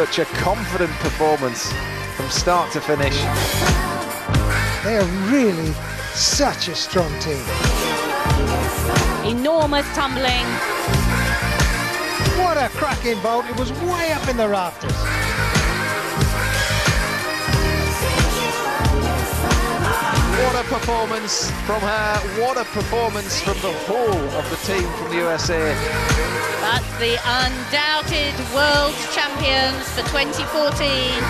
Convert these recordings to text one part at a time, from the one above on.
such a confident performance from start to finish. They are really such a strong team. Enormous tumbling. What a cracking vault. It was way up in the rafters. What a performance from her. What a performance from the whole of the team from the USA. That's the undoubted world champions for 2014.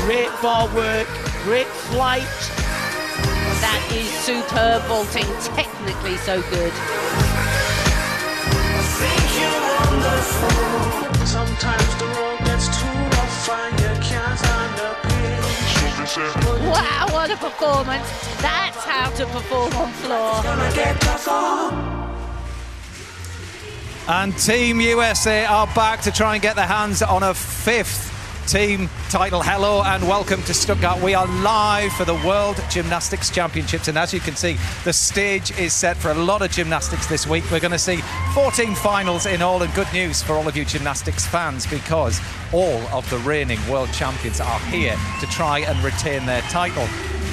Great bar work, great flight. That is superb vaulting, technically so good. Sometimes the road gets too rough and you can't stand up here. Wow, what a performance. That's how to perform on floor. And Team USA are back to try and get their hands on a 5th team title. Hello and welcome to Stuttgart. We are live for the World Gymnastics Championships, and as you can see, the stage is set for a lot of gymnastics this week. We're going to see 14 finals in all, and good news for all of you gymnastics fans, because all of the reigning world champions are here to try and retain their title.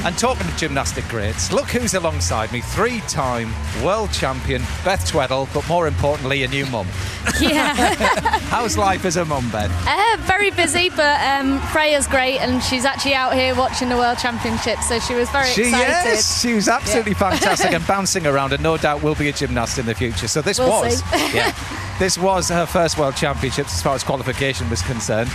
And talking to gymnastic greats, look who's alongside me. 3-time world champion Beth Tweddle, but more importantly, a new mum. Yeah. How's life as a mum, Beth? Very busy, but Freya's great, and she's actually out here watching the World Championships, so she was very excited. Yes, she was absolutely fantastic and bouncing around, and no doubt will be a gymnast in the future. So this this was her first World Championships as far as qualification was concerned.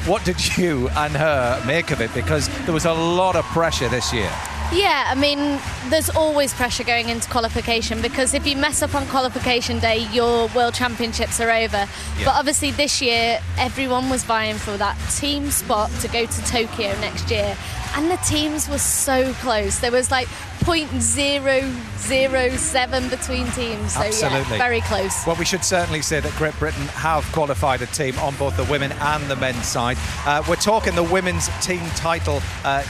What did you and her make of it? Because there was a lot of pressure this year. Yeah, I mean, there's always pressure going into qualification, because if you mess up on qualification day, your World Championships are over. Yeah. But obviously this year, everyone was vying for that team spot to go to Tokyo next year. And the teams were so close. There was like 0.007 between teams. So absolutely. Yeah, very close. Well, we should certainly say that Great Britain have qualified a team on both the women and the men's side. We're talking the women's team title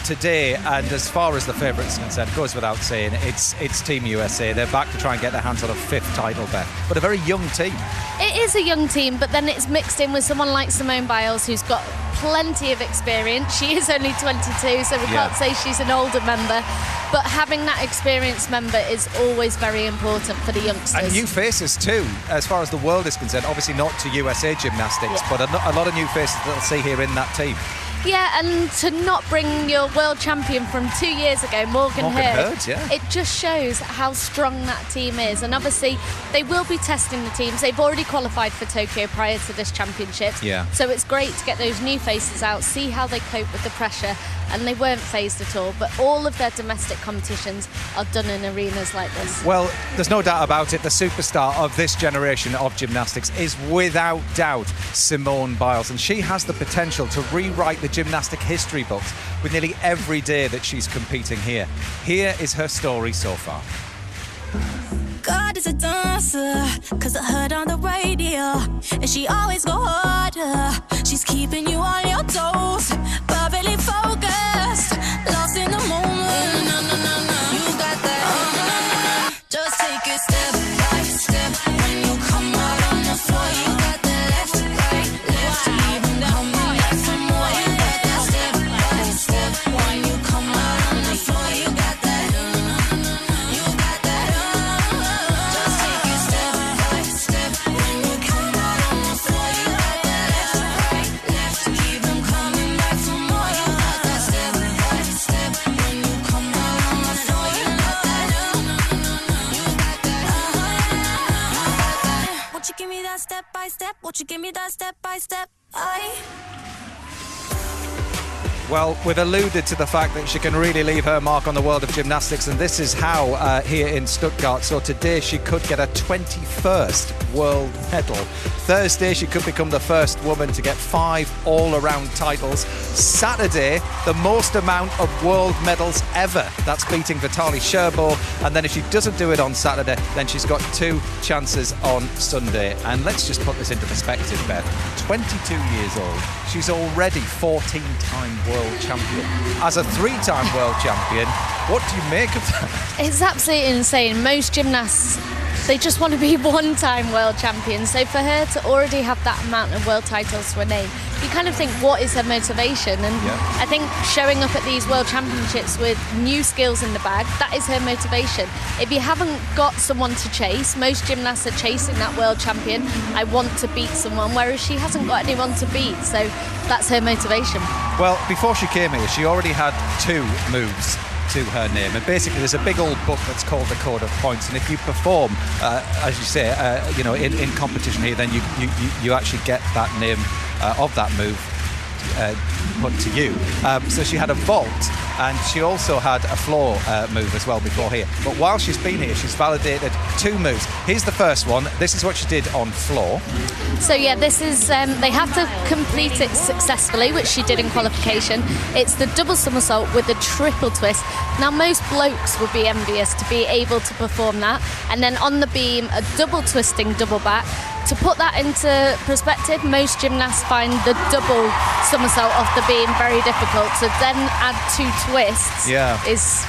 today, and as far as the favourites are concerned, it goes without saying, it's Team USA. They're back to try and get their hands on a 5th title, Beth. But a very young team. It is a young team, but then it's mixed in with someone like Simone Biles, who's got plenty of experience. She is only 22, so we can't say she's an older member, but having that experienced member is always very important for the youngsters. And new faces too, as far as the world is concerned. Obviously not to USA Gymnastics, but a lot of new faces that they'll see here in that team. Yeah, and to not bring your world champion from 2 years ago, Morgan Hurd, it just shows how strong that team is. And obviously, they will be testing the teams. They've already qualified for Tokyo prior to this championship. Yeah. So it's great to get those new faces out, see how they cope with the pressure. And they weren't phased at all. But all of their domestic competitions are done in arenas like this. Well, there's no doubt about it. The superstar of this generation of gymnastics is without doubt Simone Biles. And she has the potential to rewrite the gymnastic history books with nearly every day that she's competing here. Here is her story so far. God is a dancer, cause I heard on the radio, and she always go harder. She's keeping you on your toes, perfectly focused, lost in the moment. No, no, no, no. You got that. Just take it step by step. When you come out on the floor, you got that left, right, left. Even coming back for more. You got that step by step. When you come out on the floor, you got that. You got that. Just take it step by step. When you come out on the floor, you got that left, right, left. Keep them coming back for more. You got that step by step. When you come out on the floor, you got that. You got that. Won't you give me that step by step? Won't you give me that step by step? Well, we've alluded to the fact that she can really leave her mark on the world of gymnastics, and this is how here in Stuttgart. So today she could get a 21st world medal. Thursday she could become the first woman to get 5 all-around titles. Saturday, the most amount of world medals ever. That's beating Vitaly Sherbo. And then if she doesn't do it on Saturday, then she's got 2 chances on Sunday. And let's just put this into perspective, Beth. 22 years old. She's already 14-time world champion. As a 3-time world champion, what do you make of that? It's absolutely insane. Most gymnasts they just want to be one-time world champions. So for her to already have that amount of world titles to her name, you kind of think, what is her motivation? And I think showing up at these world championships with new skills in the bag, that is her motivation. If you haven't got someone to chase, most gymnasts are chasing that world champion. I want to beat someone, whereas she hasn't got anyone to beat. So that's her motivation. Well, before she came here, she already had 2 moves to her name, and basically there's a big old book that's called the Code of Points, and if you perform as you say in competition here, then you actually get that name of that move put to you. So she had a vault, and she also had a floor move as well before here, but while she's been here she's validated 2 moves. Here's the first one. This is what she did on floor. So yeah, this is they have to complete it successfully, which she did in qualification. It's the double somersault with the triple twist. Now most blokes would be envious to be able to perform that, and then on the beam a double twisting double back. To put that into perspective, most gymnasts find the double somersault off the beam very difficult. To then add 2 twists is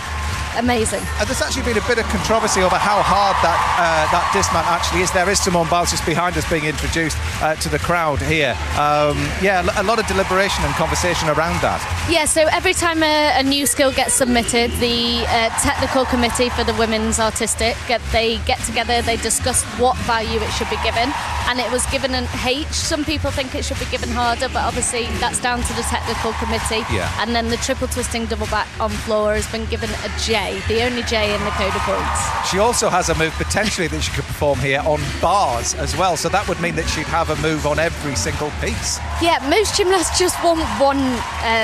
amazing. There's actually been a bit of controversy over how hard that dismount actually is. There is Simone Biles just behind us being introduced to the crowd here. A lot of deliberation and conversation around that. Yeah, so every time a new skill gets submitted, the technical committee for the women's artistic, they get together, they discuss what value it should be given, and it was given an H. Some people think it should be given harder, but obviously that's down to the technical committee. And then the triple twisting double back on floor has been given a J, the only J in the Code of Points. She also has a move potentially that she could perform here on bars as well, so that would mean that she'd have a move on every single piece. Yeah, most gymnasts just want one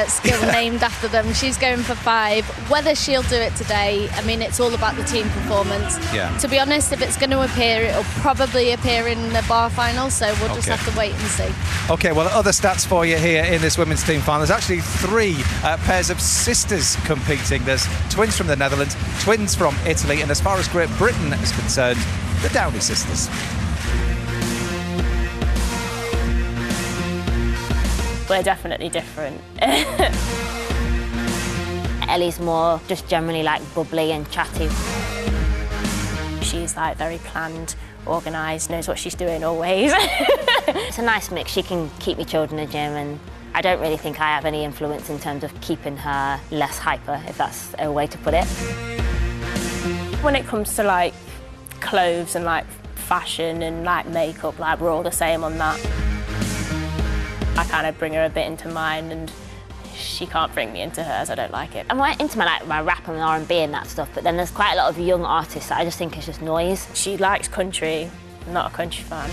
skill named after them. She's going for 5. Whether she'll do it today, I mean, it's all about the team performance. To be honest, if it's going to appear, it'll probably appear in the bar final, so we'll just have to wait and see. Okay, well, other stats for you here in this women's team final. There's actually 3 pairs of sisters competing. There's twins from the Netherlands, twins from Italy, and as far as Great Britain is concerned, the Downey sisters. We're definitely different. Ellie's more just generally like bubbly and chatty. She's like very planned, organised, knows what she's doing always. It's a nice mix. She can keep me chilled in the gym, and I don't really think I have any influence in terms of keeping her less hyper, if that's a way to put it. When it comes to like clothes and like fashion and like makeup, like we're all the same on that. I kind of bring her a bit into mine, and she can't bring me into hers. I don't like it. I'm quite into my rap and R&B and that stuff, but then there's quite a lot of young artists that I just think is just noise. She likes country. I'm not a country fan.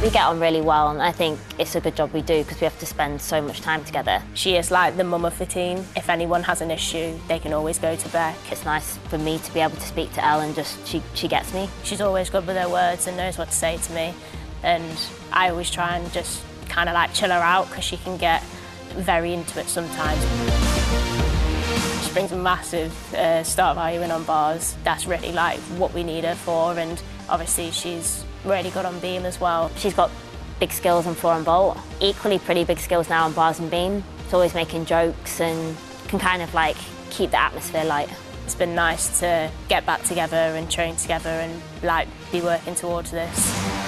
We get on really well, and I think it's a good job we do because we have to spend so much time together. She is like the mum of the team. If anyone has an issue, they can always go to Beck. It's nice for me to be able to speak to Elle, and just she gets me. She's always good with her words and knows what to say to me, and I always try and just kind of like chill her out because she can get very into it sometimes. She brings a massive start value in on bars. That's really like what we need her for, and obviously she's really good on beam as well. She's got big skills on floor and vault. Equally pretty big skills now on bars and beam. She's always making jokes and can kind of like keep the atmosphere light. It's been nice to get back together and train together and like be working towards this.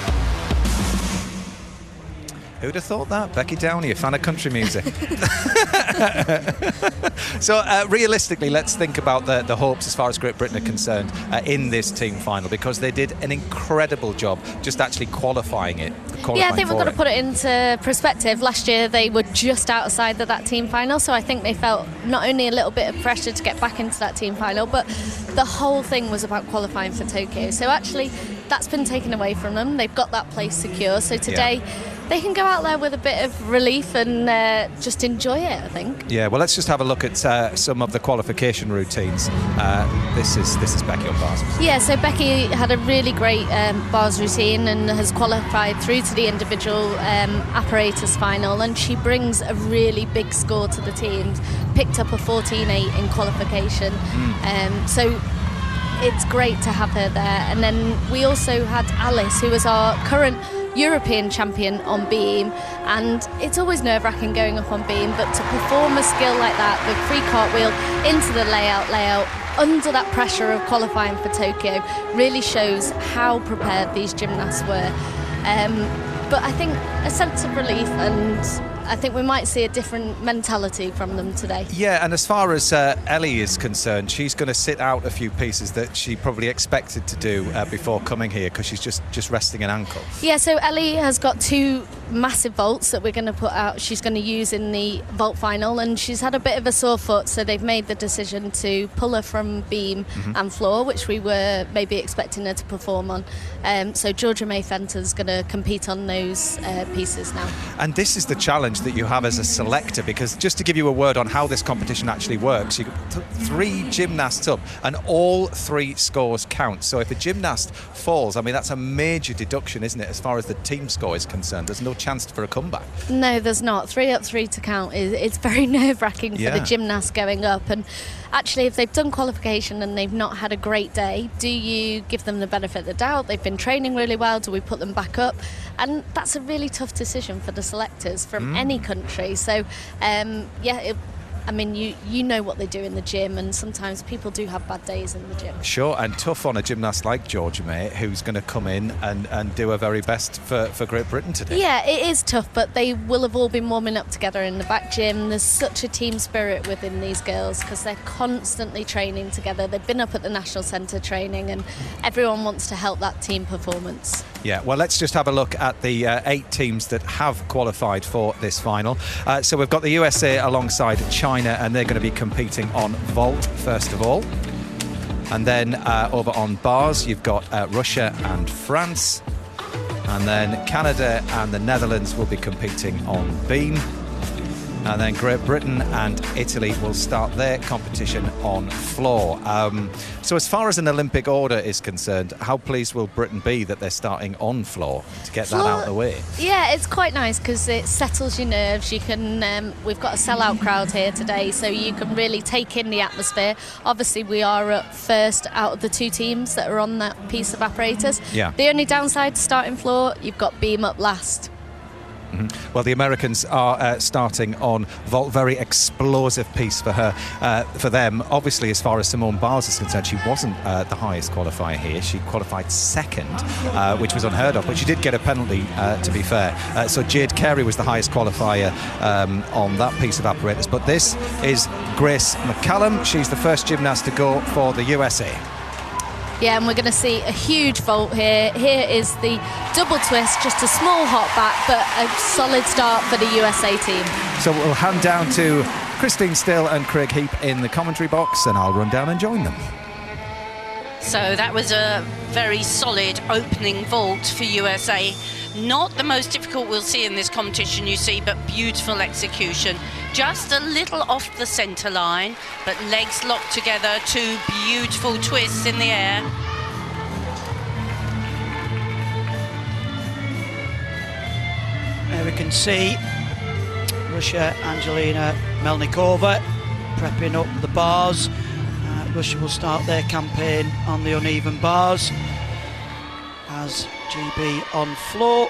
Who'd have thought that? Becky Downey, a fan of country music. So realistically, let's think about the hopes as far as Great Britain are concerned in this team final, because they did an incredible job just actually qualifying it. Yeah, I think we've got to put it into perspective. Last year they were just outside of that team final, so I think they felt not only a little bit of pressure to get back into that team final, but the whole thing was about qualifying for Tokyo. So actually that's been taken away from them. They've got that place secure, so today they can go out there with a bit of relief and just enjoy it, I think. Yeah, well, let's just have a look at some of the qualification routines. This is Becky on bars. Yeah, so Becky had a really great bars routine and has qualified through to the individual apparatus final, and she brings a really big score to the team. Picked up a 14.8 in qualification. So it's great to have her there. And then we also had Alice, who was our current European champion on beam, and it's always nerve-wracking going up on beam, but to perform a skill like that, the free cartwheel into the layout, under that pressure of qualifying for Tokyo really shows how prepared these gymnasts were. But I think a sense of relief, and I think we might see a different mentality from them today. Yeah, and as far as Ellie is concerned, she's going to sit out a few pieces that she probably expected to do before coming here, because she's just resting an ankle. Yeah, so Ellie has got 2 massive vaults that we're going to put out. She's going to use in the vault final, and she's had a bit of a sore foot, so they've made the decision to pull her from beam and floor, which we were maybe expecting her to perform on. So Georgia May Fenton's going to compete on those pieces now. And this is the challenge that you have as a selector, because just to give you a word on how this competition actually works, you put 3 gymnasts up and all 3 scores count. So if a gymnast falls, I mean, that's a major deduction, isn't it, as far as the team score is concerned? There's no chance for a comeback. No, there's not. 3 up, 3 to count. It's very nerve-wracking for the gymnast going up. And actually, if they've done qualification and they've not had a great day, do you give them the benefit of the doubt? They've been training really well. Do we put them back up? And that's a really tough decision for the selectors from any country. So, I mean, you know what they do in the gym, and sometimes people do have bad days in the gym. Sure, and tough on a gymnast like Georgia May, who's going to come in and do her very best for Great Britain today. Yeah, it is tough, but they will have all been warming up together in the back gym. There's such a team spirit within these girls because they're constantly training together. They've been up at the National Centre training, and everyone wants to help that team performance. Yeah, well, let's just have a look at the 8 teams that have qualified for this final. So we've got the USA alongside China, and they're going to be competing on vault first of all. And then over on bars, you've got Russia and France. And then Canada and the Netherlands will be competing on beam. And then Great Britain and Italy will start their competition on floor. So as far as an Olympic order is concerned, how pleased will Britain be that they're starting on floor to get that out of the way? Yeah, it's quite nice because it settles your nerves. You can, we've got a sellout crowd here today, so you can really take in the atmosphere. Obviously, we are up first out of the 2 teams that are on that piece of apparatus. Yeah. The only downside to starting floor, you've got beam up last. Well, the Americans are starting on vault. Very explosive piece for her, for them. Obviously, as far as Simone Biles is concerned, she wasn't the highest qualifier here. She qualified second, which was unheard of, but she did get a penalty, to be fair. So Jade Carey was the highest qualifier on that piece of apparatus. But this is Grace McCallum. She's the first gymnast to go for the USA. Yeah, and we're going to see a huge vault here. Here is the double twist, just a small hop back, but a solid start for the USA team. So we'll hand down to Christine Still and Craig Heap in the commentary box, and I'll run down and join them. So that was a very solid opening vault for USA. Not the most difficult we'll see in this competition, you see, but beautiful execution. Just a little off the centre line, but legs locked together, 2 beautiful twists in the air. There we can see Russia, Angelina Melnikova prepping up the bars. Russia will start their campaign on the uneven bars as GB on floor.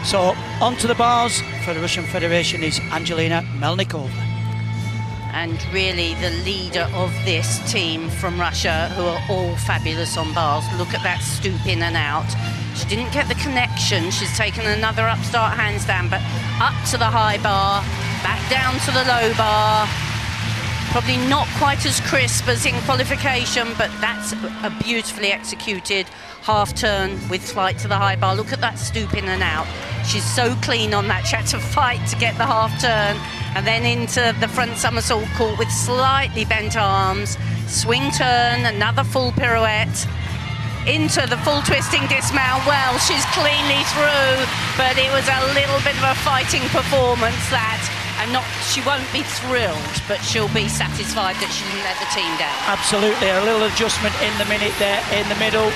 So onto the bars for the Russian Federation is Angelina Melnikova. And really the leader of this team from Russia, who are all fabulous on bars. Look at that stoop in and out. She didn't get the connection. She's taken another upstart handstand, but up to the high bar, back down to the low bar. Probably not quite as crisp as in qualification, but that's a beautifully executed half turn with flight to the high bar. Look at that stoop in and out. She's so clean on that. She had to fight to get the half turn, and then into the front somersault caught with slightly bent arms. Swing turn, another full pirouette. Into the full twisting dismount. Well, she's cleanly through, but it was a little bit of a fighting performance that. And she won't be thrilled, but she'll be satisfied that she didn't let the team down. Absolutely, a little adjustment in the minute there in the middle.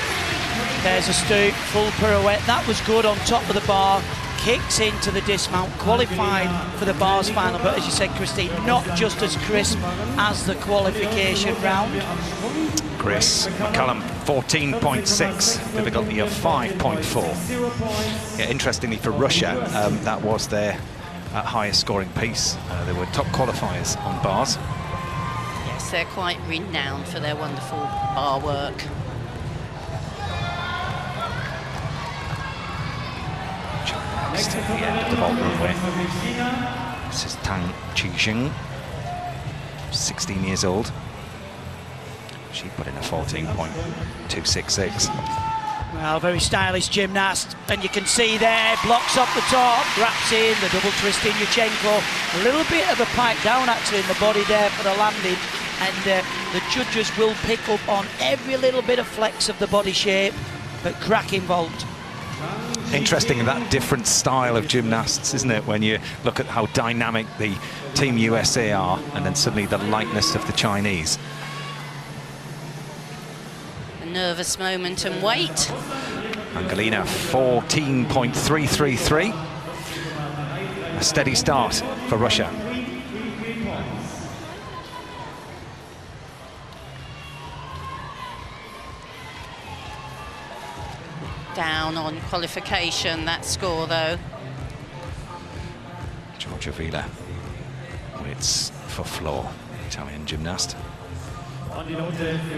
There's a stoop, full pirouette. That was good on top of the bar. Kicks into the dismount, qualified for the bars final, but as you said, Christine, not just as crisp as the qualification round. Grace McCallum, 14.6, difficulty of 5.4. Yeah, interestingly for Russia, that was their highest scoring piece. They were top qualifiers on bars. Yes, they're quite renowned for their wonderful bar work. Next at the end of the vault runway. This is Tang Qixing, 16 years old. She put in a 14.266. Well, very stylish gymnast, and you can see there, blocks up the top, wraps in, the double twist in Yurchenko. A little bit of a pipe down actually in the body there for the landing, and the judges will pick up on every little bit of flex of the body shape, but cracking vault. Interesting, that different style of gymnasts, isn't it, when you look at how dynamic the Team USA are, and then suddenly the lightness of the Chinese. A nervous moment and wait. Angelina, 14.333. A steady start for Russia. Down on qualification, that score though. Georgia Vila waits for floor, Italian gymnast.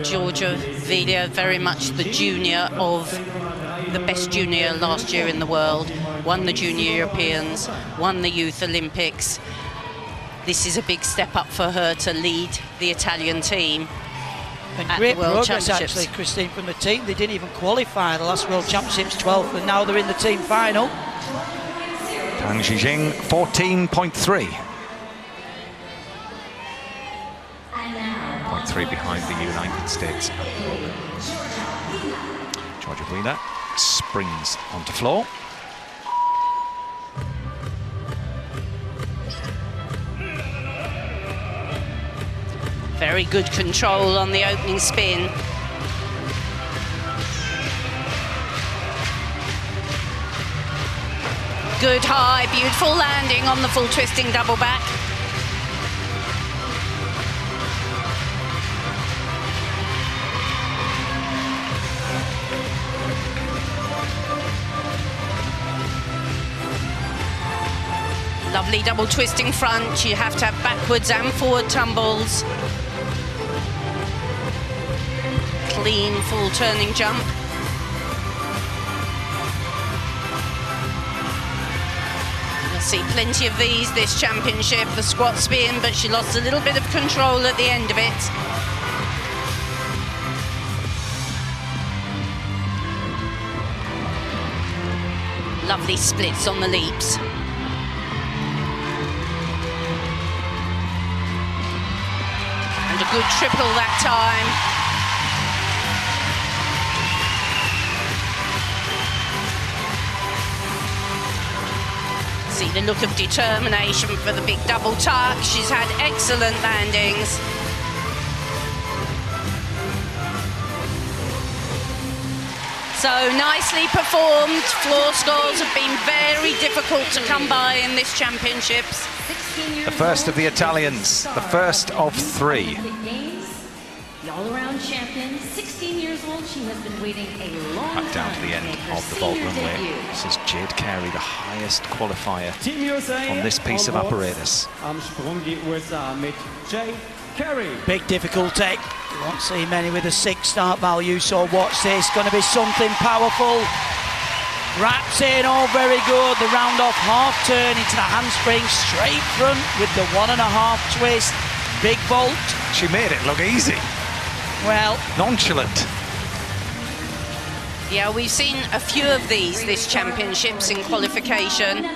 Georgia Vila, very much the junior of the best junior last year in the world. Won the Junior Europeans, won the Youth Olympics. This is a big step up for her to lead the Italian team. And great progress actually, Christine, from the team. They didn't even qualify the last World Championships 12th, and now they're in the team final. Tang Qixing, 14.3. 0.3 behind the United States. Georgia Vila springs onto floor. Very good control on the opening spin. Good high, beautiful landing on the full twisting double back. Lovely double twisting front. You have to have backwards and forward tumbles. Clean full turning jump. You'll see plenty of these this championship, the squat spin, but she lost a little bit of control at the end of it. Lovely splits on the leaps. And a good triple that time. See the look of determination for the big double tuck. She's had excellent landings. So nicely performed. Floor scores have been very difficult to come by in this championships. The first of the Italians, the first of three. The all-around champion, 16 years old. She has been waiting a long time. Back down to the end of the vault runway. This is Jade Carey, the highest qualifier on this piece of apparatus. Big difficulty. You won't see many with a 6 start value, so watch this. Going to be something powerful. Wraps in, all very good. The round off half turn into the handspring, straight front with the 1.5 twist. Big vault. She made it look easy. Well, nonchalant. Yeah, we've seen a few of these this championships in qualification.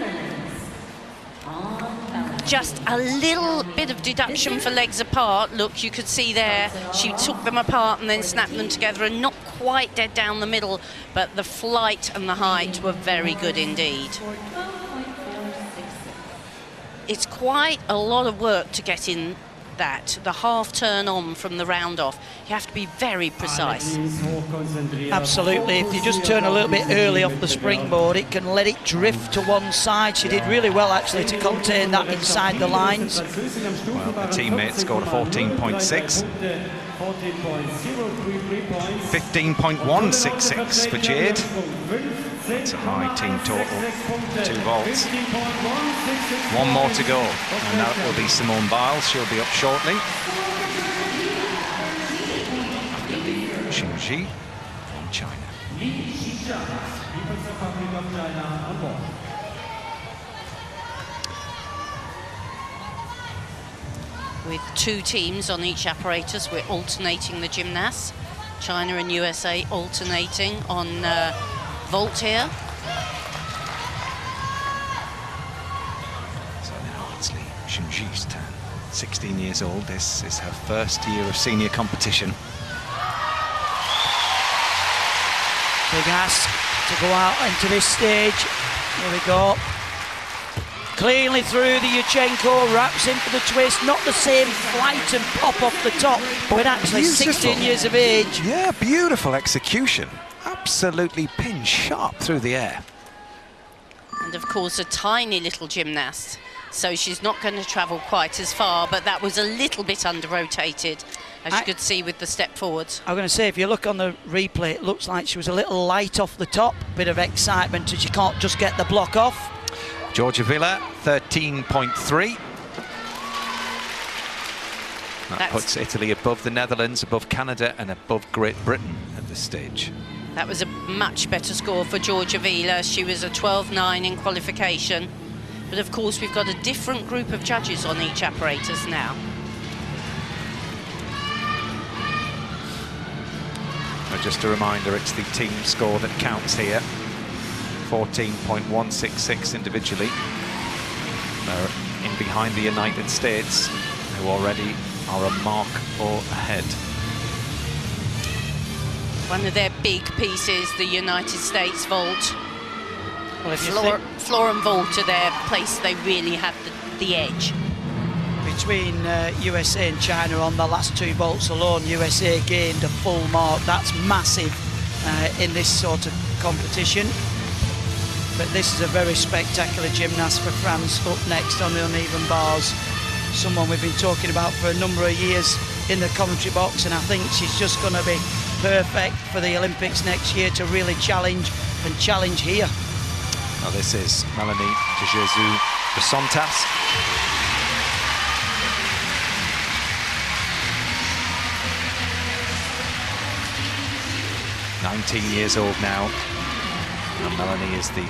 Just a little bit of deduction for legs apart. Look, you could see there, she took them apart and then snapped them together, and not quite dead down the middle, but the flight and the height were very good indeed. It's quite a lot of work to get in that, the half turn on from the round off. You have to be very precise. Absolutely. If you just turn a little bit early off the springboard, it can let it drift to one side. She did really well actually to contain that inside the lines. Well, the teammate scored a 14.6. 15.166 for Jade. That's a high team total, 2 vaults. 1 more to go, and that will be Simone Biles. She'll be up shortly. After Li Xingji from China. With 2 teams on each apparatus, we're alternating the gymnasts. China and USA alternating on vault here. So now it's Li Xingji's turn. 16 years old, this is her first year of senior competition. Big ask to go out into this stage. Here we go. Cleanly through the Yurchenko, wraps into the twist. Not the same flight and pop off the top, but actually beautiful. 16 years of age. Yeah, beautiful execution. Absolutely pin sharp through the air. And of course, a tiny little gymnast, so she's not going to travel quite as far, but that was a little bit under-rotated, as you could see with the step forwards. I'm going to say, if you look on the replay, it looks like she was a little light off the top. Bit of excitement, and she can't just get the block off. Georgia Villa, 13.3. That puts Italy above the Netherlands, above Canada, and above Great Britain at this stage. That was a much better score for Georgia Villa. She was a 12.9 in qualification. But of course, we've got a different group of judges on each apparatus now. But just a reminder, it's the team score that counts here. 14.166 individually. They're in behind the United States, who already are a mark or ahead. One of their big pieces, the United States vault. Well, floor and vault are their place. They really have the edge. Between USA and China on the last 2 vaults alone, USA gained a full mark. That's massive in this sort of competition. But this is a very spectacular gymnast for France up next on the uneven bars. Someone we've been talking about for a number of years in the commentary box, and I think she's just going to be perfect for the Olympics next year to really challenge here. Now this is Melanie de Jesus de Sontas. "19 years old now, and Melanie is the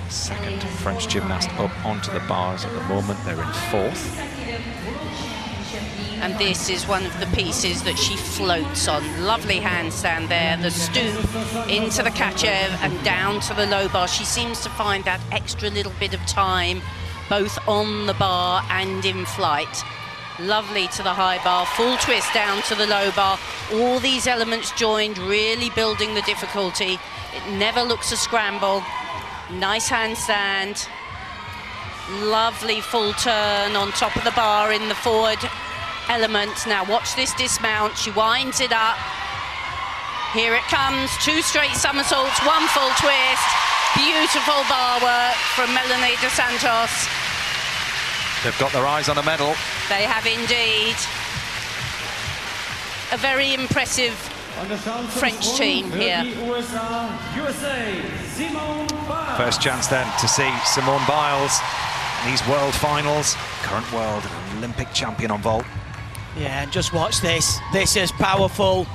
second French gymnast up onto the bars at the moment. They're in 4th. And this is one of the pieces that she floats on. Lovely handstand there, the stoop into the Kachev and down to the low bar. She seems to find that extra little bit of time, both on the bar and in flight. Lovely to the high bar, full twist down to the low bar. All these elements joined, really building the difficulty. It never looks a scramble. Nice handstand. Lovely full turn on top of the bar in the forward element. Now watch this dismount. She winds it up. Here it comes. 2 straight somersaults, 1 full twist. Beautiful bar work from Melanie de Santos. They've got their eyes on a medal. They have indeed. A very impressive French team here. First chance then to see Simone Biles in these world finals. Current world and Olympic champion on vault. Yeah, and just watch this. This is powerful.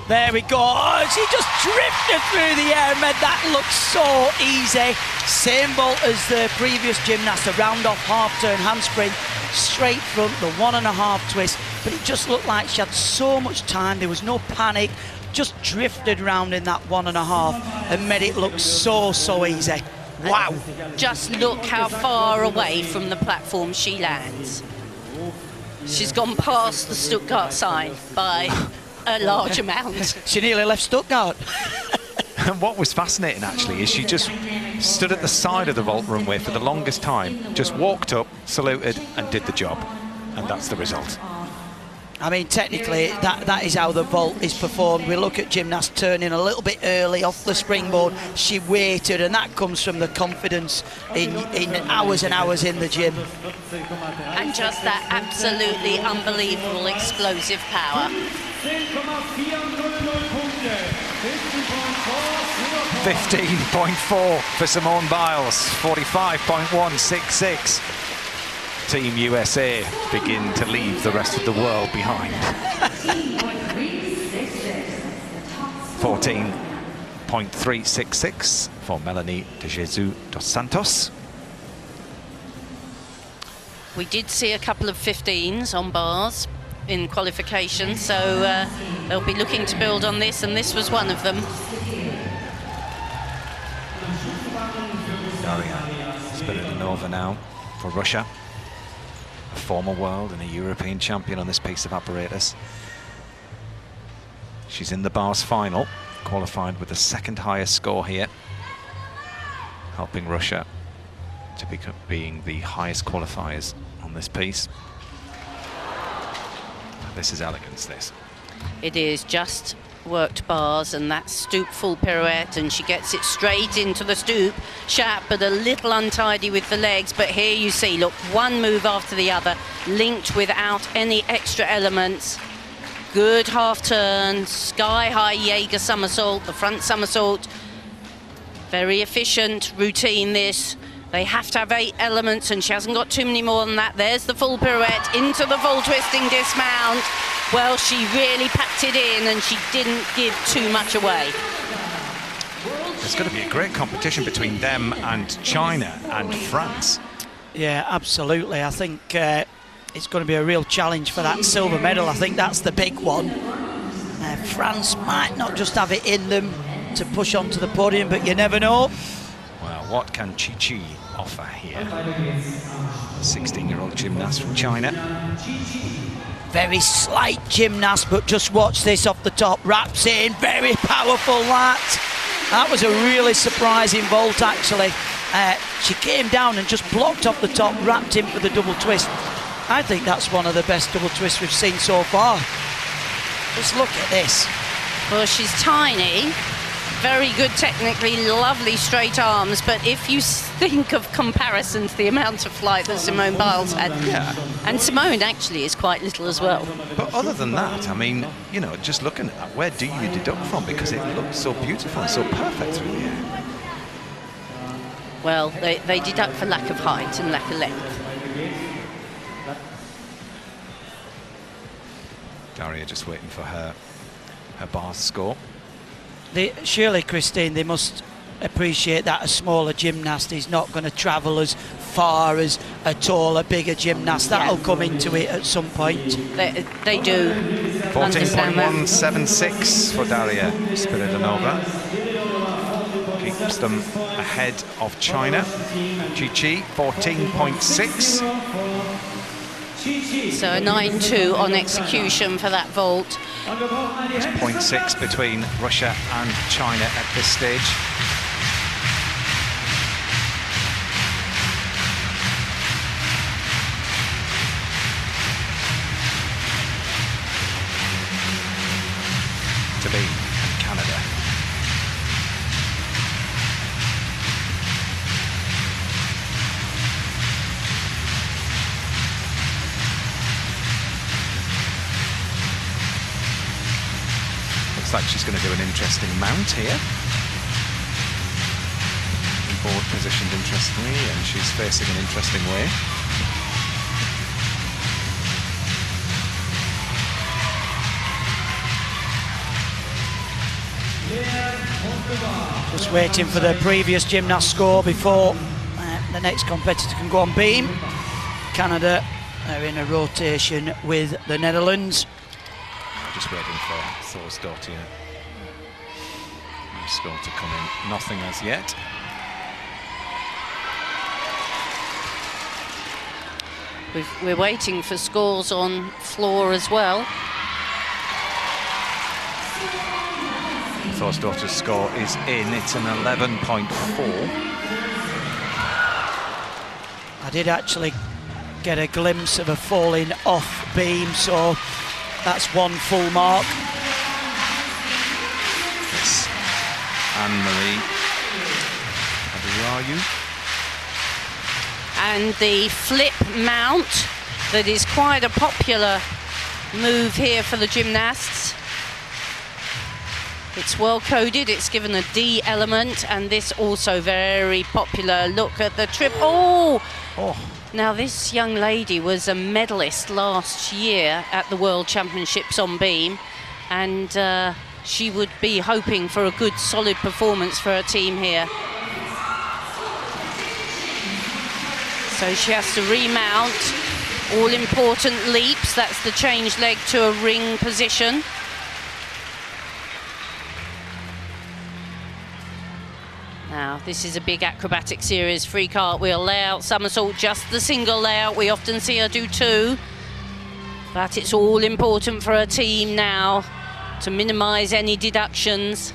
There we go. Oh, she just drifted through the air and made that look so easy. Same vault as the previous gymnast, a round off half turn handspring, straight front, the 1.5 twist. But it just looked like she had so much time. There was no panic. Just drifted round in that 1.5 and made it look so easy. Wow. And just look how far away from the platform she lands. She's gone past the Stuttgart sign by a large amount. She nearly left Stuttgart. And what was fascinating actually is she just stood at the side of the vault runway for the longest time, just walked up, saluted and did the job. And that's the result. I mean, technically, that is how the vault is performed. We look at gymnasts turning a little bit early off the springboard. She waited, and that comes from the confidence in hours and hours in the gym. And just that absolutely unbelievable explosive power. 15.4 for Simone Biles, 45.166. Team USA begin to leave the rest of the world behind. 14.366 for Melanie de Jesus dos Santos. We did see a couple of 15s on bars in qualification, so they'll be looking to build on this, and this was one of them. Daria Spiridonova now for Russia. A former world and a European champion on this piece of apparatus. She's in the bars final, qualified with the second highest score here, helping Russia to become being the highest qualifiers on this piece. This is elegance, this. It is just worked bars and that stoop full pirouette, and she gets it straight into the stoop shap, but a little untidy with the legs. But here you see, look, one move after the other, linked without any extra elements. Good half turn, sky high Jaeger somersault, the front somersault. Very efficient routine this. They have to have 8 elements, and she hasn't got too many more than that. There's the full pirouette into the full twisting dismount. Well, she really packed it in, and she didn't give too much away. There's going to be a great competition between them and China and France. Yeah, absolutely. I think it's going to be a real challenge for that silver medal. I think that's the big one. France might not just have it in them to push onto the podium, but you never know. Well, what can Chi offer here? 16-year-old gymnast from China. Very slight gymnast, but just watch this off the top. Wraps in, very powerful that. That was a really surprising vault, actually. She came down and just blocked off the top, wrapped in for the double twist. I think that's one of the best double twists we've seen so far. Just look at this. Well, she's tiny, very good technically, lovely straight arms, but if you think of comparison to the amount of flight that Simone Biles had, and Simone actually is quite little as well. But other than that, I mean, you know, just looking at that, where do you deduct from? Because it looks so beautiful and so perfect through the air. Well, they deduct for lack of height and lack of length. Daria just waiting for her bar score. Surely, Christine, they must appreciate that a smaller gymnast is not going to travel as far as a taller, bigger gymnast. That'll come into it at some point. They do. 14.176 for Daria Spiridonova. Keeps them ahead of China. Chi 14.6. So a 9-2 on execution for that vault. It's 0.6 between Russia and China at this stage. To be Canada. Looks like she's going to do an interesting mount here. Board positioned interestingly, and she's facing an interesting way. Just waiting for the previous gymnast score before the next competitor can go on beam. Canada are in a rotation with the Netherlands. Just waiting for Thorsdottir score to come in. Nothing as yet. We're waiting for scores on floor as well. Thorsdottir's score is in. It's an 11.4. I did actually get a glimpse of a falling off beam, so that's one full mark. It's Anne-Marie Abirayu. And the flip mount, that is quite a popular move here for the gymnasts. It's well coded, it's given a D element, and this also very popular. Look at the trip. Oh! Now this young lady was a medalist last year at the World Championships on beam, and she would be hoping for a good solid performance for her team here. So she has to remount. All important leaps, that's the change leg to a ring position. Now, this is a big acrobatic series, free cartwheel, layout, somersault, just the single layout. We often see her do two, but it's all important for her team now to minimise any deductions.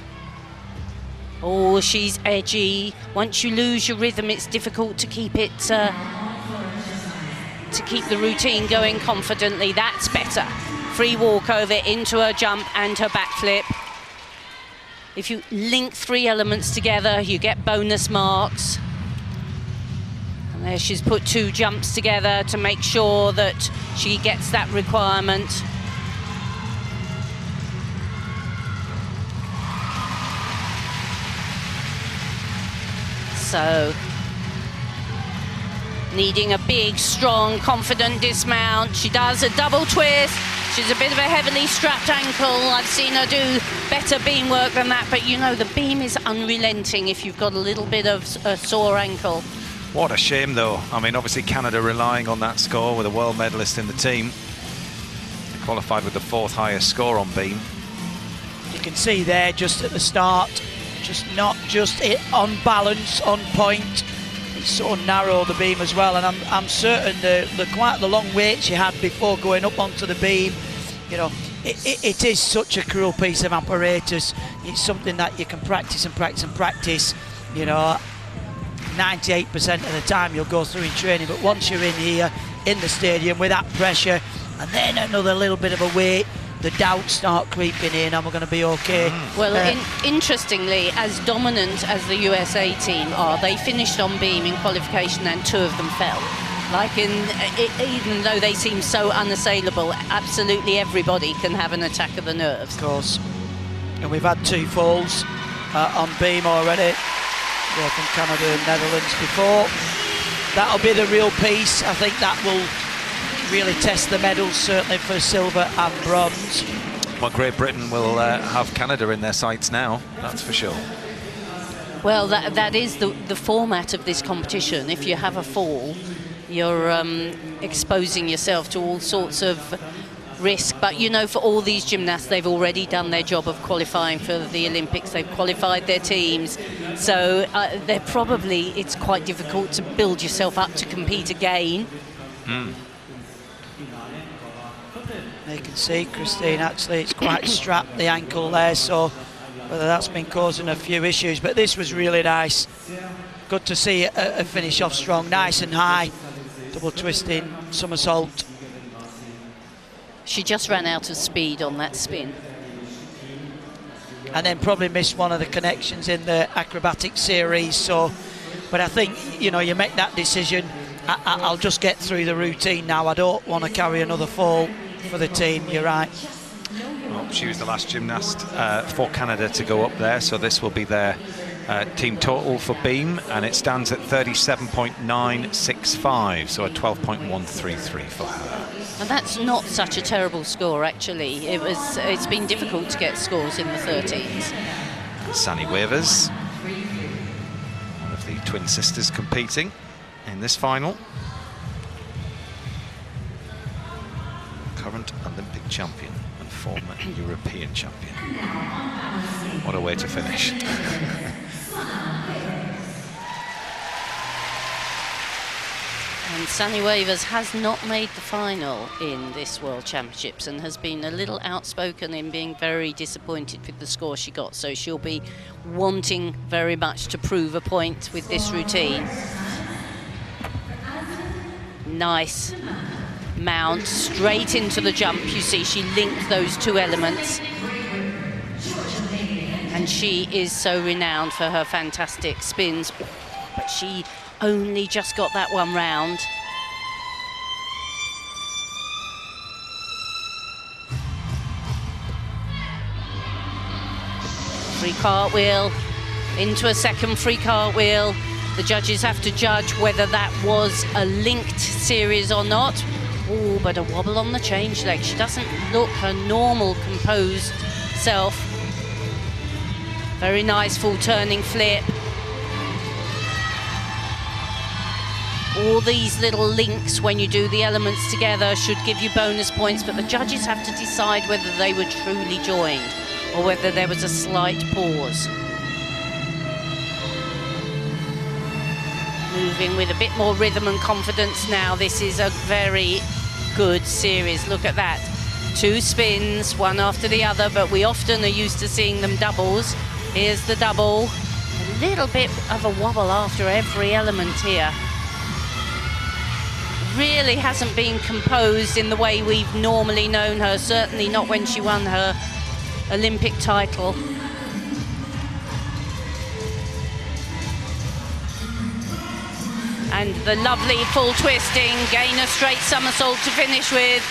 Oh, she's edgy. Once you lose your rhythm, it's difficult to keep it, to keep the routine going confidently. That's better. Free walkover into her jump and her backflip. If you link 3 elements together, you get bonus marks. And there she's put 2 jumps together to make sure that she gets that requirement. So, needing a big, strong, confident dismount. She does a double twist. She's a bit of a heavily strapped ankle. I've seen her do better beam work than that, but you know, the beam is unrelenting if you've got a little bit of a sore ankle. What a shame, though. I mean, obviously Canada relying on that score with a world medalist in the team. They qualified with the 4th highest score on beam. You can see there just at the start, just not just it on balance, on point. It's so narrow, the beam as well, and I'm certain quite the long wait she had before going up onto the beam. You know, it is such a cruel piece of apparatus. It's something that you can practice and practice and practice. You know, 98% of the time you'll go through in training, but once you're in here in the stadium with that pressure and then another little bit of a wait, the doubts start creeping in, and we're going to be okay. Well, interestingly, as dominant as the USA team are, they finished on beam in qualification and 2 of them fell. Like, even though they seem so unassailable, absolutely everybody can have an attack of the nerves. Of course. And we've had 2 falls on beam already, both from Canada and Netherlands before. That'll be the real piece. I think that will really test the medals, certainly for silver and bronze. Well, Great Britain will have Canada in their sights now, that's for sure. Well, that is the format of this competition. If you have a fall, you're exposing yourself to all sorts of risk. But, you know, for all these gymnasts, they've already done their job of qualifying for the Olympics. They've qualified their teams. So it's quite difficult to build yourself up to compete again. You can see Christine, actually, it's quite strapped, the ankle there, so whether that's been causing a few issues. But this was really nice. Good to see a finish off strong, nice and high. Double twisting, somersault. She just ran out of speed on that spin. And then probably missed one of the connections in the acrobatic series. So, but I think, you know, you make that decision. I'll just get through the routine now. I don't want to carry another fall for the team. You're right. Well, she was the last gymnast for Canada to go up there, so this will be their team total for beam, and it stands at 37.965, so a 12.133 for her. And that's not such a terrible score, actually. It's been difficult to get scores in the 13s. Sanny Wavers, one of the twin sisters competing in this final. Current Olympic champion and former European champion. What a way to finish. And Sanny Wavers has not made the final in this World Championships and has been a little outspoken in being very disappointed with the score she got. So she'll be wanting very much to prove a point with this routine. Nice mount, straight into the jump. You see, she linked those 2 elements. And she is so renowned for her fantastic spins. But she only just got that one round. free cartwheel, into a second free cartwheel. The judges have to judge whether that was a linked series or not. Oh, but a wobble on the change leg. She doesn't look her normal composed self. Very nice full turning flip. All these little links when you do the elements together should give you bonus points, but the judges have to decide whether they were truly joined or whether there was a slight pause. Moving with a bit more rhythm and confidence now. This is a very good series. Look at that. 2 spins, one after the other, but we often are used to seeing them doubles. Here's the double. A little bit of a wobble after every element here. Really hasn't been composed in the way we've normally known her, certainly not when she won her Olympic title. And the lovely full twisting, gain a straight somersault to finish with.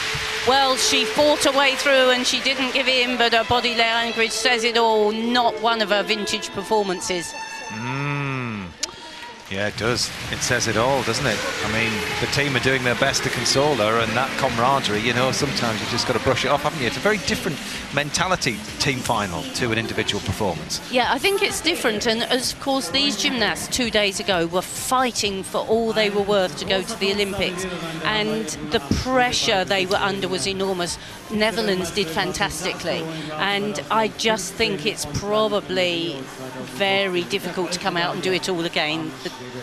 Well, she fought her way through and she didn't give in, but her body language says it all. Not one of her vintage performances. Yeah, it does. It says it all, doesn't it? I mean, the team are doing their best to console her, and that camaraderie, you know, sometimes you've just got to brush it off, haven't you? It's a very different mentality, team final, to an individual performance. Yeah, I think it's different, and of course these gymnasts 2 days ago were fighting for all they were worth to go to the Olympics, and the pressure they were under was enormous. Netherlands did fantastically, and I just think it's probably very difficult to come out and do it all again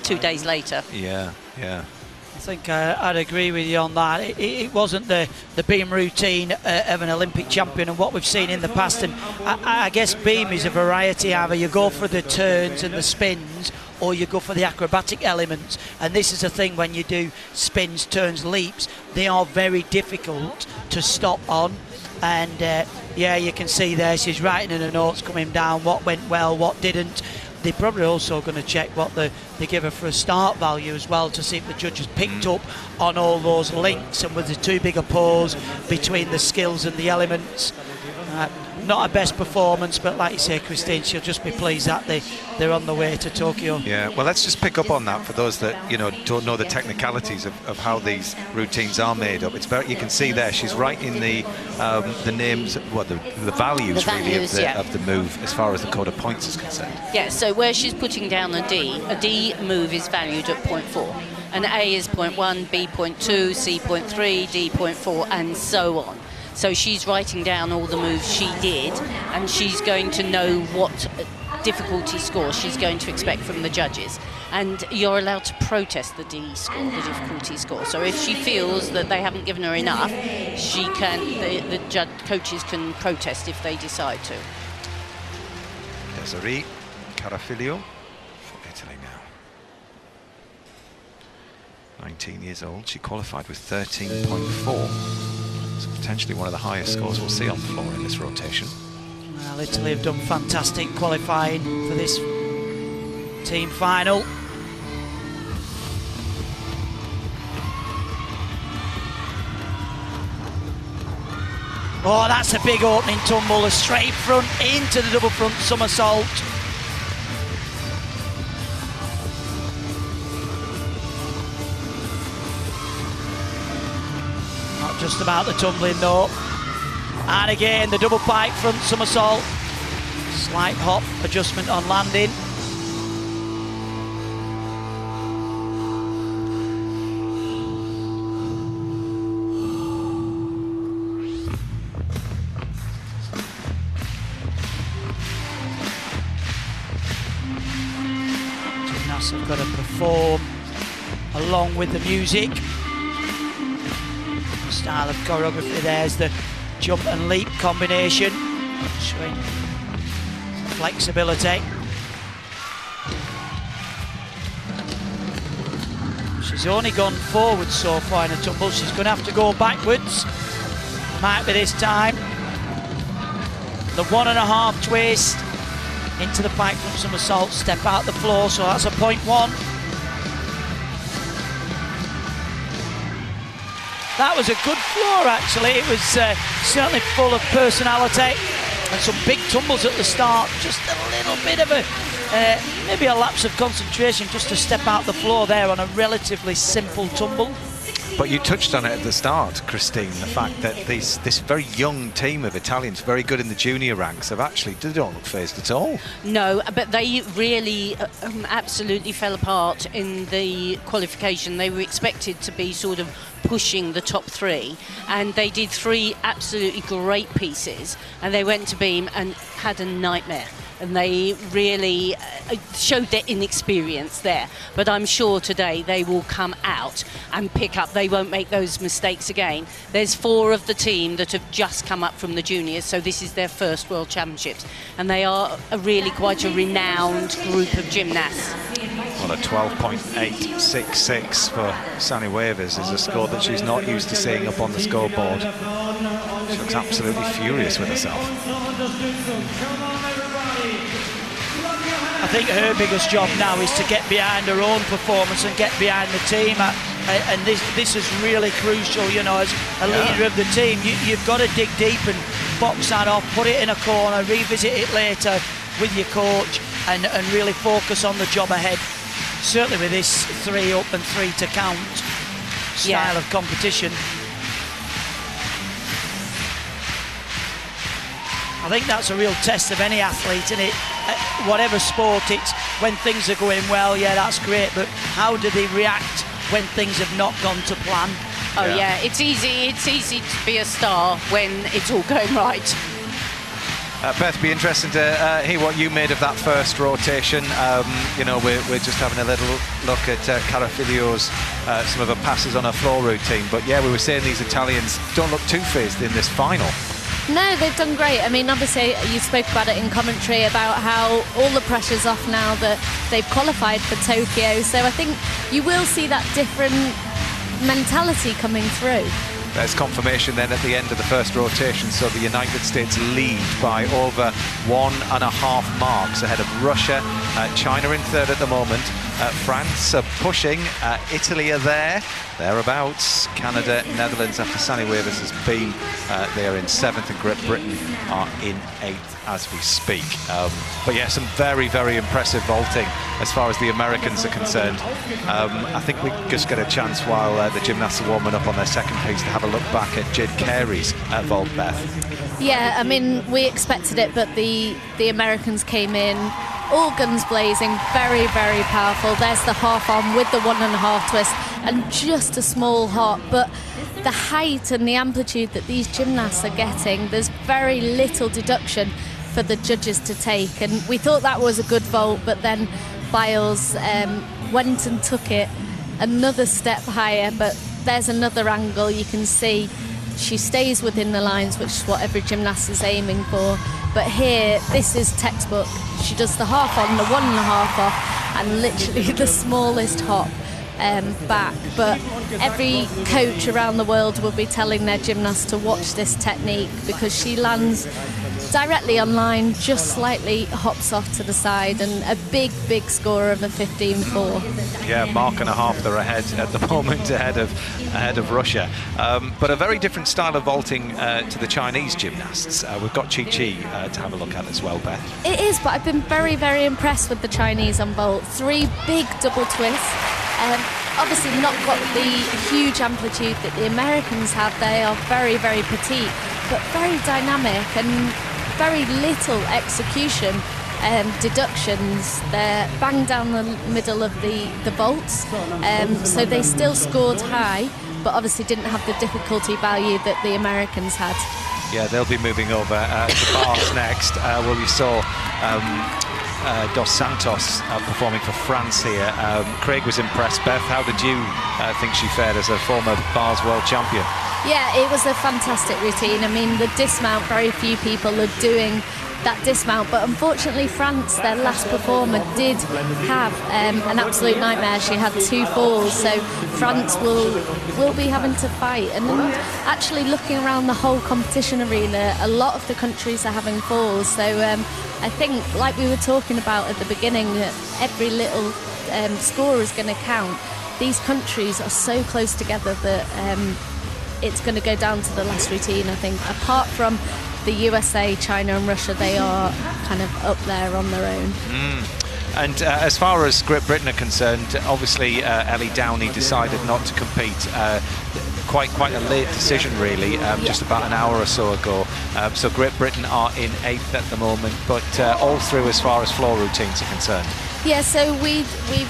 2 days later. Yeah. I think I'd agree with you on that. It wasn't the beam routine of an Olympic champion and what we've seen in the past. And I guess beam is a variety. Either you go for the turns and the spins, or you go for the acrobatic elements. And this is a thing when you do spins, turns, leaps, they are very difficult to stop on. And yeah, you can see there she's writing in her notes coming down what went well, what didn't. They're probably also going to check what they give her for a start value as well, to see if the judges picked up on all those links and was there too big a pause between the skills and the elements. Not a best performance, but like you say, Christine, she'll just be pleased that they're on the way to Tokyo. Yeah, well, let's just pick up on that for those that, you know, don't know the technicalities of how these routines are made up. It's very, you can see there she's writing the names, well, the values really of the move as far as the code of points is concerned. Yeah, so where she's putting down a D move is valued at 0.4. And A is 0.1, B 0.2, C 0.3, D 0.4, and so on. So she's writing down all the moves she did, and she's going to know what difficulty score she's going to expect from the judges. And you're allowed to protest the D score, the difficulty score. So if she feels that they haven't given her enough, she can. The coaches can protest if they decide to. Desiree Carafiglio for Italy now. 19 years old. She qualified with 13.4. So potentially one of the highest scores we'll see on the floor in this rotation. Well, Italy have done fantastic qualifying for this team final. Oh, that's a big opening tumble, a straight front into the double front somersault. Just about the tumbling though. And again, the double pike front somersault. Slight hop adjustment on landing. Gymnasts have got to perform along with the music. Style of choreography, there's the jump and leap combination, showing flexibility. She's only gone forward so far in a tumble, she's going to have to go backwards. Might be this time. The 1.5 twist into the pike from somersault, step out the floor, so that's a 0.1. That was a good floor, actually. It was certainly full of personality. and some big tumbles at the start. Just a little bit of a maybe a lapse of concentration just to step out the floor there on a relatively simple tumble. But you touched on it at the start, Christine, the fact that this very young team of Italians, very good in the junior ranks, they don't look phased at all. No, but they really absolutely fell apart in the qualification. They were expected to be sort of pushing the top three, and they did 3 absolutely great pieces, and they went to beam and had a nightmare. And they really showed their inexperience there. But I'm sure today they will come out and pick up. They won't make those mistakes again. There's 4 of the team that have just come up from the juniors, so this is their first World Championships. And they are really quite a renowned group of gymnasts. Well, a 12.866 for Sunny Wavers is a score that she's not used to seeing up on the scoreboard. She looks absolutely furious with herself. I think her biggest job now is to get behind her own performance and get behind the team. And this is really crucial, you know, as a leader of the team. You've got to dig deep and box that off, put it in a corner, revisit it later with your coach and really focus on the job ahead. Certainly with this 3 up and 3 to count style of competition. I think that's a real test of any athlete, and whatever sport it's, when things are going well, yeah, that's great, but how do they react when things have not gone to plan? Oh yeah, it's easy to be a star when it's all going right. Beth, be interesting to hear what you made of that first rotation. You know, we're just having a little look at Cara Filio's some of her passes on her floor routine, but yeah, we were saying these Italians don't look too phased in this final. No, they've done great. I mean, obviously, you spoke about it in commentary about how all the pressure's off now that they've qualified for Tokyo. So I think you will see that different mentality coming through. There's confirmation then at the end of the first rotation, so the United States lead by over 1.5 marks ahead of Russia. China in third at the moment. France are pushing. Italy are thereabouts. Canada, Netherlands after Sunny Wavers has been. They are in 7th, and Great Britain are in 8th as we speak. But yeah, some very, very impressive vaulting as far as the Americans are concerned. I think we just get a chance while the gymnasts are warming up on their second piece to have a look back at Jade Carey's vault, Beth. Yeah, I mean, we expected it, but the Americans came in all guns blazing, very, very powerful. There's the half arm with the 1.5 twist and just a small hop, but the height and the amplitude that these gymnasts are getting, there's very little deduction for the judges to take, and we thought that was a good vault, but then Biles went and took it another step higher. But there's another angle. You can see she stays within the lines, which is what every gymnast is aiming for. But here, this is textbook. She does the half on, the 1.5 off, and literally the smallest hop back. But every coach around the world will be telling their gymnasts to watch this technique, because she lands directly on line, just slightly hops off to the side, and a big score of a 15.4. Yeah, 1.5 they're ahead at the moment, ahead of Russia. But a very different style of vaulting to the Chinese gymnasts. We've got Chi Chi to have a look at as well, Beth. It is, but I've been very, very impressed with the Chinese on vault. 3 big double twists. Obviously not got the huge amplitude that the Americans have. They are very, very petite, but very dynamic and very little execution deductions. They're bang down the middle of the vaults, so they still scored high, but obviously didn't have the difficulty value that the Americans had. Yeah, they'll be moving over to bars next. Well, you saw Dos Santos performing for France here. Craig was impressed. Beth, how did you think she fared as a former bars world champion? Yeah, it was a fantastic routine. I mean, the dismount, very few people are doing that dismount, but unfortunately France, their last performer, did have an absolute nightmare. She had 2 falls, so France will be having to fight. And actually looking around the whole competition arena, a lot of the countries are having falls, so I think, like we were talking about at the beginning, that every little score is going to count. These countries are so close together that it's going to go down to the last routine, I think. Apart from the USA, China and Russia, they are kind of up there on their own. And as far as Great Britain are concerned, obviously Ellie Downey decided not to compete. Quite a late decision, really, just about an hour or so ago. So Great Britain are in 8th at the moment, but all through as far as floor routines are concerned. Yeah, so we've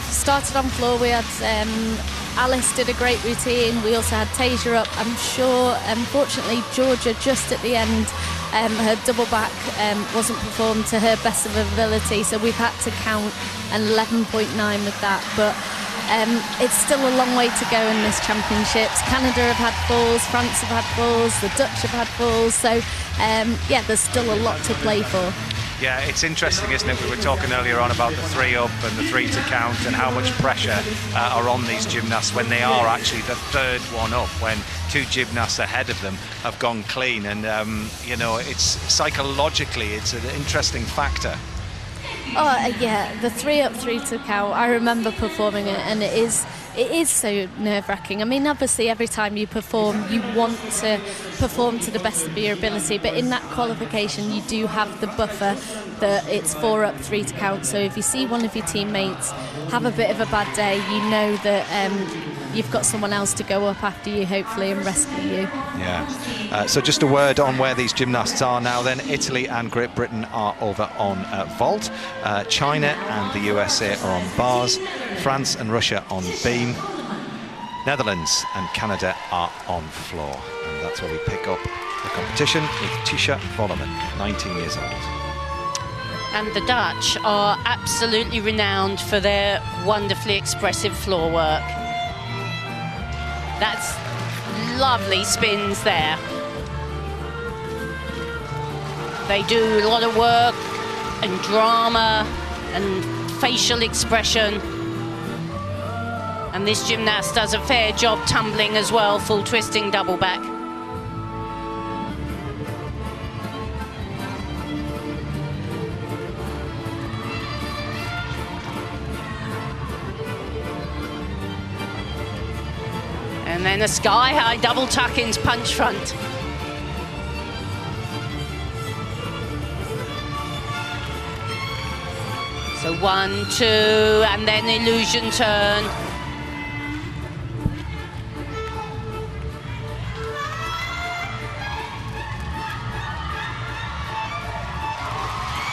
started on floor. We had Alice did a great routine. We also had Tasia up. I'm sure, unfortunately, Georgia just at the end, her double back wasn't performed to her best of her ability, so we've had to count an 11.9 with that. But it's still a long way to go in this championships. Canada have had falls, France have had falls, the Dutch have had falls. So yeah, there's still a lot to play for. Yeah, it's interesting, isn't it? We were talking earlier on about the 3 up and the 3 to count and how much pressure are on these gymnasts when they are actually the 3rd one up, when 2 gymnasts ahead of them have gone clean. And, you know, it's psychologically, it's an interesting factor. Oh, yeah, the 3 up, 3 to count. I remember performing it, and it is so nerve-wracking. I mean, obviously, every time you perform, you want to perform to the best of your ability, but in that qualification, you do have the buffer that it's 4 up, 3 to count. So if you see one of your teammates have a bit of a bad day, you know that you've got someone else to go up after you, hopefully, and rescue you. Yeah. So just a word on where these gymnasts are now then. Italy and Great Britain are over on vault. China and the USA are on bars. France and Russia on beam. Netherlands and Canada are on floor. And that's where we pick up the competition with Tisha Volleman, 19 years old. And the Dutch are absolutely renowned for their wonderfully expressive floor work. That's lovely spins there. They do a lot of work and drama and facial expression. And this gymnast does a fair job tumbling as well, full twisting double back. And then a sky-high double tuck into punch front. So 1, 2, and then illusion turn.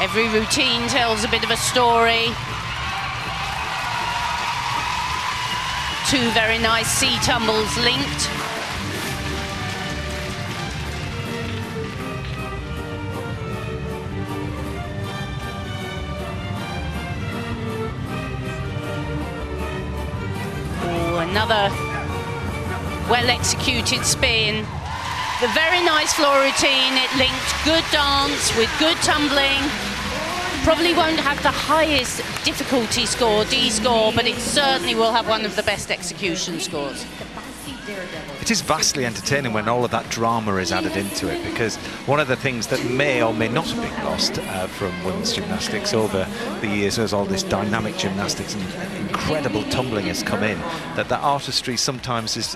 Every routine tells a bit of a story. 2 very nice sea tumbles linked. Oh, another well-executed spin. The very nice floor routine. It linked good dance with good tumbling. Probably won't have the highest difficulty score, D score, but it certainly will have one of the best execution scores. It is vastly entertaining when all of that drama is added into it, because one of the things that may or may not have been lost from women's gymnastics over the years as all this dynamic gymnastics and incredible tumbling has come in, that the artistry sometimes is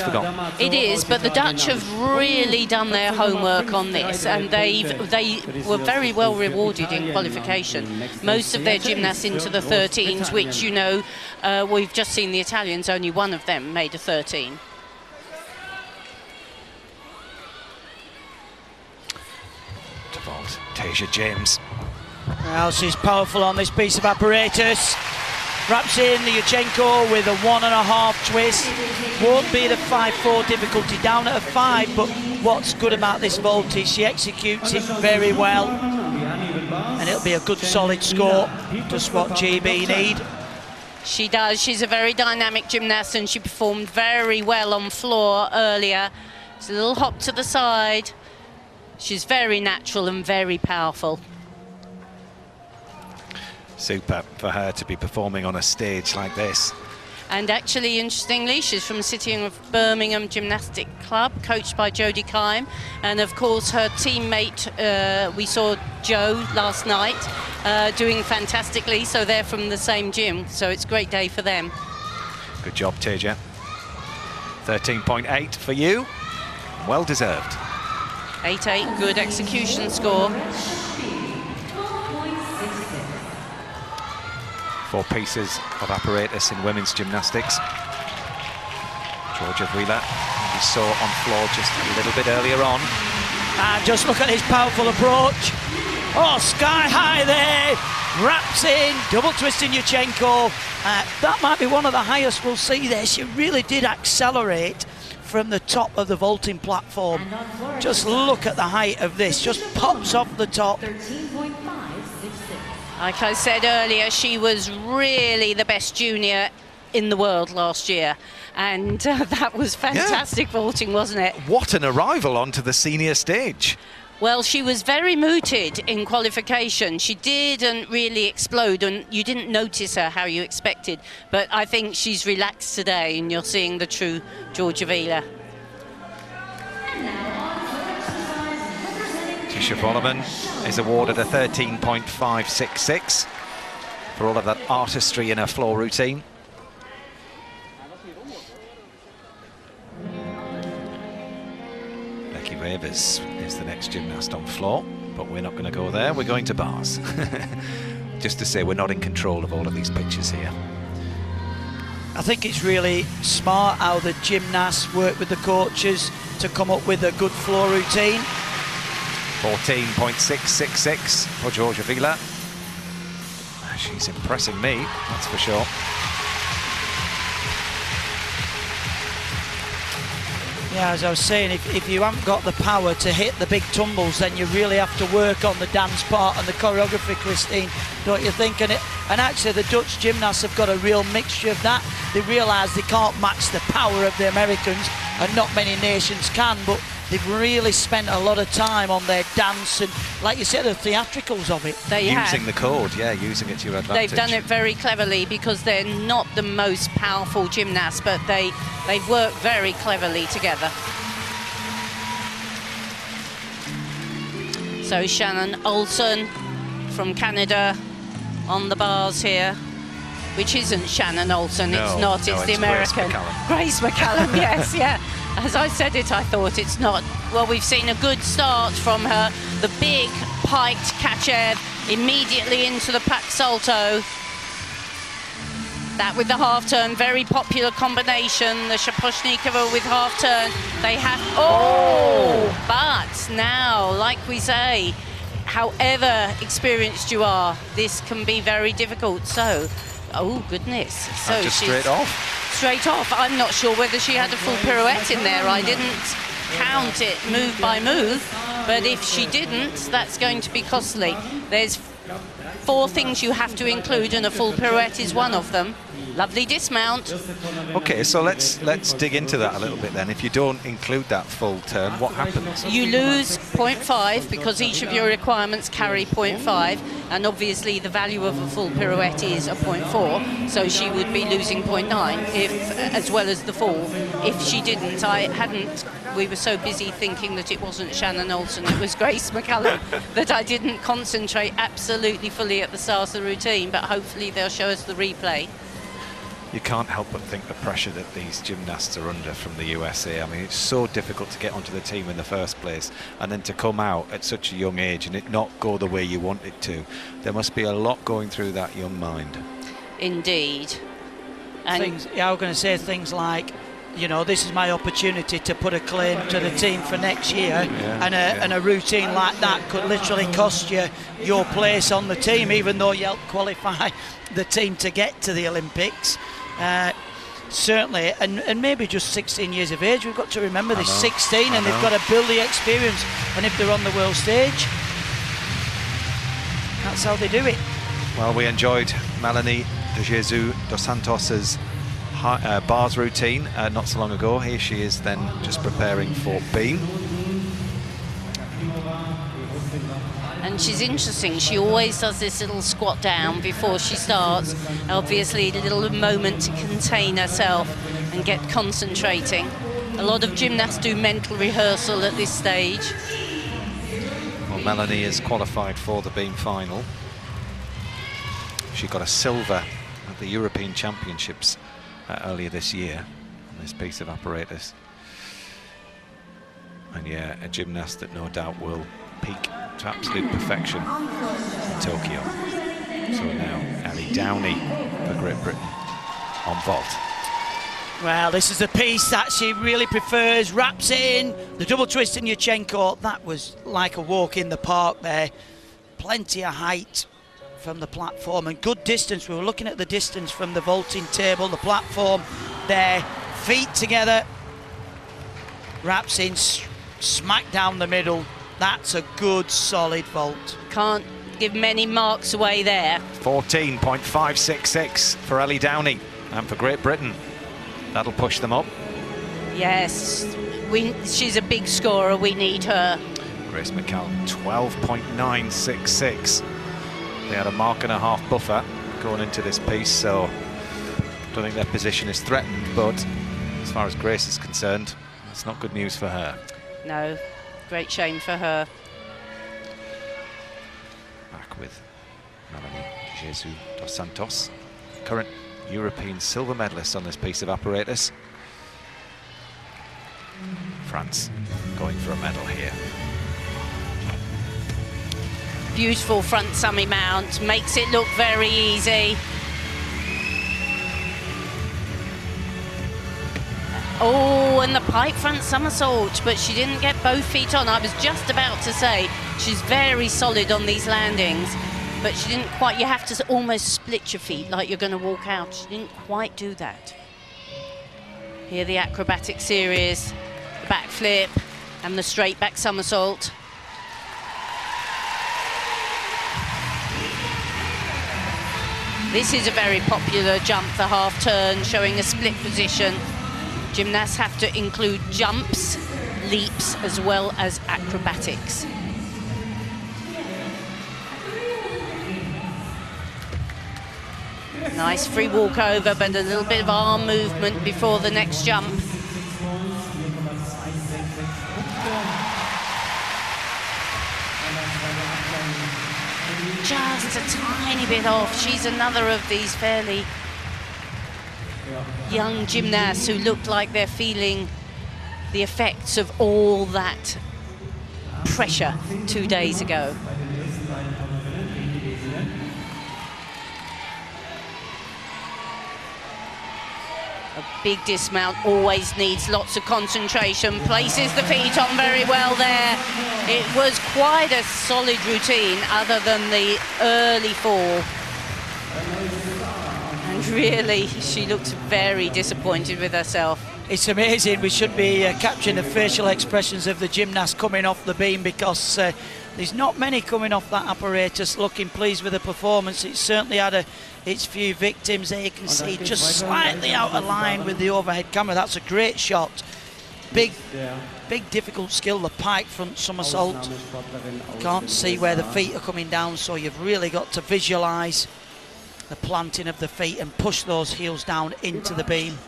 forgotten. It is, but the Dutch have really done their homework on this, and they were very well rewarded in qualification. Most of their gymnasts into the 13s, which, you know, we've just seen the Italians, only one of them made a 13. Tasia James. Well, she's powerful on this piece of apparatus. Wraps in the Yurchenko with a 1.5 twist. Won't be the 5-4 difficulty, down at a 5, but what's good about this vault is she executes it very well. And it'll be a good solid score, just what GB need. She does. She's a very dynamic gymnast, and she performed very well on floor earlier. It's a little hop to the side. She's very natural and very powerful. Super for her to be performing on a stage like this. And actually, interestingly, she's from City of Birmingham Gymnastic Club, coached by Jodie Kime. And of course, her teammate, we saw Jo last night, doing fantastically. So they're from the same gym. So it's a great day for them. Good job, Tasia. 13.8 for you. Well deserved. 8-8, good execution score. 4 pieces of apparatus in women's gymnastics. Georgia Vila, we saw on floor just a little bit earlier on. And just look at his powerful approach. Oh, sky high there. Wraps in, double twisting Yurchenko. That might be one of the highest we'll see there. She really did accelerate from the top of the vaulting platform. Just look at the height of this, just pops off the top. 13.566. Like I said earlier, she was really the best junior in the world last year. And that was fantastic vaulting, wasn't it? What an arrival onto the senior stage. Well, she was very mooted in qualification. She didn't really explode, and you didn't notice her how you expected. But I think she's relaxed today, and you're seeing the true Georgia Vila. Tisha Vollerman is awarded a 13.566 for all of that artistry in her floor routine. Becky Ravers is the next gymnast on floor, but we're not going to go there. We're going to bars. Just to say we're not in control of all of these pictures here. I think it's really smart how the gymnasts work with the coaches to come up with a good floor routine. 14.666 for Georgia Vila. She's impressing me, that's for sure. Yeah, as I was saying, if you haven't got the power to hit the big tumbles, then you really have to work on the dance part and the choreography, Christine, don't you think? And actually, the Dutch gymnasts have got a real mixture of that. They realise they can't match the power of the Americans, and not many nations can, but they've really spent a lot of time on their dance and, like you said, the theatricals of it. Using the code, yeah, using it to your advantage. They've done it very cleverly because they're not the most powerful gymnasts, but they've worked very cleverly together. So Shannon Olsen from Canada on the bars here, which isn't Shannon Olsen, it's not, it's the American. Grace McCallum, yes, yeah. As I said it, I thought it's not. Well, we've seen a good start from her. The big piked Kachev immediately into the pack salto. That with the half turn, very popular combination. The Shaposhnikova with half turn. They have, but now, like we say, however experienced you are, this can be very difficult. So, oh goodness. So just straight off. Straight off. I'm not sure whether she had a full pirouette in there. I didn't count it move by move, but if she didn't, that's going to be costly. There's 4 things you have to include, and a full pirouette is one of them. Lovely dismount. Okay, so let's dig into that a little bit then. If you don't include that full turn, what happens? You lose 0.5 because each of your requirements carry 0.5, and obviously the value of a full pirouette is a 0.4, so she would be losing 0.9 if, as well as the fall. If she didn't, we were so busy thinking that it wasn't Shannon Olsen, it was Grace McCallum, that I didn't concentrate absolutely fully at the start of the routine, but hopefully they'll show us the replay. You can't help but think the pressure that these gymnasts are under from the USA. I mean, it's so difficult to get onto the team in the first place, and then to come out at such a young age and it not go the way you want it to. There must be a lot going through that young mind. Indeed. And I was going to say things like, you know, this is my opportunity to put a claim to the team for next year, and a routine like that could literally cost you your place on the team, even though you help qualify the team to get to the Olympics. Certainly, and maybe just 16 years of age. We've got to remember this, 16, and they've got to build the experience. And if they're on the world stage, that's how they do it. Well, we enjoyed Melanie de Jesus dos Santos's bars routine not so long ago. Here she is then just preparing for beam. And she's interesting, she always does this little squat down before she starts. Obviously a little moment to contain herself and get concentrating. A lot of gymnasts do mental rehearsal at this stage. Well, Melanie is qualified for the beam final. She got a silver at the European Championships earlier this year on this piece of apparatus. And yeah, a gymnast that no doubt will peak to absolute perfection in Tokyo. So now Ellie Downey for Great Britain on vault. Well, this is the piece that she really prefers. Wraps in the double twist in Yurchenko. That was like a walk in the park there. Plenty of height from the platform and good distance. We were looking at the distance from the vaulting table, the platform there. Feet together. Wraps in, smack down the middle. That's a good, solid vault. Can't give many marks away there. 14.566 for Ellie Downey and for Great Britain. That'll push them up. Yes, she's a big scorer. We need her. Grace McCallum, 12.966. They had a mark and a half buffer going into this piece, so I don't think their position is threatened, but as far as Grace is concerned, it's not good news for her. No, great shame for her. Back with Melanie Jesus dos Santos, current European silver medalist on this piece of apparatus. France going for a medal here. Beautiful front summy mount, makes it look very easy. Oh, and the pike front somersault, but she didn't get both feet on. I was just about to say, she's very solid on these landings, but she didn't quite, you have to almost split your feet like you're going to walk out. She didn't quite do that. Here the acrobatic series, the backflip and the straight back somersault. This is a very popular jump, the half turn, showing a split position. Gymnasts have to include jumps, leaps, as well as acrobatics. Nice free walk over, but a little bit of arm movement before the next jump. Just a tiny bit off. She's another of these fairly young gymnasts who look like they're feeling the effects of all that pressure 2 days ago. A big dismount always needs lots of concentration. Places the feet on very well there. It was quite a solid routine other than the early fall. And really, she looks very disappointed with herself. It's amazing. We should be capturing the facial expressions of the gymnast coming off the beam, because there's not many coming off that apparatus looking pleased with the performance. It certainly had its few victims there. You can see just slightly out of line with the overhead camera. That's a great shot. Big difficult skill, the pike front somersault. Can't see where the feet are coming down, so you've really got to visualise the planting of the feet and push those heels down into the beam.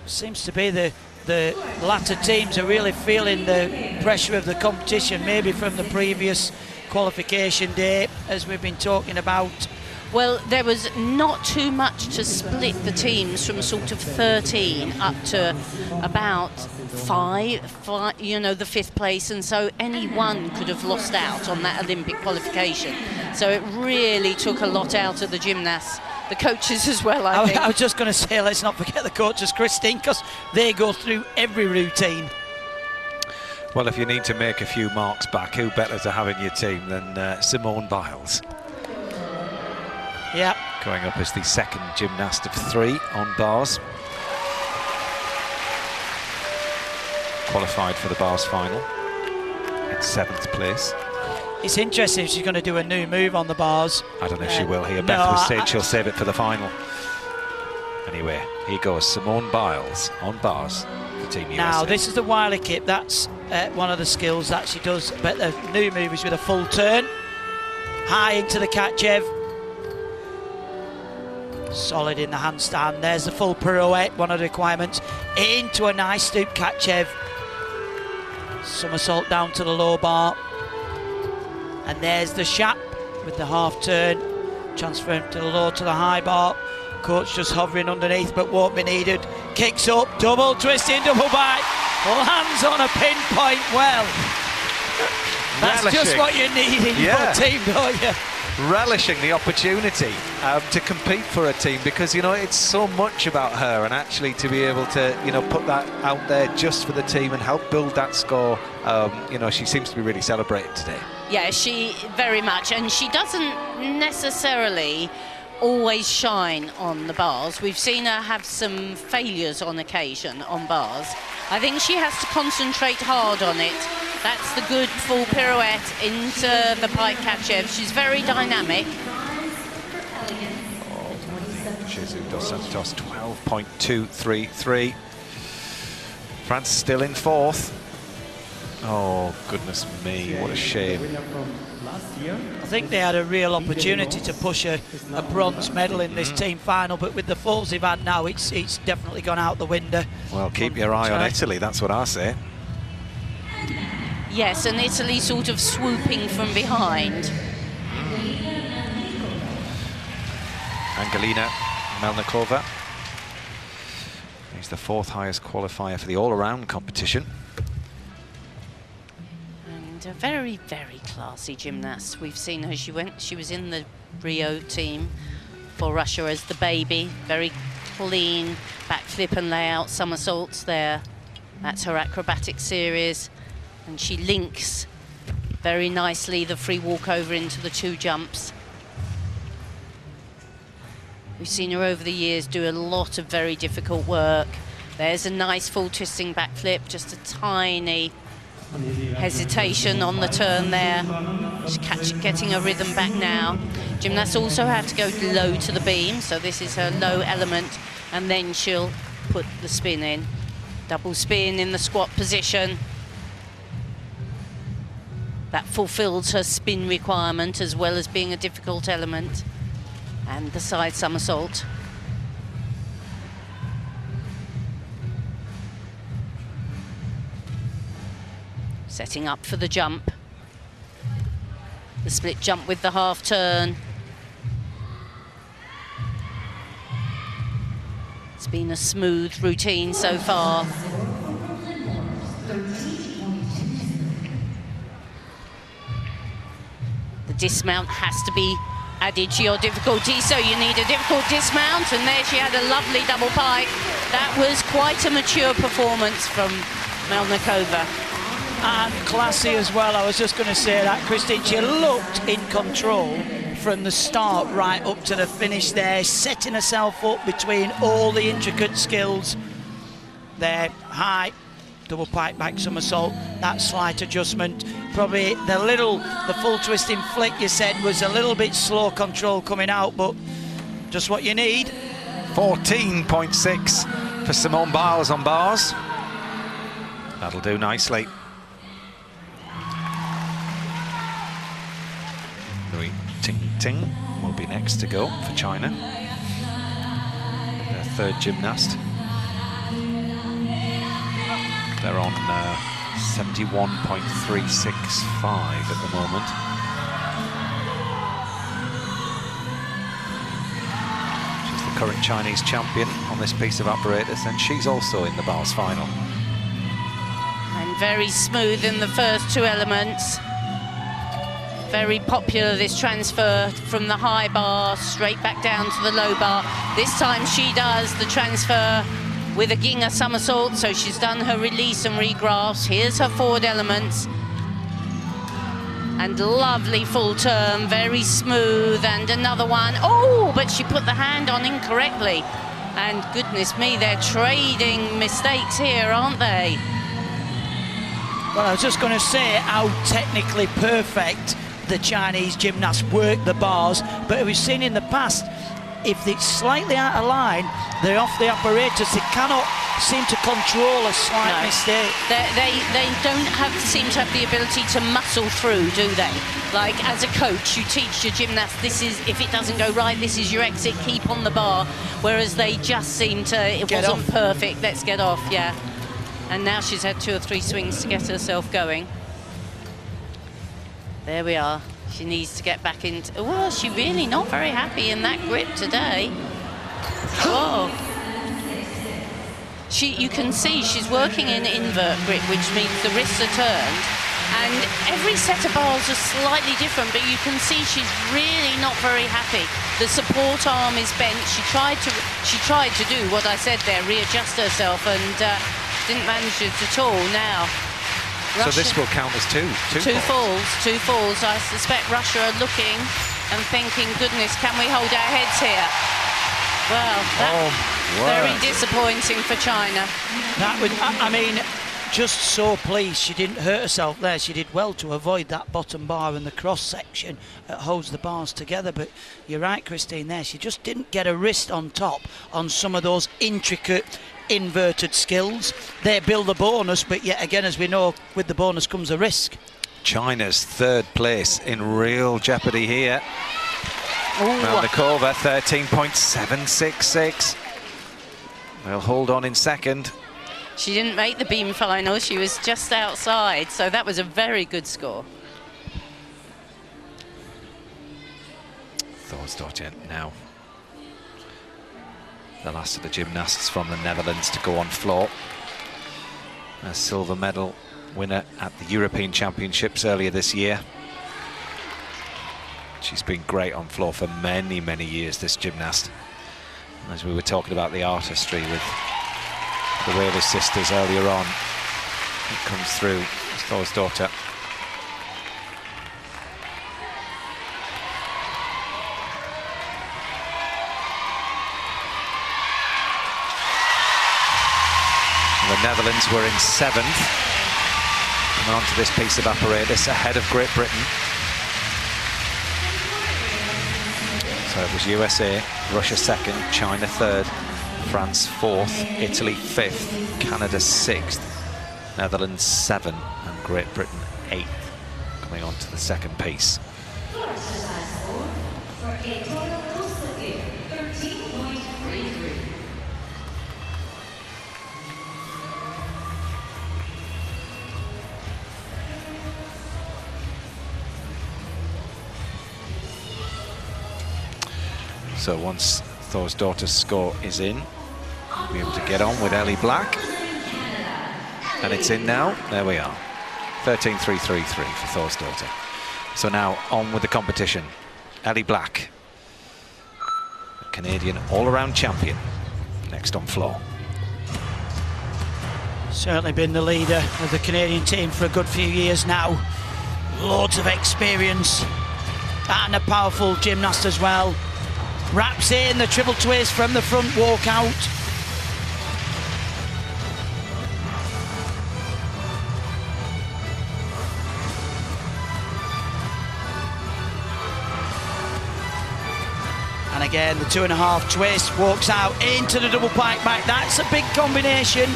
Seems to be the latter teams are really feeling the pressure of the competition, maybe from the previous qualification day, as we've been talking about. Well, there was not too much to split the teams from sort of 13 up to about five, you know, the 5th place, and so anyone could have lost out on that Olympic qualification. So it really took a lot out of the gymnasts, the coaches as well, I think. I was just going to say, let's not forget the coaches, Christine, because they go through every routine. Well, if you need to make a few marks back, who better to have in your team than Simone Biles? Yeah. Going up as the second gymnast of 3 on bars. Qualified for the bars final in 7th place. It's interesting if she's going to do a new move on the bars. I don't know if she will here. Beth was saying she'll save it for the final. Anyway, here goes Simone Biles on bars for Team USA. Now, this is the Wiley kip. That's one of the skills that she does. But the new move is with a full turn. High into the Kachev. Solid in the handstand. There's the full pirouette, one of the requirements. Into a nice stoop Kachev. Somersault down to the low bar. And there's the Shap with the half turn. Transferring to the low to the high bar. Coach just hovering underneath, but won't be needed. Kicks up, double twisting, double back. Lands on a pinpoint. Well, that's just what you need in your team, don't you? Relishing the opportunity to compete for a team, because you know it's so much about her, and actually to be able to put that out there just for the team and help build that score. She seems to be really celebrated today. Yeah, she very much, and she doesn't necessarily always shine on the bars. We've seen her have some failures on occasion on bars. I think she has to concentrate hard on it. That's the good full pirouette into the pike Kachev. She's very dynamic. Jesus dos Santos, 12.233. France still in fourth. Oh, goodness me, what a shame. I think they had a real opportunity to push a bronze medal in this team final, but with the falls they've had now, it's definitely gone out the window. Well, keep your eye on Italy, that's what I say. Yes, and Italy sort of swooping from behind. Angelina Melnikova is the fourth highest qualifier for the all-around competition. And a very, very classy gymnast. We've seen her, she was in the Rio team for Russia as the baby. Very clean backflip and layout somersaults there. That's her acrobatic series. And she links very nicely the free walkover into the two jumps. We've seen her over the years do a lot of very difficult work. There's a nice full twisting backflip, just a tiny hesitation on the turn there. She's getting her rhythm back now. Gymnasts also have to go low to the beam, so this is her low element, and then she'll put the spin in. Double spin in the squat position. That fulfills her spin requirement as well as being a difficult element. And the side somersault. Setting up for the jump. The split jump with the half turn. It's been a smooth routine so far. Dismount has to be added to your difficulty, so you need a difficult dismount, and there she had a lovely double pike. That was quite a mature performance from Melnikova. And classy as well, I was just going to say that, Christine. She looked in control from the start right up to the finish there, setting herself up between all the intricate skills there. High double pike back somersault, that slight adjustment, probably the full twisting flick you said was a little bit slow control coming out, but just what you need. 14.6 for Simone Biles on bars. That'll do nicely. Louis Ting Ting will be next to go for China. Their third gymnast. They're on 71.365 at the moment. She's the current Chinese champion on this piece of apparatus, and she's also in the bars final. And very smooth in the first two elements. Very popular, this transfer from the high bar straight back down to the low bar. This time she does the transfer with a Ginga somersault, so she's done her release and regrasp. Here's her forward elements. And lovely full turn, very smooth, and another one. Oh, but she put the hand on incorrectly. And goodness me, they're trading mistakes here, aren't they? Well, I was just going to say how technically perfect the Chinese gymnasts work the bars, but we've seen in the past, if it's slightly out of line, they're off the apparatus. They cannot seem to control a slight mistake. They don't seem to have the ability to muscle through, do they? Like, as a coach, you teach your gymnast, this is, if it doesn't go right, this is your exit, keep on the bar. Whereas they just seem to, it wasn't perfect, let's get off, yeah. And now she's had 2 or 3 swings to get herself going. There we are. She needs to get back into... Well, she's really not very happy in that grip today. Whoa. You can see she's working in invert grip, which means the wrists are turned. And every set of bars are slightly different, but you can see she's really not very happy. The support arm is bent. She tried to do what I said there, readjust herself, and didn't manage it at all. Now, Russia, so this will count as two falls. I suspect Russia are looking and thinking, goodness, can we hold our heads here? Well, that's very disappointing for China. That would, I mean, just so pleased she didn't hurt herself there. She did well to avoid that bottom bar and the cross section that holds the bars together. But you're right, Christine, there. She just didn't get a wrist on top on some of those intricate inverted skills. They build a bonus, but yet again, as we know, with the bonus comes a risk. China's third place in real jeopardy here. Melnikova, 13.766. They'll hold on in second. She didn't make the beam final, she was just outside, so that was a very good score. Thorsdottir now the last of the gymnasts from the Netherlands to go on floor. A silver medal winner at the European Championships earlier this year. She's been great on floor for many, many years, this gymnast. As we were talking about the artistry with the Whaley sisters earlier on, it comes through as Thorsdottir. The Netherlands were in 7th. And onto this piece of apparatus ahead of Great Britain. So it was USA, Russia 2nd, China 3rd, France 4th, Italy 5th, Canada 6th, Netherlands 7th, and Great Britain 8th, coming on to the second piece. So once Thorsdottir's score is in, we'll be able to get on with Ellie Black. And it's in now. There we are. 13.333 for Thorsdottir. So now on with the competition. Ellie Black, the Canadian all-around champion, next on floor. Certainly been the leader of the Canadian team for a good few years now. Loads of experience and a powerful gymnast as well. Wraps in the triple twist from the front walkout. And again, the 2.5 twist, walks out into the double pike back. That's a big combination.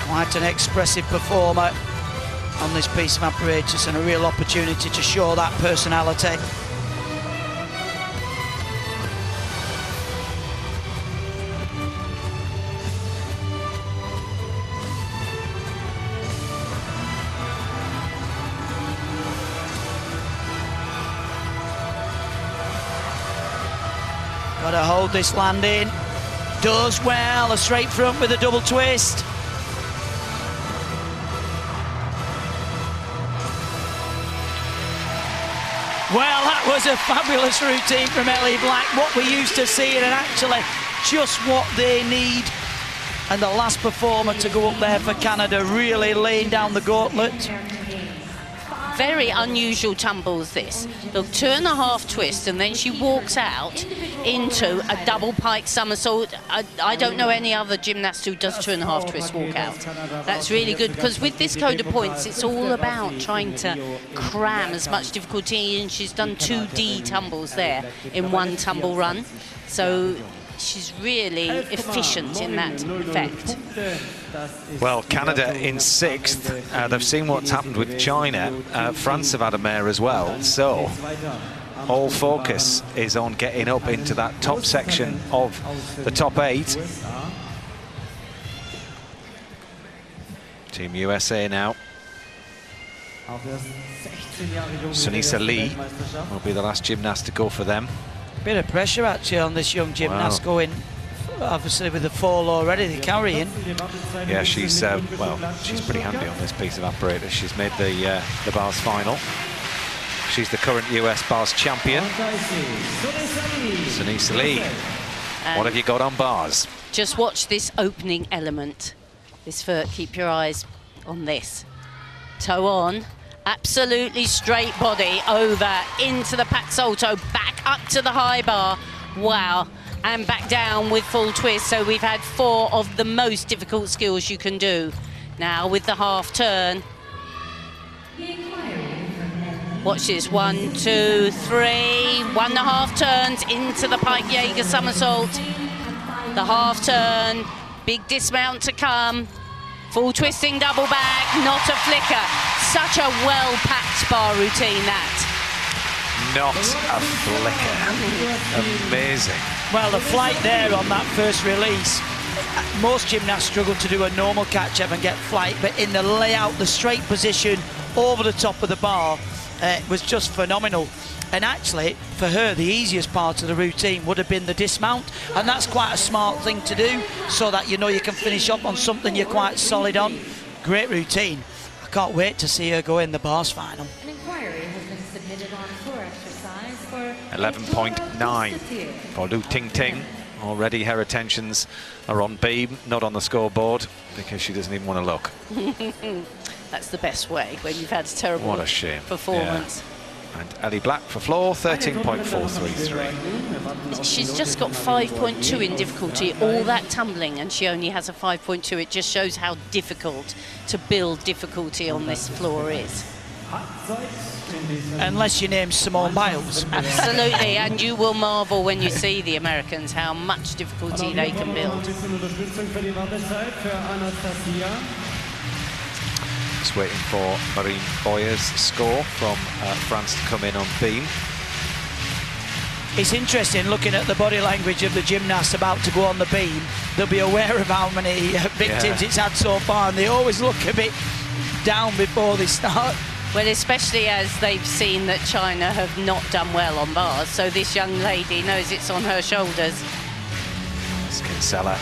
Quite an expressive performer on this piece of apparatus, and a real opportunity to show that personality. Got to hold this landing. Does well, a straight front with a double twist. Well, that was a fabulous routine from Ellie Black, what we're used to seeing, and actually just what they need. And the last performer to go up there for Canada, really laying down the gauntlet. Very unusual tumbles, this. Look, 2.5 twist, and then she walks out into a double pike somersault. I don't know any other gymnast who does 2.5 twist walk out. That's really good, because with this code of points, it's all about trying to cram as much difficulty in. She's done 2 D tumbles there in one tumble run. So she's really efficient in that effect. Well, Canada in 6th. They've seen what's happened with China. France have had a mare as well. So all focus is on getting up into that top section of the top 8. Team USA now. Sunisa Lee will be the last gymnast to go for them. Bit of pressure actually on this young gymnast going, obviously with the fall already they're carrying. Yeah, she's well, she's pretty handy on this piece of apparatus. She's made the bars final. She's the current US bars champion. Sunisa Lee, what have you got on bars? Just watch this opening element. This foot, keep your eyes on this. Toe on, absolutely straight body over into the pat salto, back up to the high bar. Wow, and back down with full twist. So we've had 4 of the most difficult skills you can do. Now with the half turn. Watch this, 1, 2, 3, 1.5 turns into the pike Jaeger somersault. The half turn, big dismount to come. Full twisting double back, not a flicker. Such a well-packed bar routine, that. Not a flicker. Amazing. Well, the flight there on that first release, most gymnasts struggle to do a normal catch-up and get flight, but in the layout, the straight position over the top of the bar was just phenomenal. And actually, for her, the easiest part of the routine would have been the dismount, and that's quite a smart thing to do, so that you know you can finish up on something you're quite solid on. Great routine. I can't wait to see her go in the bars final. An inquiry has been submitted on floor exercise for 11.9 for Lu Ting Ting. Already her attentions are on beam, not on the scoreboard, because she doesn't even want to look. That's the best way when you've had a terrible What a shame. performance. Yeah. And Ellie Black for floor, 13.433. She's just got 5.2 in difficulty, all that tumbling, and she only has a 5.2. It just shows how difficult to build difficulty on this floor is. Unless your name's Simone Biles. Absolutely, and you will marvel when you see the Americans how much difficulty they can build. Just waiting for Marine Boyer's score from France to come in on beam. It's interesting looking at the body language of the gymnast about to go on the beam. They'll be aware of how many victims it's had so far, and they always look a bit down before they start. Well, especially as they've seen that China have not done well on bars, so this young lady knows it's on her shoulders. Kinsella.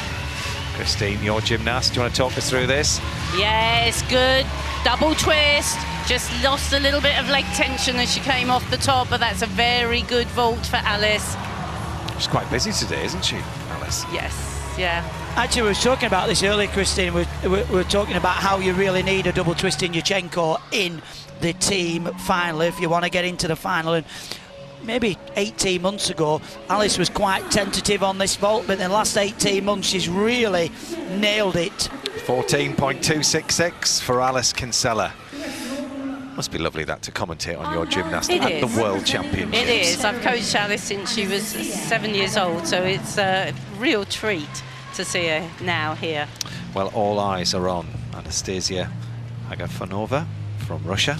Christine, your gymnast, do you want to talk us through this? Yes, good. Double twist. Just lost a little bit of leg tension as she came off the top, but that's a very good vault for Alice. She's quite busy today, isn't she, Alice? Yes, yeah. Actually, we were talking about this earlier, Christine. We were talking about how you really need a double twist in Yurchenko in the team final if you want to get into the final. And maybe 18 months ago, Alice was quite tentative on this vault, but in the last 18 months, she's really nailed it. 14.266 for Alice Kinsella. Must be lovely that to commentate on your gymnast at the World Championships. It is. I've coached Alice since she was 7 years old, so it's a real treat to see her now here. Well, all eyes are on Anastasia Agafonova from Russia.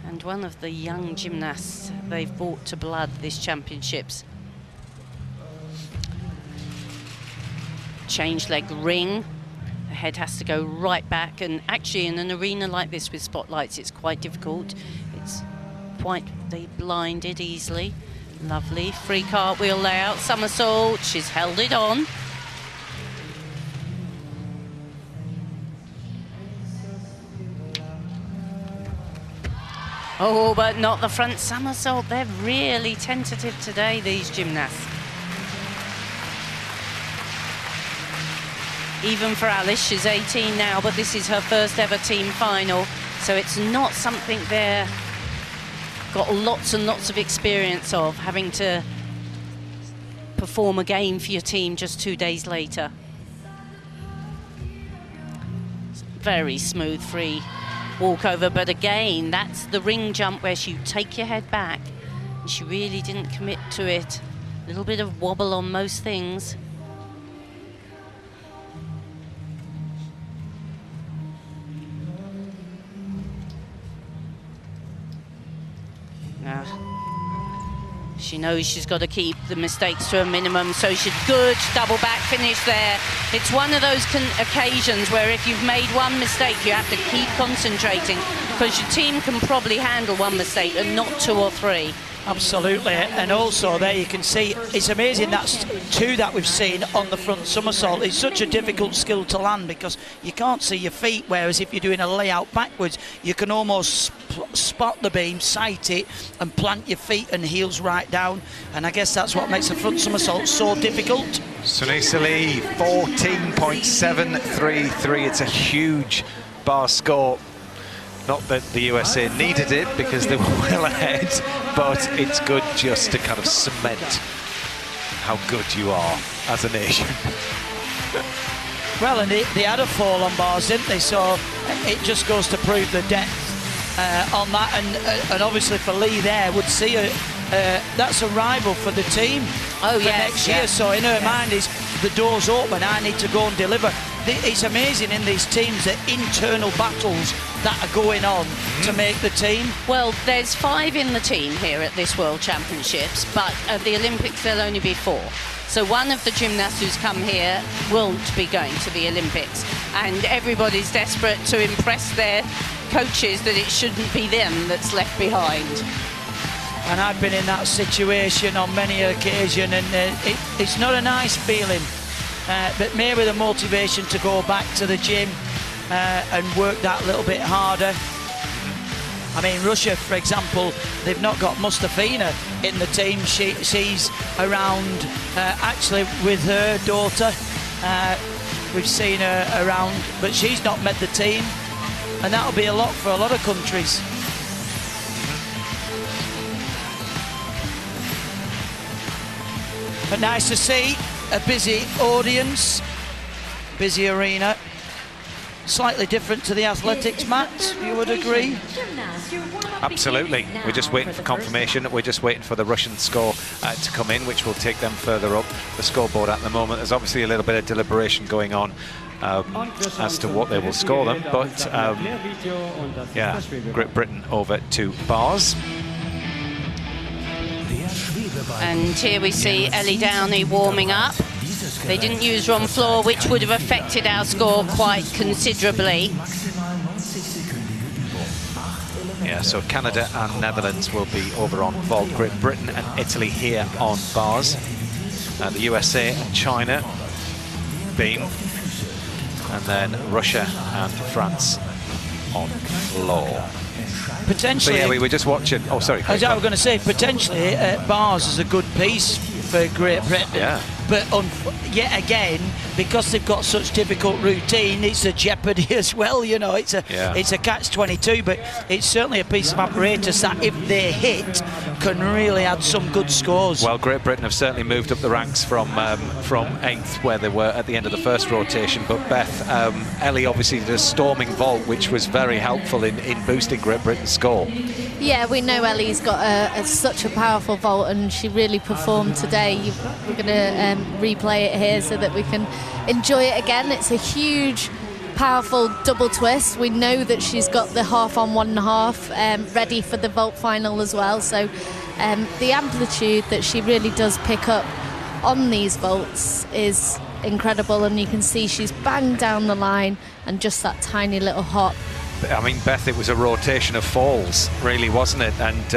And one of the young gymnasts they've brought to blood this championships. Change leg ring. The head has to go right back, and actually in an arena like this with spotlights it's quite difficult. It's quite, they blinded easily. Lovely free cartwheel layout, somersault. She's held it on. Oh, but not the front somersault. They're really tentative today, these gymnasts. Even for Alice, she's 18 now, but this is her first ever team final, so it's not something they're got lots and lots of experience of, having to perform a game for your team just 2 days later. Very smooth, free walkover, but again, that's the ring jump where you take your head back, and she really didn't commit to it. A little bit of wobble on most things. She knows she's got to keep the mistakes to a minimum, so she's good double back finish there. It's one of those occasions where if you've made one mistake, you have to keep concentrating, because your team can probably handle one mistake and not 2 or 3. Absolutely, and also there you can see it's amazing that's 2 that we've seen on the front somersault. It's such a difficult skill to land because you can't see your feet, whereas if you're doing a layout backwards, you can almost spot the beam, sight it, and plant your feet and heels right down. And I guess that's what makes the front somersault so difficult. Sunisa Lee, 14.733. It's a huge bar score. Not that the USA needed it because they were well ahead, but it's good just to kind of cement how good you are as a nation. Well, and they had a fall on bars, didn't they? So it just goes to prove the depth on that. And obviously for Lee there, would see that's a rival for the team for next year. So in her mind is the door's open, I need to go and deliver. It's amazing in these teams, the internal battles that are going on to make the team. Well, there's 5 in the team here at this World Championships, but at the Olympics there'll only be 4. So one of the gymnasts who's come here won't be going to the Olympics, and everybody's desperate to impress their coaches that it shouldn't be them that's left behind. And I've been in that situation on many occasions, and it's not a nice feeling. But maybe the motivation to go back to the gym and work that little bit harder. I mean, Russia, for example, they've not got Mustafina in the team. She's around actually with her daughter. We've seen her around, but she's not made the team, and that'll be a lot for a lot of countries. But nice to see a busy audience, busy arena. Slightly different to the athletics, Matt, you would agree? Absolutely. We're just waiting for confirmation. We're just waiting for the Russian score to come in, which will take them further up the scoreboard at the moment. There's obviously a little bit of deliberation going on as to what they will score them. But, yeah, Great Britain over to bars. And here we see Ellie Downey warming up. They didn't use Ron floor, which would have affected our score quite considerably. Yeah, so Canada and Netherlands will be over on vault. Great Britain and Italy here on bars. The USA and China beam. And then Russia and France on floor. Potentially, so yeah, we were just watching. Oh, sorry. As I was going to say, potentially bars is a good piece for Great Britain. Yeah. But yet again, because they've got such difficult routine, it's a jeopardy as well. You know, it's a catch-22. But it's certainly a piece of apparatus that, if they hit, can really add some good scores. Well, Great Britain have certainly moved up the ranks from 8th, where they were at the end of the first rotation. But Beth, Ellie obviously did a storming vault, which was very helpful in boosting Great Britain's score. Yeah, we know Ellie's got such a powerful vault, and she really performed today. We're going to replay it here so that we can enjoy it again. It's a huge, powerful double twist. We know that she's got the half on 1.5 ready for the vault final as well. So the amplitude that she really does pick up on these vaults is incredible, and you can see she's banged down the line and just that tiny little hop. I mean, Beth, it was a rotation of falls, really, wasn't it? And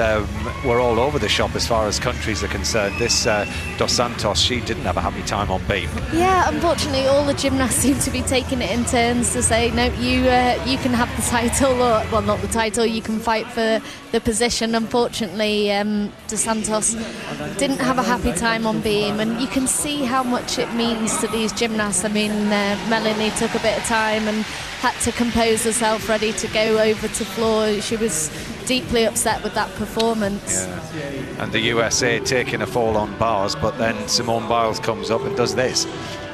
we're all over the shop as far as countries are concerned. This Dos Santos, she didn't have a happy time on beam. Yeah, unfortunately, all the gymnasts seem to be taking it in turns to say, no, you can have the title, or, well, not the title, you can fight for the position. Unfortunately, Dos Santos didn't have a happy time on beam, and you can see how much it means to these gymnasts. I mean, Melanie took a bit of time and had to compose herself, ready to go over to floor. She was deeply upset with that performance. Yeah. And the USA taking a fall on bars, but then Simone Biles comes up and does this.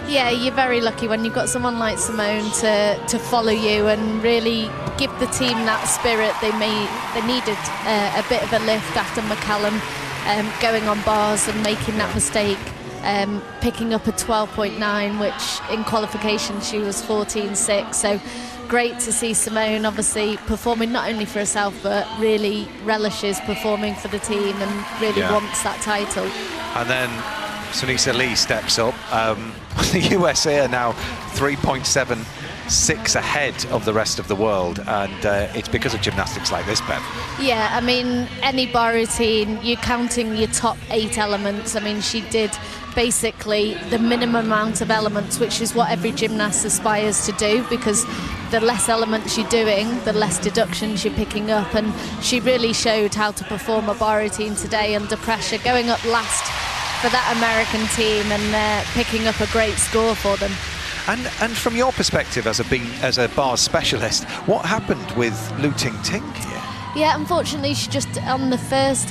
Yeah, you're very lucky when you've got someone like Simone to follow you and really give the team that spirit. They needed a bit of a lift after McCallum going on bars and making that mistake picking up a 12.9, which in qualification she was 14.6. So great to see Simone obviously performing not only for herself but really relishes performing for the team and really wants that title. And then Sunisa Lee steps up. The USA are now 3.76 ahead of the rest of the world, and it's because of gymnastics like this, Bev. Yeah, I mean, any bar routine, you're counting your top 8 elements. I mean, she did basically the minimum amount of elements, which is what every gymnast aspires to do, because the less elements you're doing, the less deductions you're picking up, and she really showed how to perform a bar routine today under pressure, going up last for that American team and picking up a great score for them. And from your perspective as a bar specialist, what happened with Lu Ting Ting here? Yeah, unfortunately, she just, on the first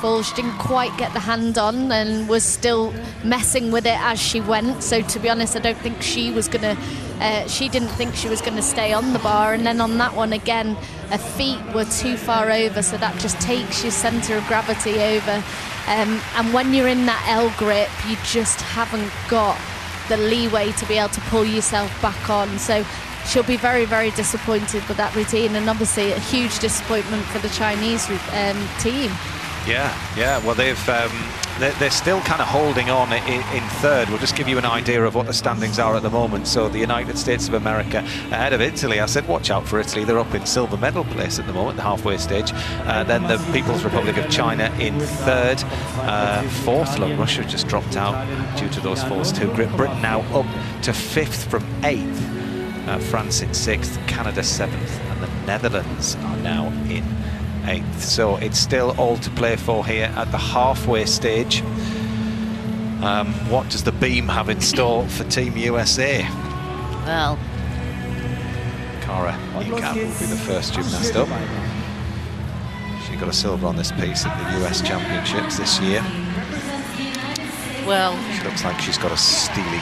fall, she didn't quite get the hand on and was still messing with it as she went. So, to be honest, I don't think she was going to, she didn't think she was going to stay on the bar. And then on that one, again, her feet were too far over, so that just takes your centre of gravity over. And when you're in that L grip, you just haven't got the leeway to be able to pull yourself back on. So she'll be very, very disappointed with that routine, and obviously a huge disappointment for the Chinese team. Yeah. Well, they're still kind of holding on in third. We'll just give you an idea of what the standings are at the moment. So the United States of America ahead of Italy. I said watch out for Italy. They're up in silver medal place at the moment, the halfway stage. Then the People's Republic of China in third. Fourth, look, Russia just dropped out due to those falls too. Great Britain now up to 5th from 8th. France in 6th, Canada 7th, and the Netherlands are now in 8th. So it's still all to play for here at the halfway stage. What does the beam have in store for Team USA? Well, Cara Ikan will be the first gymnast up. She got a silver on this piece at the US Championships this year. Well, she looks like she's got a steely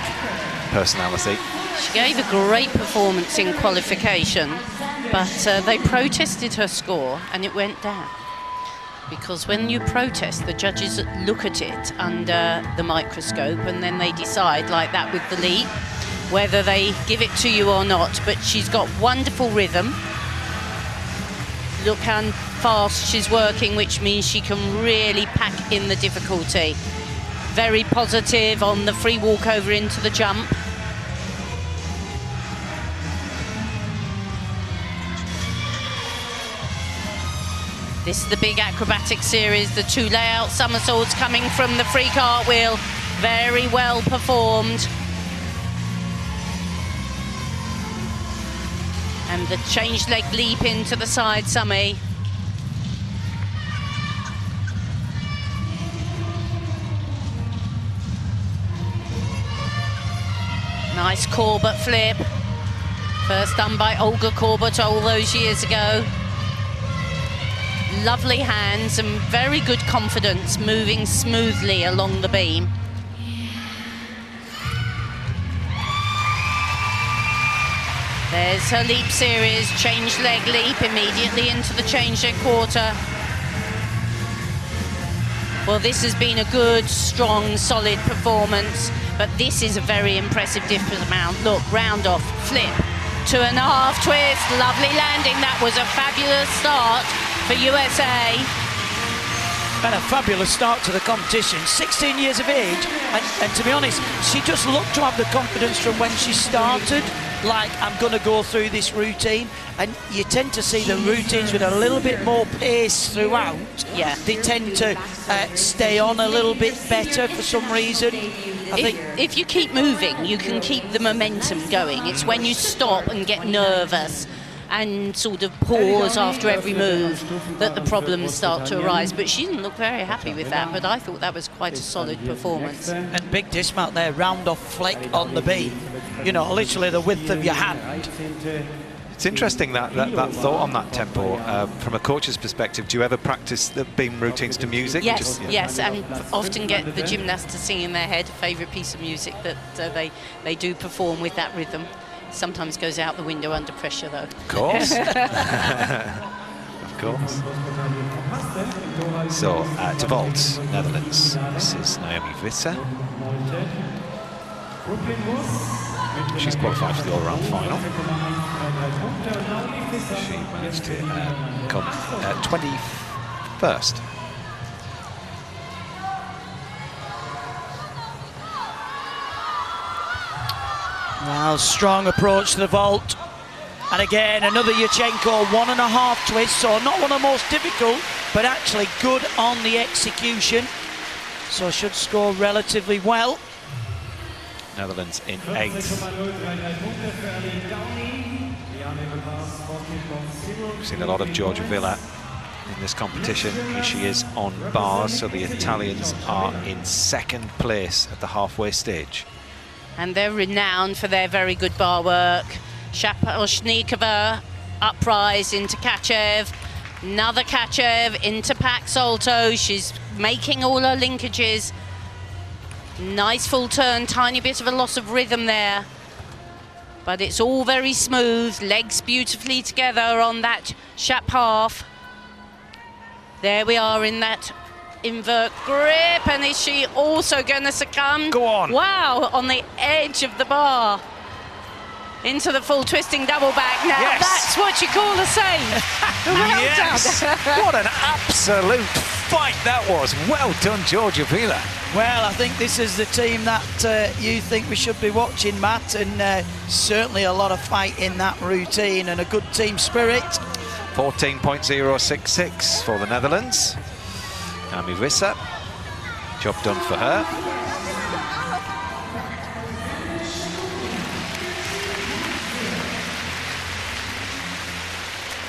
personality. She gave a great performance in qualification, but they protested her score and it went down. Because when you protest, the judges look at it under the microscope and then they decide, like that with the leap, whether they give it to you or not. But she's got wonderful rhythm. Look how fast she's working, which means she can really pack in the difficulty. Very positive on the free walkover into the jump. This is the big acrobatic series, the 2 layout somersaults coming from the free cartwheel. Very well performed. And the change leg leap into the side summy. Nice Corbett flip. First done by Olga Corbett all those years ago. Lovely hands and very good confidence, moving smoothly along the beam. There's her leap series, change leg leap immediately into the change leg quarter. Well, this has been a good, strong, solid performance, but this is a very impressive dismount. Look, round off, flip, 2.5 twist, lovely landing. That was a fabulous start for USA. And a fabulous start to the competition, 16 years of age, and to be honest, she just looked to have the confidence from when she started, like, I'm going to go through this routine, and you tend to see the routines with a little bit more pace throughout. Yeah. They tend to stay on a little bit better for some reason. If you keep moving, you can keep the momentum going. It's when you stop and get nervous and sort of pause after every move that the problems start to arise. But she didn't look very happy with that, but I thought that was quite a solid performance. And big dismount there, round off flick on the beam. You know, literally the width of your hand. It's interesting that thought on that tempo. From a coach's perspective, do you ever practice the beam routines to music? Yes, yes, and often get the gymnast to sing in their head a favourite piece of music that they do perform with that rhythm. Sometimes goes out the window under pressure, though. Of course. Of course. So, to vault, Netherlands. This is Naomi Visser. She's qualified for the all-round final. She managed to come 21st. Well, strong approach to the vault. And again, another Yurchenko 1.5 twist, so not one of the most difficult, but actually good on the execution. So should score relatively well. Netherlands in 8th. We've seen a lot of Georgia Villa in this competition. Here she is on bars, so the Italians are in 2nd place at the halfway stage. And they're renowned for their very good bar work. Shaposhnikova, uprise into Kachev. Another Kachev into Pak Salto. She's making all her linkages. Nice full turn, tiny bit of a loss of rhythm there. But it's all very smooth, legs beautifully together on that Shap half. There we are in that invert grip, and is she also going to succumb? Go on. Wow, on the edge of the bar. Into the full twisting double back. Now yes. That's what you call a save. Well yes. done. What an absolute fight that was. Well done, Georgia Villa. Well, I think this is the team that you think we should be watching, Matt, and certainly a lot of fight in that routine and a good team spirit. 14.066 for the Netherlands. Ami Visser, job done for her.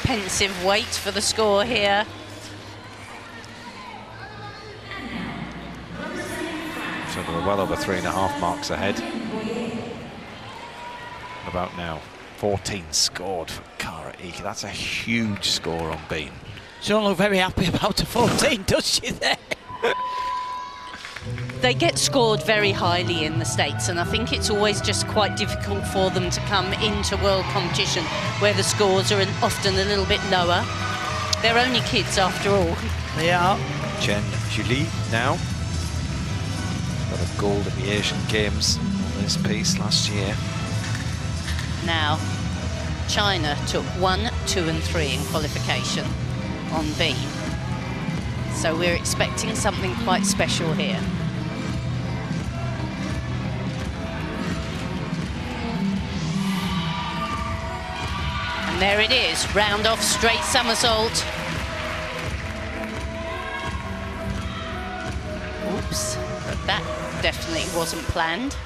Pensive wait for the score here. So they're well over 3.5 marks ahead. What about now? 14 scored for Cara Ike. That's a huge score on Bean. She don't look very happy about a 14, does she there? They get scored very highly in the States, and I think it's always just quite difficult for them to come into world competition where the scores are often a little bit lower. They're only kids after all. They are. Chen Julie now. Got a gold at the Asian Games on this piece last year. Now, China took 1, 2 and 3 in qualification on B. So we're expecting something quite special here. And there it is, round off straight somersault. Oops, but that definitely wasn't planned,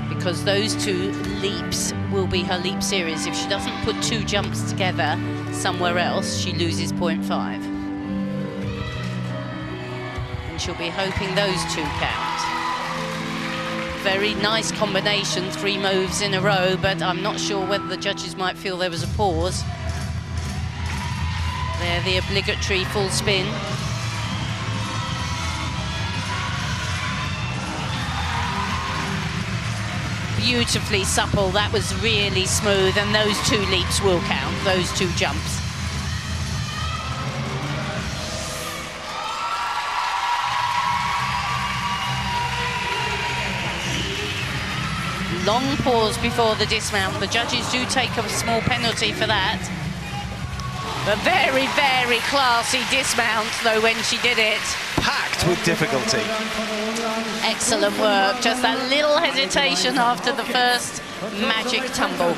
because those 2 leaps will be her leap series. If she doesn't put 2 jumps together somewhere else, she loses 0.5. And she'll be hoping those 2 count. Very nice combination, 3 moves in a row, but I'm not sure whether the judges might feel there was a pause. There, the obligatory full spin. Beautifully supple, that was really smooth, and those 2 leaps will count, those 2 jumps. Long pause before the dismount. The judges do take a small penalty for that. A very, very classy dismount, though, when she did it. Packed with difficulty. Excellent work. Just that little hesitation after the first magic tumble.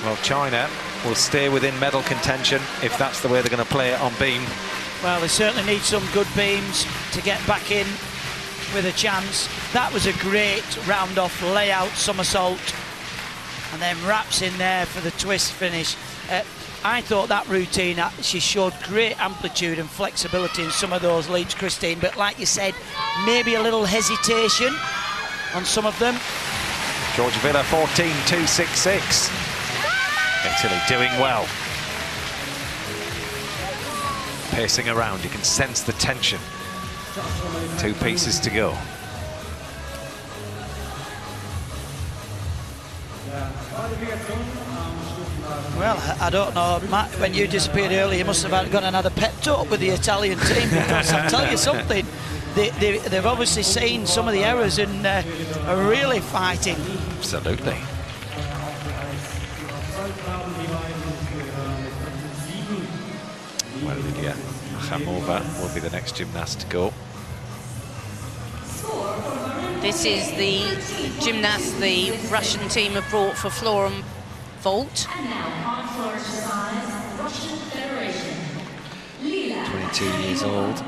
Well, China will stay within medal contention if that's the way they're going to play it on beam. Well, they certainly need some good beams to get back in with a chance. That was a great round-off layout somersault, and then wraps in there for the twist finish. I thought that routine, she showed great amplitude and flexibility in some of those leaps, Christine, but like you said, maybe a little hesitation on some of them. Georgia Villa 14.266. Italy doing well. Pacing around, you can sense the tension. 2 pieces to go. Well, I don't know, Matt, when you disappeared earlier, you must have gone and had a pep talk with the Italian team, because I'll tell you something, they've obviously seen some of the errors and are really fighting. Absolutely. Well, Lydia Khamova will be the next gymnast to go. This is the gymnast the Russian team have brought for floor and vault. 22 years old.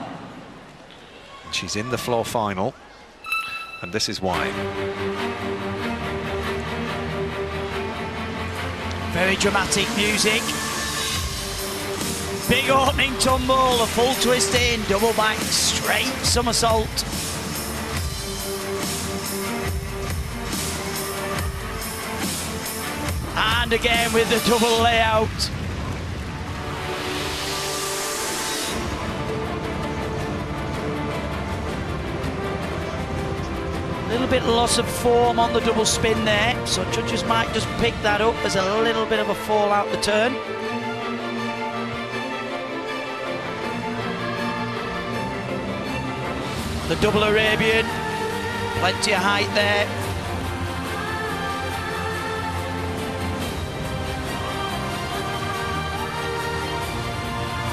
She's in the floor final, and this is why. Very dramatic music. Big opening tumble, a full twist in, double back, straight somersault. And again with the double layout. A little bit loss of form on the double spin there, so judges might just pick that up as a little bit of a fall out the turn. The double Arabian, plenty of height there.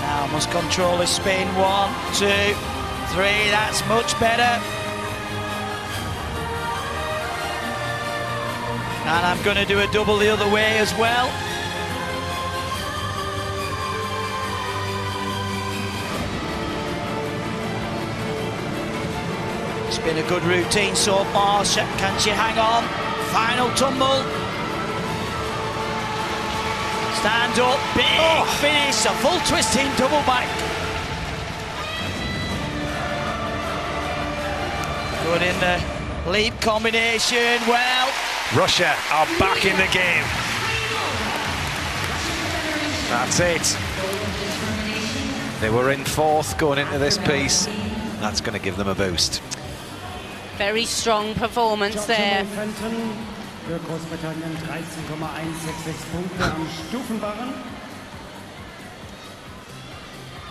Now must control his spin. 1, 2, 3, that's much better. And I'm going to do a double the other way as well. It's been a good routine so far. Can she hang on? Final tumble. Stand up, big finish, a full twisting double back. Good in the leap combination, well. Russia are back in the game. That's it. They were in fourth going into this piece. That's going to give them a boost. Very strong performance there. Für Großbritannien 13,166 Punkte am Stufenbarren.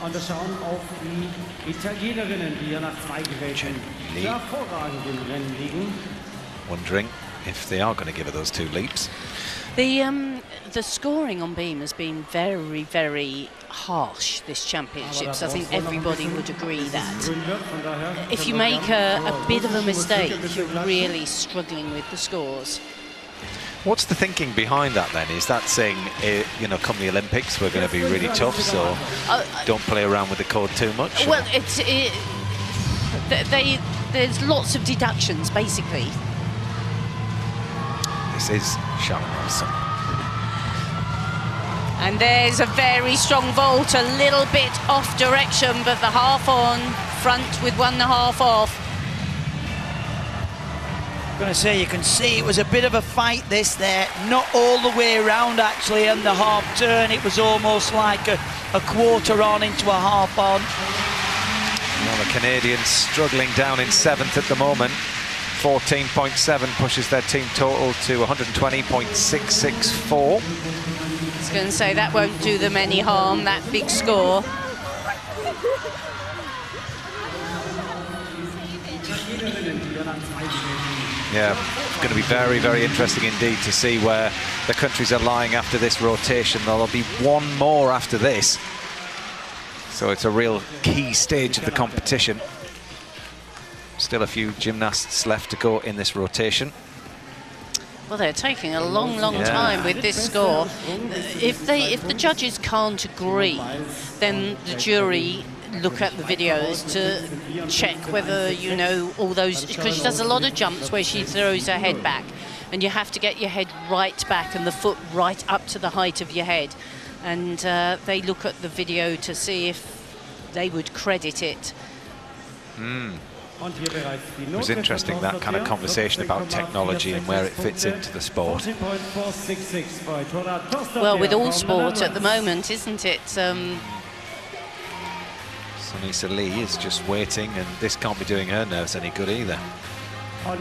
Und wir schauen auf die Italienerinnen, die hier nach 2 Geräten hervorragend im Rennen liegen. Wondering if they are going to give her those 2 leaps. The scoring on beam has been very, very harsh this championships. I think everybody would agree that. If you make a bit of a mistake, you're really struggling with the scores. What's the thinking behind that then? Is that saying, you know, come the Olympics, we're going to be really tough, so don't play around with the code too much? Well, there's lots of deductions, basically. This is Shannon Wilson. And there's a very strong vault, a little bit off direction, but the half on, front with 1.5 off. I'm going to say, you can see it was a bit of a fight this there, not all the way around actually, and the half turn, it was almost like a quarter on into a half on. Well, the Canadians struggling down in 7th at the moment. 14.7 pushes their team total to 120.664. I was going to say, that won't do them any harm, that big score. Yeah, it's going to be very, very interesting indeed to see where the countries are lying after this rotation. There'll be one more after this. So it's a real key stage of the competition. Still a few gymnasts left to go in this rotation. Well, they're taking a long, long time with this score. If the judges can't agree, then the jury look at the videos to check whether, you know, all those, because she does a lot of jumps where she throws her head back, and you have to get your head right back and the foot right up to the height of your head. And they look at the video to see if they would credit it. It was interesting, that kind of conversation about technology and where it fits into the sport. Well, with all sport at the moment, isn't it? Sunisa Lee is just waiting, and this can't be doing her nerves any good either. She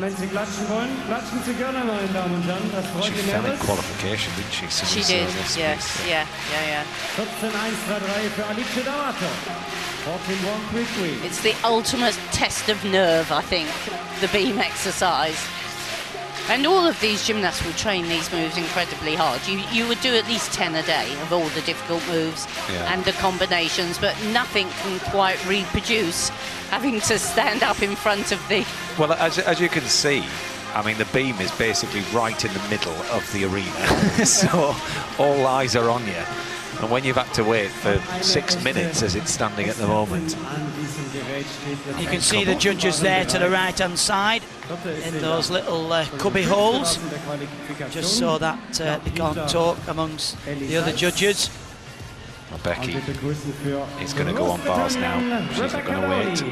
fell in qualification, didn't she? She did, yes, yeah. 14-1-2-3 für Alice D'Amato. It's the ultimate test of nerve, I think, the beam exercise. And all of these gymnasts will train these moves incredibly hard. You would do at least 10 a day of all the difficult moves and the combinations, but nothing can quite reproduce having to stand up in front of the... Well, as you can see, I mean, the beam is basically right in the middle of the arena. So all eyes are on you. And when you've had to wait for 6 minutes as it's standing at the moment. You can see the judges there to the right-hand side in those little cubby holes, just so that they can't talk amongst the other judges. Well, Becky is going to go on bars now. She's not going to wait.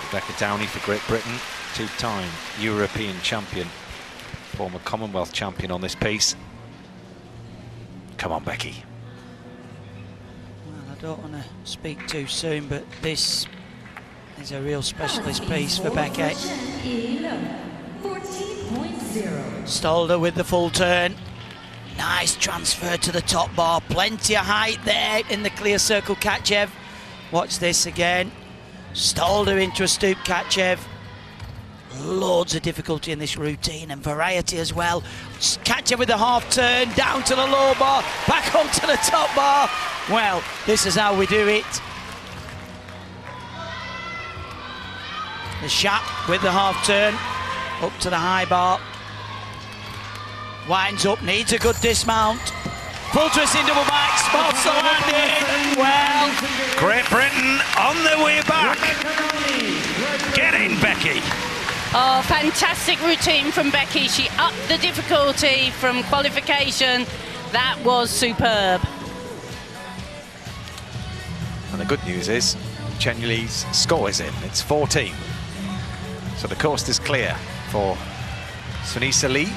Rebecca Downey for Great Britain, two-time European champion, former Commonwealth champion on this piece. Come on, Becky. Well, I don't want to speak too soon, but this is a real specialist piece for Becky. 14.0. Stolder with the full turn. Nice transfer to the top bar. Plenty of height there in the clear circle Katchev. Watch this again. Stolder into a stoop Katchev. Loads of difficulty in this routine and variety as well. Katchev with the half turn, down to the low bar, back onto the top bar. Well, this is how we do it. The Shap with the half turn, up to the high bar. Winds up, needs a good dismount. Full twist in double back, spots the landing. Well, Great Britain on their way back. Get in, Becky. Oh, fantastic routine from Becky. She upped the difficulty from qualification. That was superb. And the good news is, Chen Li's score is in. It's 14. So the coast is clear for Sunisa Lee.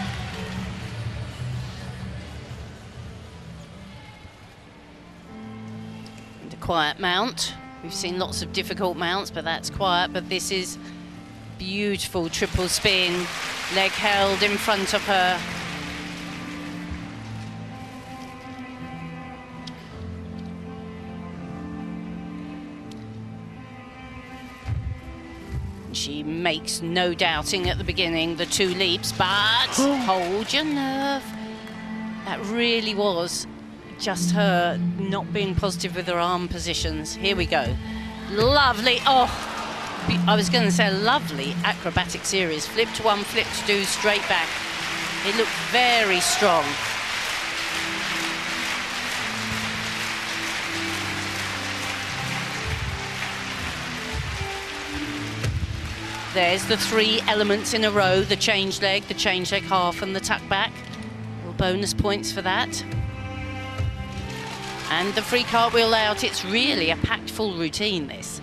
And a quiet mount. We've seen lots of difficult mounts, but that's quiet. But this is beautiful triple spin, leg held in front of her. She makes no doubting at the beginning, the two leaps, but hold your nerve. That really was just her not being positive with her arm positions. Here we go. Lovely. Oh, I was going to say lovely acrobatic series. Flip to one, flip to two, straight back. It looked very strong. There's the three elements in a row, the change leg half and the tuck back. Little bonus points for that. And the free cartwheel out. It's really a packed full routine, this.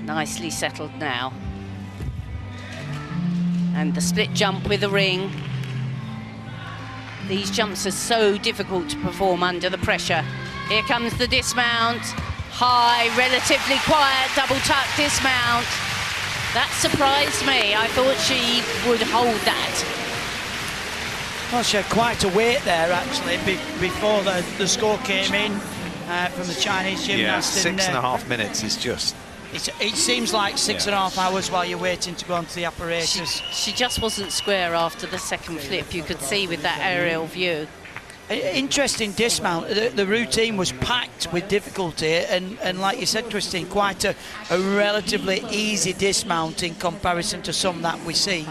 Nicely settled now. And the split jump with the ring. These jumps are so difficult to perform under the pressure. Here comes the dismount. High, relatively quiet, double tuck dismount. That surprised me. I thought she would hold that. Well, she had quite a wait there, actually, before the score came in from the Chinese gymnast. Yeah, 6.5 minutes is just... It seems like 6.5 hours while you're waiting to go onto the apparatus. She just wasn't square after the second flip, you could see with that aerial view. Interesting dismount. The routine was packed with difficulty, and like you said, Christine, quite a relatively easy dismount in comparison to some that we see.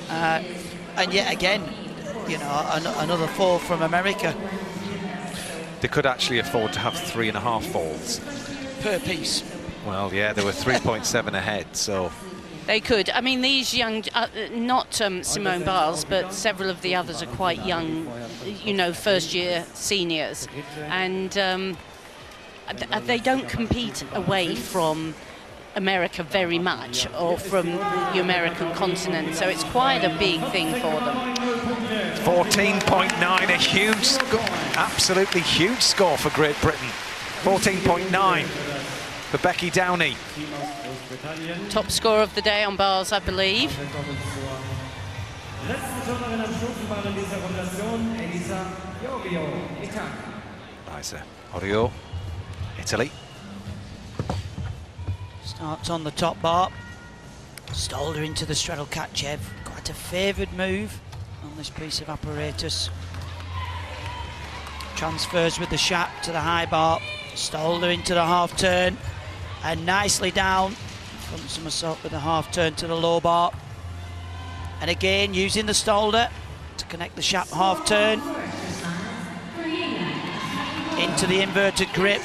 And yet again, you know, another fall from America. They could actually afford to have 3.5 falls per piece. Well, yeah, they were 3.7 ahead, so... They could. I mean, these young, not Simone Biles, but several of the others are quite young, you know, first-year seniors. And they don't compete away from America very much, or from the American continent, so it's quite a big thing for them. 14.9, a huge score, absolutely huge score for Great Britain. 14.9 for Becky Downey. Top score of the day on bars, I believe. Letzte Turnerin am Stufenball in dieser Rotation, Elisa Iorio, Italia. Elisa Iorio, Italy. Starts on the top bar. Stolder into the straddle Katchev. Quite a favoured move on this piece of apparatus. Transfers with the shaft to the high bar. Stolder into the half turn. And nicely down. Front somersault with the half turn to the low bar. And again using the Stolder to connect the shaft half turn. Into the inverted grip.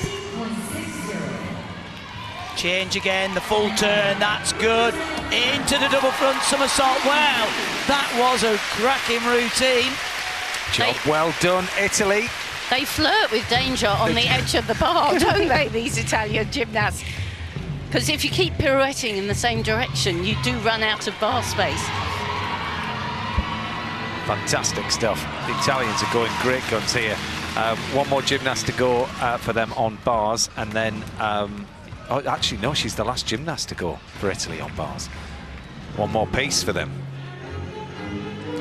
Change again, the full turn, that's good. Into the double front somersault. Well, that was a cracking routine. Job well done, Italy. They flirt with danger on the edge of the bar, don't they, these Italian gymnasts? Because if you keep pirouetting in the same direction, you do run out of bar space. Fantastic stuff. The Italians are going great guns here. One more gymnast to go for them on bars, and then oh, actually, no, she's the last gymnast to go for Italy on bars. One more piece for them.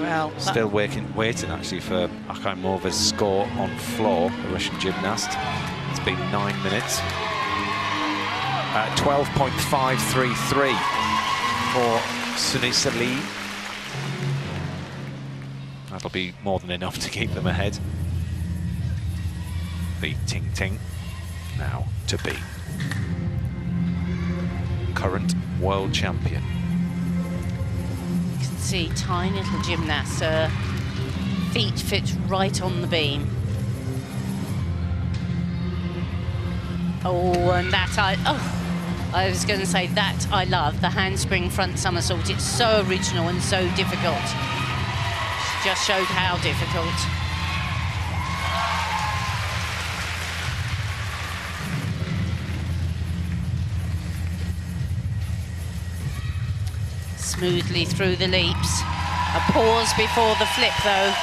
Well, still waiting actually for Akhimova's score on floor, the Russian gymnast. It's been 9 minutes. 12.533 for Sunisa Lee. That'll be more than enough to keep them ahead. Beat Ting Ting now to beat current world champion. You can see tiny little gymnasts, feet fit right on the beam. Oh, and that I was going to say that I love, the handspring front somersault. It's so original and so difficult. She just showed how difficult. Smoothly through the leaps. A pause before the flip, though.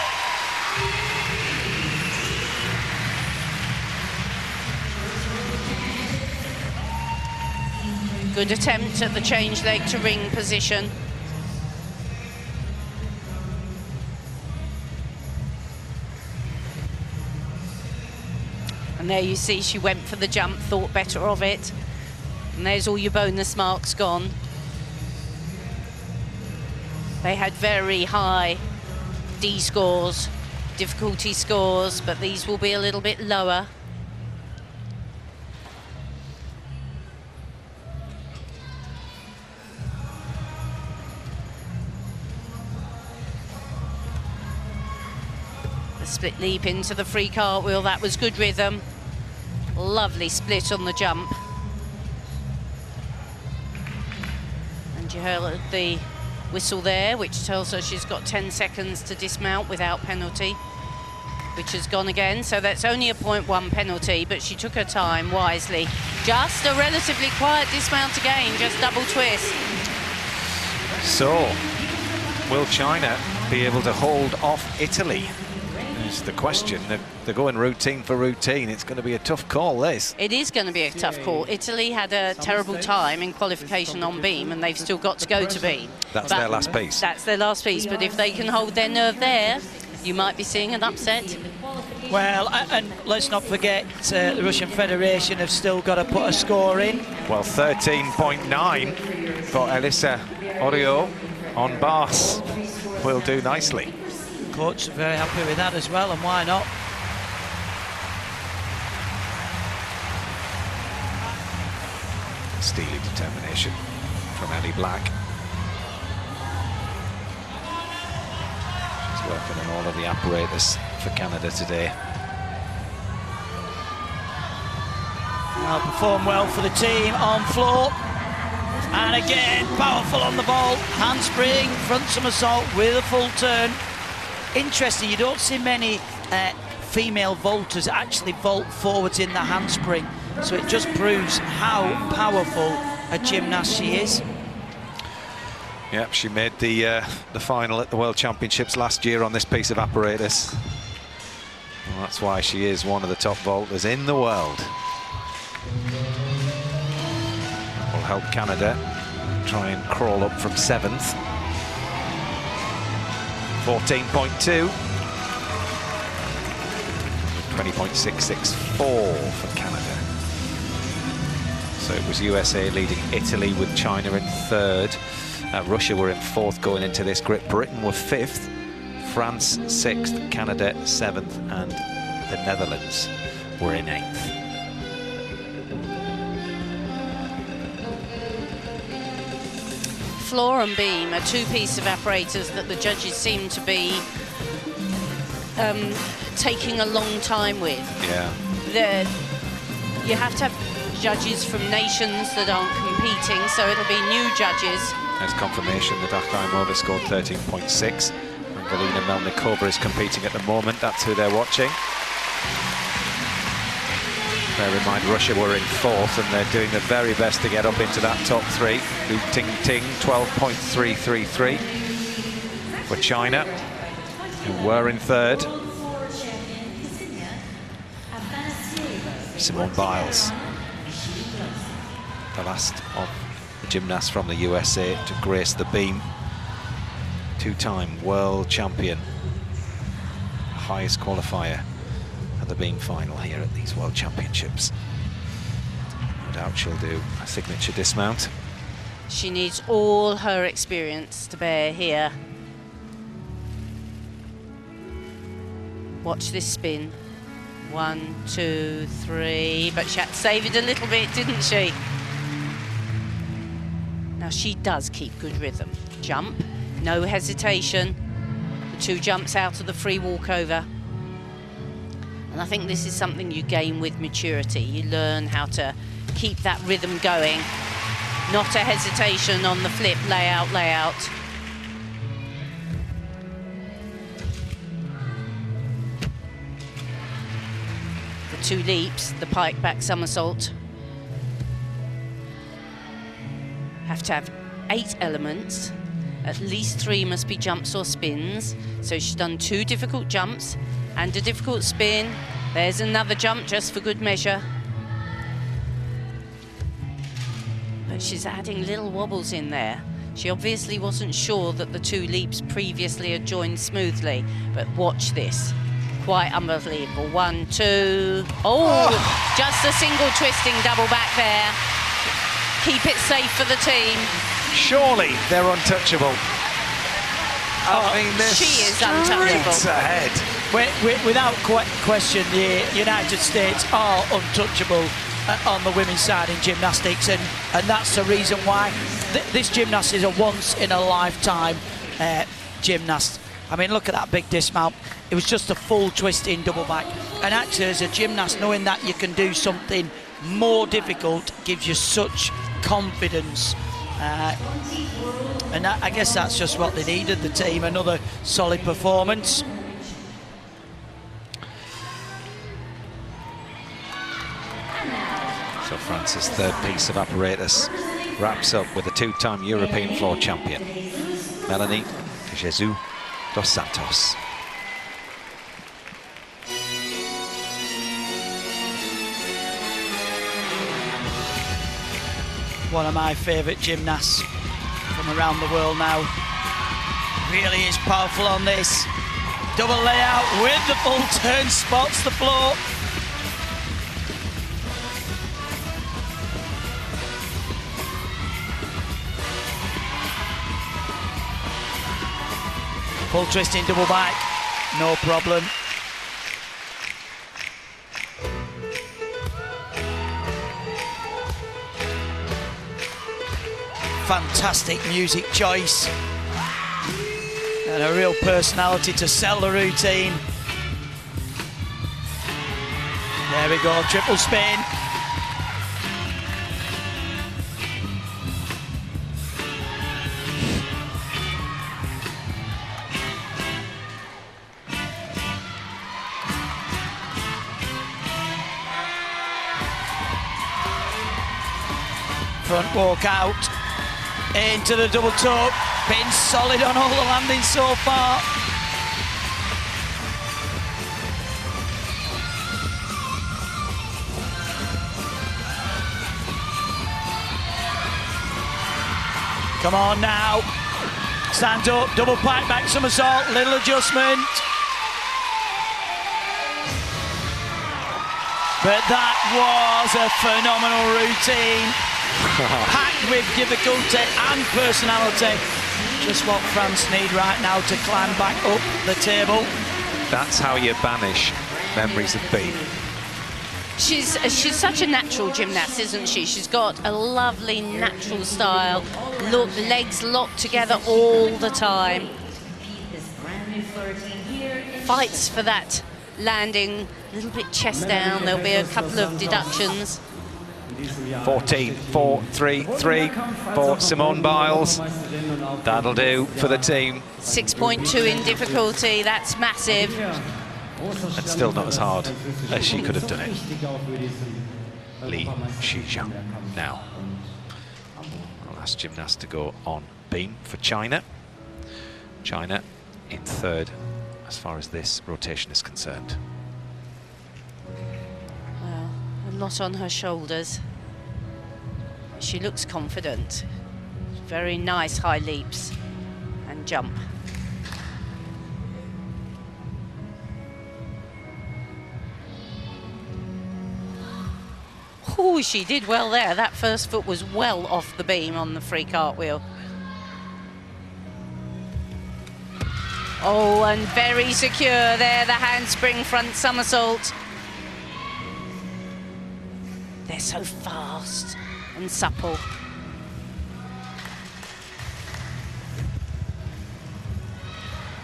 Good attempt at the change leg to ring position. And there you see she went for the jump, thought better of it. And there's all your bonus marks gone. They had very high D scores, difficulty scores, but these will be a little bit lower. The split leap into the free cartwheel, that was good rhythm. Lovely split on the jump. And you heard the whistle there, which tells her she's got 10 seconds to dismount without penalty, which has gone again. So that's only a 0.1 penalty, but she took her time wisely. Just a relatively quiet dismount again, just double twist. So, will China be able to hold off Italy? Is the question. They're going routine for routine. It's going to be a tough call, this. It is going to be a tough call. Italy had a terrible time in qualification on beam, and they've still got to go to beam. That's their last piece. That's their last piece, but if they can hold their nerve there, you might be seeing an upset. Well, and let's not forget the Russian Federation have still got to put a score in. Well, 13.9 for Elisa Iorio on bars. Will do nicely. Coach are very happy with that as well, and why not? Steely determination from Ellie Black. She's working on all of the apparatus for Canada today. Now performed well for the team on floor. And again, powerful on the ball. Handspring, front somersault with a full turn. Interesting, you don't see many female vaulters actually vault forwards in the handspring, so it just proves how powerful a gymnast she is. Yep, she made the final at the World Championships last year on this piece of apparatus. Well, that's why she is one of the top vaulters in the world. Will help Canada try and crawl up from 7th. 14.2. 20.664 for Canada. So it was USA leading Italy with China in third. Russia were in fourth going into this. Great Britain were fifth. France sixth, Canada seventh, and the Netherlands were in eighth. Floor and beam are two pieces of apparatus that the judges seem to be taking a long time with. Yeah. You have to have judges from nations that aren't competing, so it'll be new judges. There's confirmation that Akhtaimova scored 13.6. And Galina Melnikova is competing at the moment. That's who they're watching. Bear in mind, Russia were in fourth, and they're doing their very best to get up into that top three. Lu Ting-Ting, 12.333 for China, who were in third. Simone Biles, the last of the gymnasts from the USA to grace the beam. Two-time world champion, highest qualifier at the beam final here at these World Championships. No doubt she'll do a signature dismount. She needs all her experience to bear here. Watch this spin. 1, 2, 3, but she had to save it a little bit, didn't she? Now she does keep good rhythm. Jump, no hesitation. The two jumps out of the free walkover. And I think this is something you gain with maturity. You learn how to keep that rhythm going. Not a hesitation on the flip, layout, layout. The two leaps, the pike back somersault. Have to have 8 elements. At least 3 must be jumps or spins. So she's done 2 difficult jumps and a difficult spin. There's another jump just for good measure. But she's adding little wobbles in there. She obviously wasn't sure that the 2 leaps previously had joined smoothly, but watch this. Quite unbelievable. 1, 2, oh! Just a single twisting double back there. Keep it safe for the team. Surely they're untouchable. I mean, they're she is untouchable. Ahead. Without question, the United States are untouchable on the women's side in gymnastics, and that's the reason why this gymnast is a once-in-a-lifetime gymnast. I mean, look at that big dismount. It was just a full twisting double back. And actually, as a gymnast, knowing that you can do something more difficult gives you such confidence. And I guess that's just what they needed, the team. Another solid performance. So France's third piece of apparatus wraps up with a 2-time European floor champion, Melanie Jesus dos Santos. One of my favourite gymnasts from around the world now. Really is powerful on this. Double layout with the full turn, spots the floor. Full twisting double back, no problem. Fantastic music choice. And a real personality to sell the routine. There we go, triple spin. Front walk out, into the double toe, been solid on all the landings so far. Come on now, Stand up, double pike back somersault, little adjustment. But that was a phenomenal routine, packed with difficulty and personality. Just what France need right now to climb back up the table. That's how you banish memories of being. She's such a natural gymnast, isn't she? She's got a lovely natural style. Look, legs locked together all the time. Fights for that landing, a little bit chest down. There'll be a couple of deductions. 14.433 for Simone Biles. That'll do for the team. 6.2 in difficulty, that's massive. And still not as hard as she could have done it. Li Shizhang now. Our last gymnast to go on beam for China. China in third as far as this rotation is concerned. Well, a lot on her shoulders. She looks confident. Very nice high leaps and jump. Oh, she did well there. That first foot was well off the beam on the free cartwheel. Oh, and very secure there, the handspring front somersault. They're so fast and supple.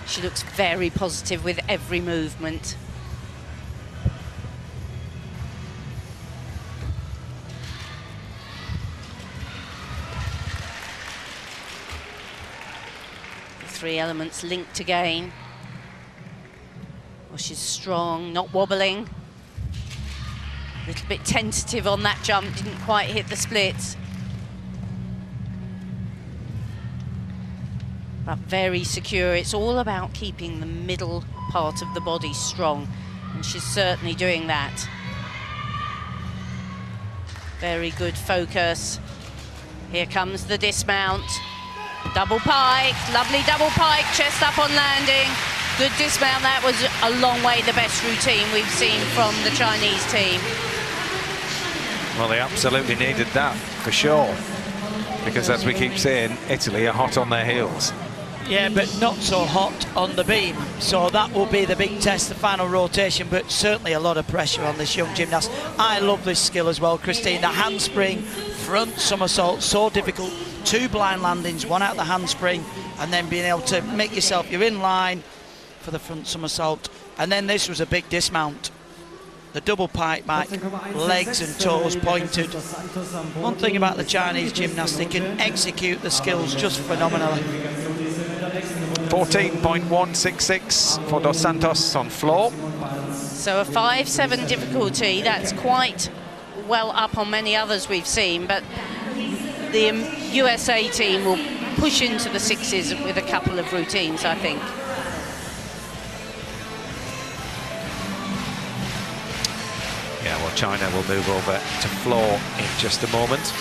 She looks very positive with every movement. Three elements linked again. Well, she's strong, not wobbling. A little bit tentative on that jump, didn't quite hit the splits. But very secure. It's all about keeping the middle part of the body strong, and she's certainly doing that. Very good focus. Here comes the dismount. Double pike, lovely double pike, chest up on landing. Good dismount, that was a long way the best routine we've seen from the Chinese team. Well, they absolutely needed that, for sure. Because as we keep saying, Italy are hot on their heels. Yeah, but not so hot on the beam. So that will be the big test, the final rotation, but certainly a lot of pressure on this young gymnast. I love this skill as well, Christine. The handspring, front somersault, so difficult. 2 blind landings, 1 out the handspring, and then being able to make yourself, you're in line for the front somersault. And then this was a big dismount. The double pike back, legs and toes pointed. One thing about the Chinese gymnasts, they can execute the skills just phenomenally. 14.166 for Dos Santos on floor. So a 5-7 difficulty, that's quite well up on many others we've seen, but the USA team will push into the 6s with a couple of routines, I think. Yeah, well, China will move over to floor in just a moment.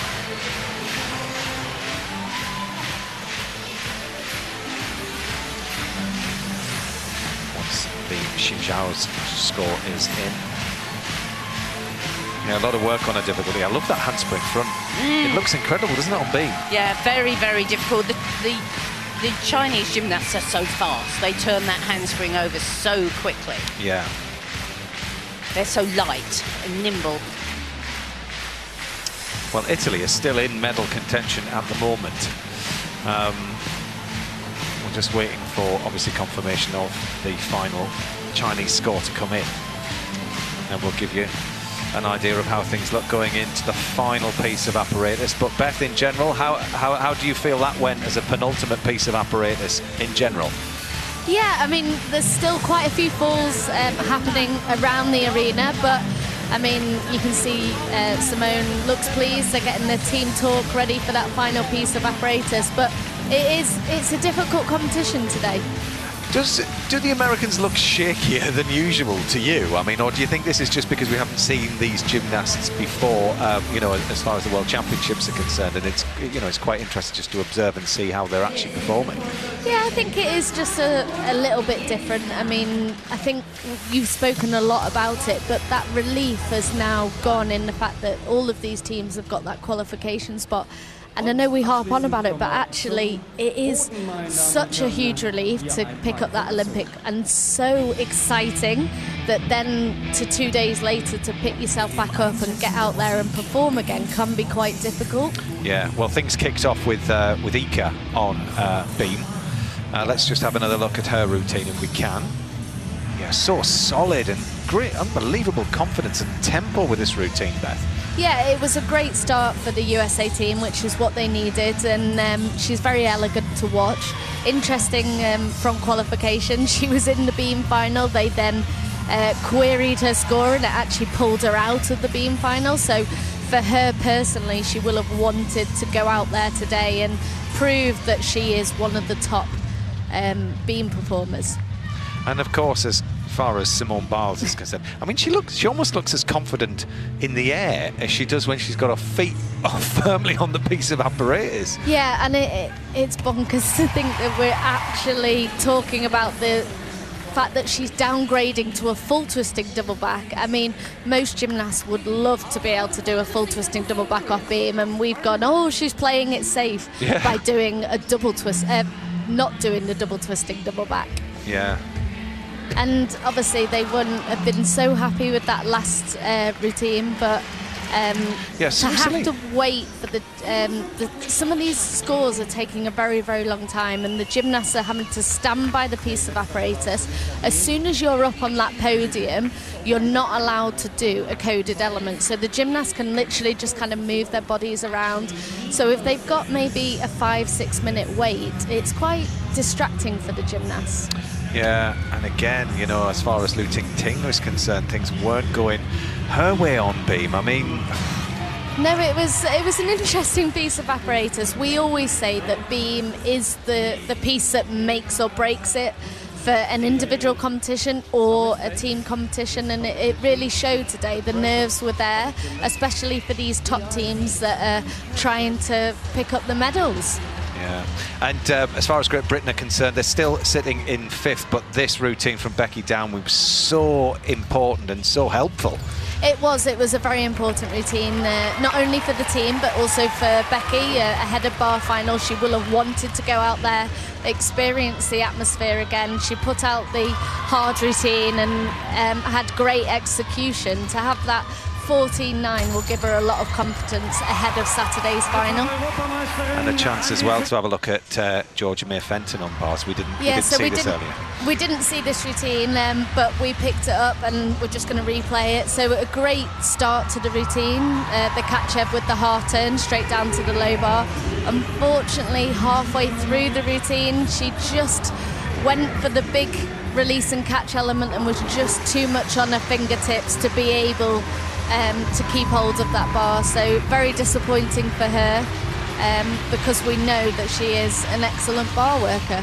Once the Xinjiao's score is in. Yeah, a lot of work on a difficulty. I love that handspring front. It looks incredible, doesn't it, on beam? Yeah, very, very difficult. The Chinese gymnasts are so fast. They turn that handspring over so quickly. Yeah. They're so light and nimble. Well, Italy is still in medal contention at the moment. We're just waiting for, obviously, confirmation of the final Chinese score to come in. And we'll give you an idea of how things look going into the final piece of apparatus. But Beth, in general, how do you feel that went as a penultimate piece of apparatus in general? Yeah, I mean, there's still quite a few falls happening around the arena, but I mean, you can see Simone looks pleased. They're getting the team talk ready for that final piece of apparatus, but it's a difficult competition today. Do the Americans look shakier than usual to you? I mean, or do you think this is just because we haven't seen these gymnasts before, you know, as far as the World Championships are concerned, and it's, you know, it's quite interesting just to observe and see how they're actually performing? Yeah, I think it is just a little bit different. I mean, I think you've spoken a lot about it, but that relief has now gone in the fact that all of these teams have got that qualification spot. And I know we harp on about it, but actually it is such a huge relief to pick up that Olympic, and so exciting that then to 2 days later to pick yourself back up and get out there and perform again can be quite difficult. Yeah, well, things kicked off with Ika on beam. Let's just have another look at her routine if we can. Yeah, so solid and great, unbelievable confidence and tempo with this routine, Beth. Yeah, it was a great start for the USA team, which is what they needed, and she's very elegant to watch. Interesting from qualification, she was in the beam final. They then queried her score and it actually pulled her out of the beam final. So for her personally, she will have wanted to go out there today and prove that she is one of the top beam performers. And of course, as far as Simone Biles is concerned, I mean, she almost looks as confident in the air as she does when she's got her feet firmly on the piece of apparatus. Yeah, and it's bonkers to think that we're actually talking about the fact that she's downgrading to a full twisting double back. I mean, most gymnasts would love to be able to do a full twisting double back off beam, and we've gone, oh, she's playing it safe by doing a double twist, not doing the double twisting double back. Yeah. And obviously they wouldn't have been so happy with that last routine, but to have to wait for some of these scores are taking a very, very long time, and the gymnasts are having to stand by the piece of apparatus. As soon as you're up on that podium, you're not allowed to do a coded element, so the gymnasts can literally just kind of move their bodies around. So if they've got maybe a 5-6 minute wait, it's quite distracting for the gymnasts. Yeah, and again, you know, as far as Lu Ting was concerned, things weren't going her way on beam. I mean, no, it was an interesting piece of apparatus. We always say that beam is the piece that makes or breaks it for an individual competition or a team competition, and it really showed today. The nerves were there, especially for these top teams that are trying to pick up the medals. Yeah, and as far as Great Britain are concerned, they're still sitting in 5th, but this routine from Becky Downey was so important and so helpful. It was a very important routine, not only for the team, but also for Becky. Ahead of bar final, she will have wanted to go out there, experience the atmosphere again. She put out the hard routine and had great execution. To have that 14.9 will give her a lot of confidence ahead of Saturday's final. And a chance as well to have a look at Georgia May Fenton on bars. We didn't see this earlier. We didn't see this routine, but we picked it up and we're just going to replay it. So a great start to the routine. The catch-up with the half turn straight down to the low bar. Unfortunately, halfway through the routine, she just went for the big release and catch element and was just too much on her fingertips to be able to keep hold of that bar. So very disappointing for her, because we know that she is an excellent bar worker.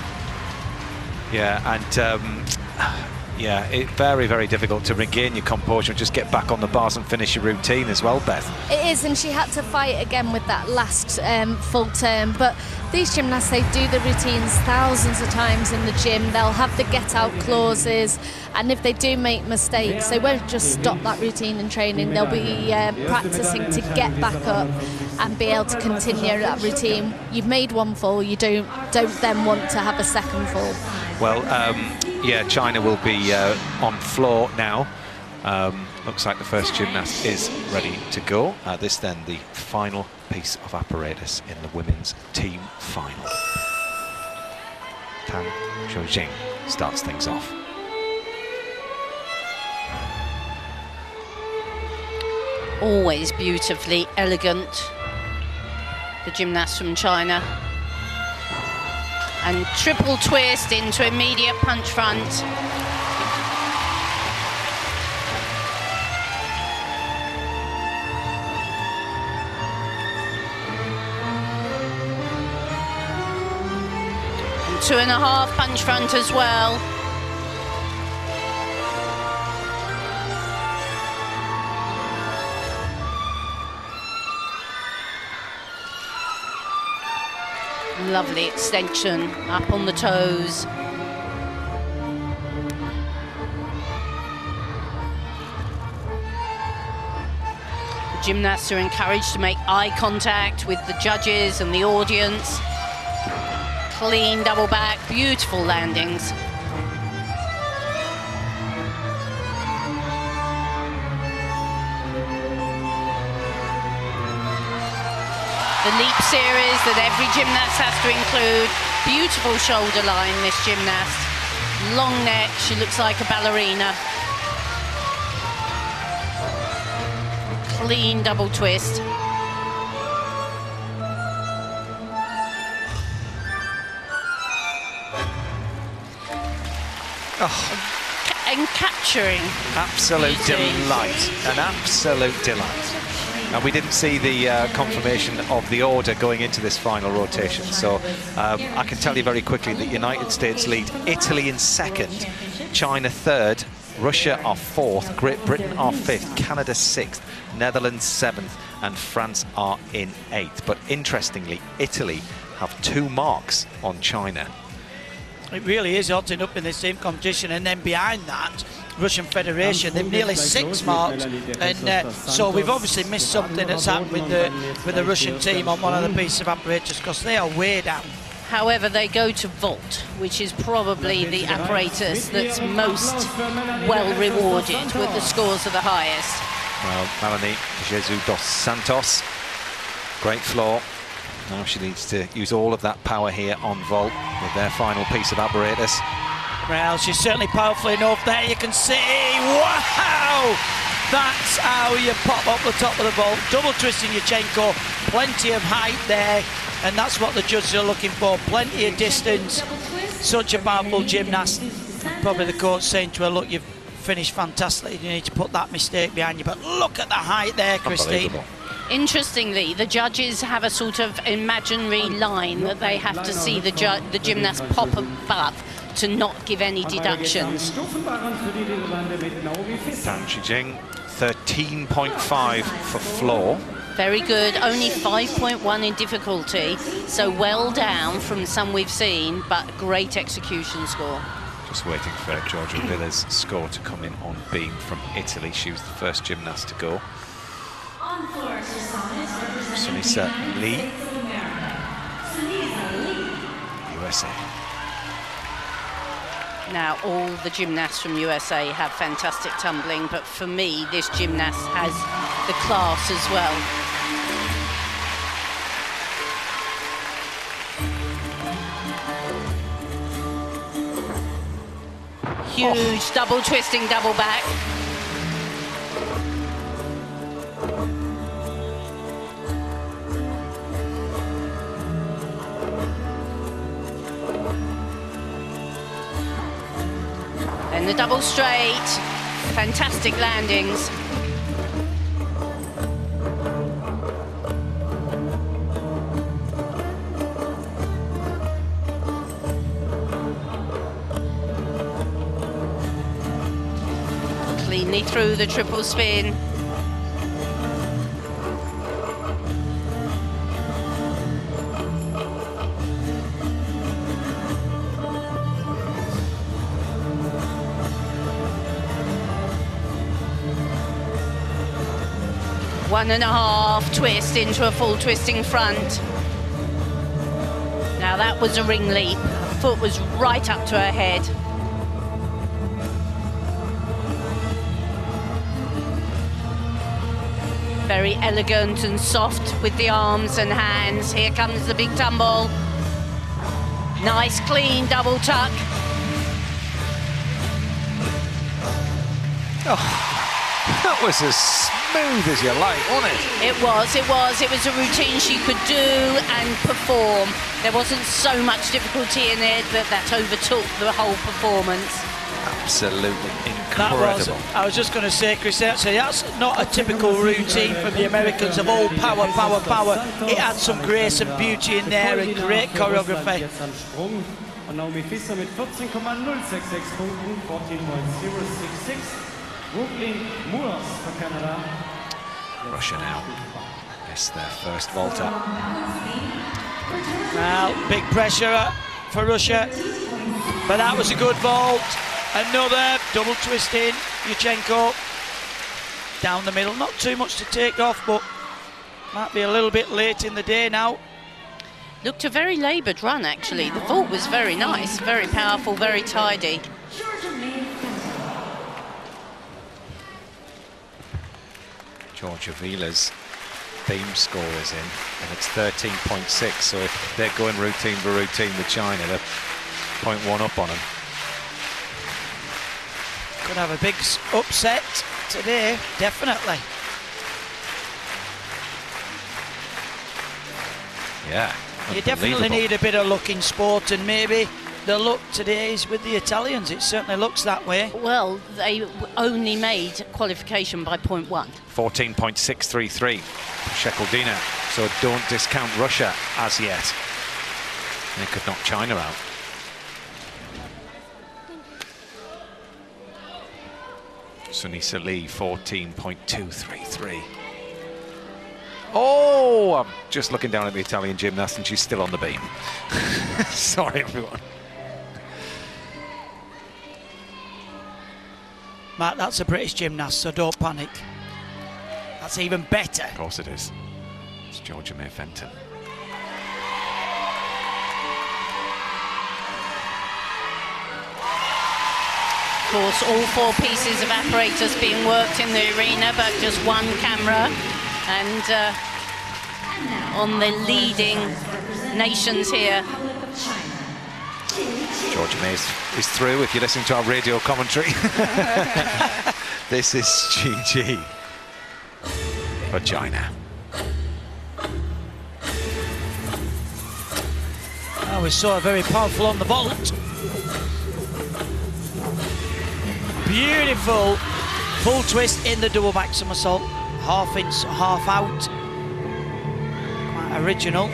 Yeah, and yeah, it's very, very difficult to regain your composure and just get back on the bars and finish your routine as well, Beth. It is, and she had to fight again with that last full turn. But these gymnasts, they do the routines thousands of times in the gym. They'll have the get-out clauses, and if they do make mistakes, they won't just stop that routine in training. They'll be practicing to get back up and be able to continue that routine. You've made one fall, you don't then want to have a second fall. Well, yeah, China will be on floor now. Looks like the first gymnast is ready to go. This then the final piece of apparatus in the women's team final. Tang Xiujing starts things off. Always beautifully elegant, the gymnast from China. And triple twist into immediate punch front. And 2.5 punch front as well. Lovely extension up on the toes. The gymnasts are encouraged to make eye contact with the judges and the audience. Clean double back, beautiful landings. The leap series that every gymnast has to include. Beautiful shoulder line, this gymnast. Long neck, she looks like a ballerina. Clean double twist. And capturing. Absolute beauty. delight, an absolute delight. And we didn't see the confirmation of the order going into this final rotation, so I can tell you very quickly that United States lead, Italy in second, China third, Russia are fourth, Great Britain are fifth, Canada sixth, Netherlands seventh, and France are in eighth. But interestingly, Italy have 2 marks on China. It really is hotting up in this team competition, and then behind that, Russian Federation, they've nearly 6 marks, and so we've obviously missed something that's happened with the Russian team on one of the pieces of apparatus, because they are way down. However, they go to vault, which is probably the apparatus that's most well rewarded, with the scores are the highest. Well, Melanie Jesus dos Santos, great floor. Now she needs to use all of that power here on vault with their final piece of apparatus. Well, she's certainly powerful enough. There you can see, wow! That's how you pop up the top of the vault. Double twisting your Chenko, plenty of height there, and that's what the judges are looking for, plenty of distance. Such a powerful gymnast. Probably the coach saying to her, look, you've finished fantastically, you need to put that mistake behind you, but look at the height there, Christine. Interestingly, the judges have a sort of imaginary line that they have to see the gymnast pop above to not give any deductions. Dan Shijing, 13.5 for floor. Very good, only 5.1 in difficulty, so well down from some we've seen, but great execution score. Just waiting for Georgia Villa's score to come in on beam from Italy. She was the first gymnast to go. Sunisa Lee, USA. Now, all the gymnasts from USA have fantastic tumbling, but for me, this gymnast has the class as well. Huge double twisting, double back. And the double straight, fantastic landings. Cleanly through the triple spin. One and a half twist into a full twisting front. Now that was a ring leap. Her foot was right up to her head. Very elegant and soft with the arms and hands. Here comes the big tumble. Nice clean double tuck. Oh, that was as smooth as you like, wasn't it? It was. It was a routine she could do and perform. There wasn't so much difficulty in it that overtook the whole performance. Absolutely incredible. I was just going to say, Chris, that's not a typical routine from the Americans of all power, power, power. It had some grace and beauty in there and great choreography. Und Naomi Fischer mit 14,066 Punkten, 14.066. Brooklyn Moores for Canada. Russia now. It's their first vault up. Well, big pressure for Russia, but that was a good vault. Another double twist in, Yurchenko down the middle. Not too much to take off, but might be a little bit late in the day now. Looked a very laboured run, actually. The vault was very nice, very powerful, very tidy. Georgia Vila's beam score is in, and it's 13.6, so if they're going routine for routine with China, they're 0.1 up on them. Could have a big upset today, definitely. Yeah. You definitely need a bit of luck in sport, and maybe the luck today is with the Italians. It certainly looks that way. Well, they only made qualification by 0.1. 14.633 Shekeldina, so don't discount Russia as yet. They could knock China out. Sunisa Lee, 14.233. Oh, I'm just looking down at the Italian gymnast and she's still on the beam. Sorry, everyone. Matt, that's a British gymnast, so don't panic. That's even better. Of course it is. It's Georgia May Fenton. Of course, all four pieces of apparatus being worked in the arena, but just one camera. And on the leading nations here. Georgia May is through, if you're listening to our radio commentary. This is GG for China. Oh, we saw a very powerful on the vault. Beautiful full twist in the double back somersault. Half in, half out. Quite original.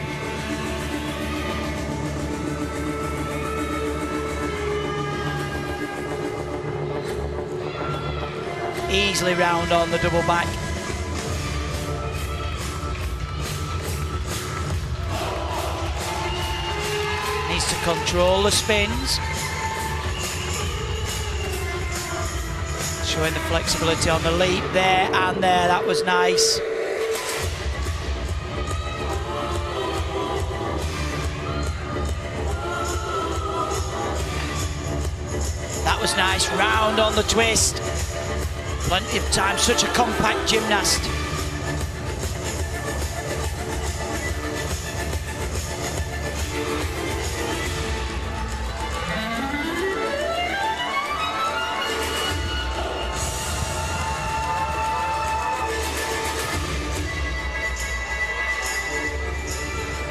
Easily round on the double back. Needs to control the spins. Showing the flexibility on the leap there and there. That was nice. That was nice. Round on the twist. Plenty of time. Such a compact gymnast.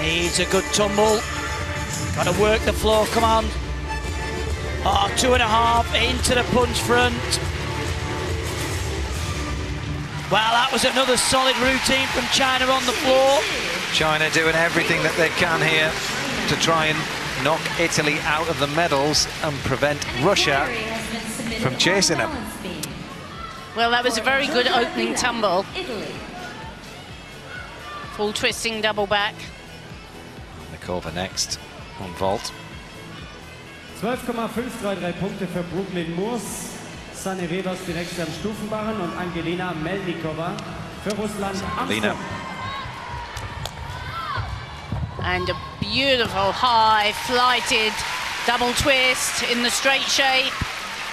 Needs a good tumble. Got to work the floor, come on. Oh, 2.5 into the punch front. Well, that was another solid routine from China on the floor. China doing everything that they can here to try and knock Italy out of the medals and prevent Russia from chasing them. Well, that was a very good opening tumble. Full twisting double back. Nikova next on vault. 12,533 Punkte für Brooklyn Moores. Sunny Rivers direkt am Stufenbarren und Angelina Melnikova für Russland. Angelina. And a beautiful high flighted double twist in the straight shape.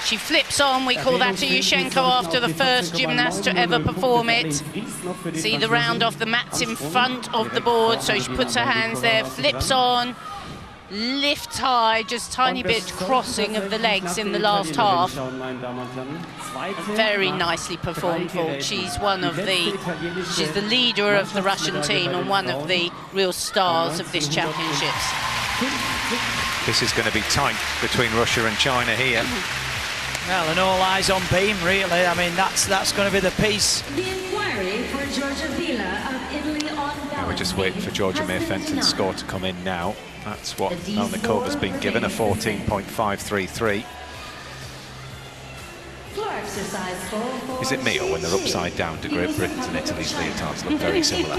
She flips on, we call that to Yurchenko after the first gymnast to ever perform it. See the round off the mats in front of the board, so she puts her hands there, flips on, lifts high, just tiny bit crossing of the legs in the last half. Very nicely performed vault. She's she's the leader of the Russian team and one of the real stars of this championships. This is going to be tight between Russia and China here. Well, and all eyes on beam, really. I mean, that's going to be the piece. The inquiry for Georgia Vila of Italy on balance. We're Just waiting for Georgia May Fenton's score to come in now. That's what Melnikova's been given, a 14.533. Is it me, or when they're upside down to Great Britain's and Italy's leotards look very similar?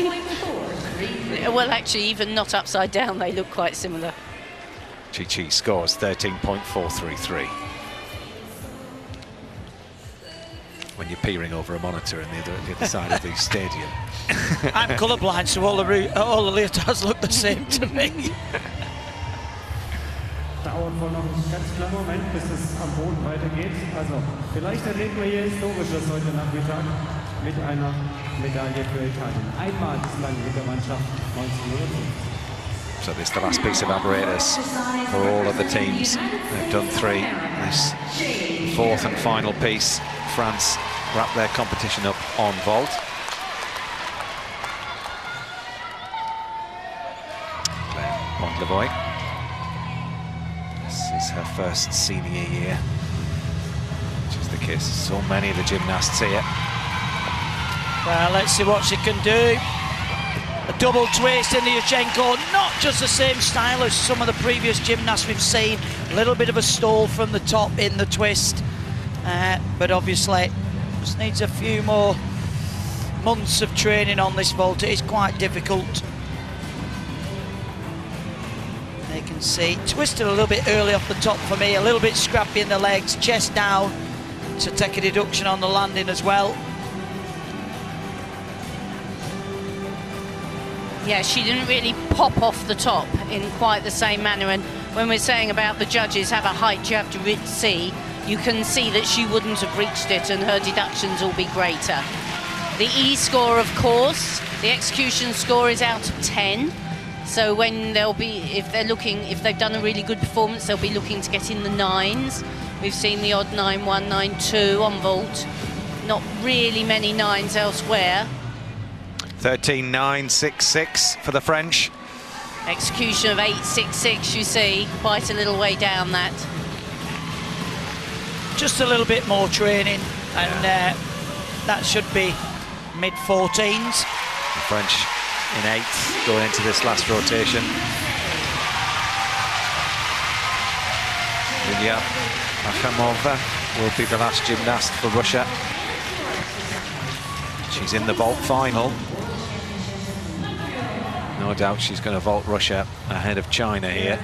Well, actually, even not upside down, they look quite similar. Chi scores 13.433. When you're peering over a monitor in the other side of the stadium. I'm colourblind, so all the leotards look the same to me. Dauert wohl noch einen ganz kleinen Moment, bis es am Boden weitergeht. Also, vielleicht erleben wir hier Historisches heute Nachmittag mit einer Medaille für Italien. Einmal bislang mit der Mannschaft 1950. So this is the last piece of apparatus for all of the teams. They've done 3. This 4th and final piece, France wrap their competition up on vault. Claire Pont-Levoy. This is her first senior year, which is the case of so many of the gymnasts here. Well, let's see what she can do. A double twist in the Yurchenko, not just the same style as some of the previous gymnasts we've seen. A little bit of a stall from the top in the twist, but obviously just needs a few more months of training on this vault. It is quite difficult. They can see, twisted a little bit early off the top for me, a little bit scrappy in the legs, chest down to take a deduction on the landing as well. Yeah, she didn't really pop off the top in quite the same manner, and when we're saying about the judges have a height you have to see, you can see that she wouldn't have reached it and her deductions will be greater. The E score, of course, the execution score is out of 10, so when they'll be, if they've done a really good performance, they'll be looking to get in the 9s. We've seen the odd 9-1, 9-2 on vault, not really many 9s elsewhere. 13.966 for the French. Execution of 8.66, you see, quite a little way down that. Just a little bit more training, and that should be mid-14s. The French in 8th going into this last rotation. Yulia Akhemova will be the last gymnast for Russia. She's in the vault final. No doubt she's going to vault Russia ahead of China here.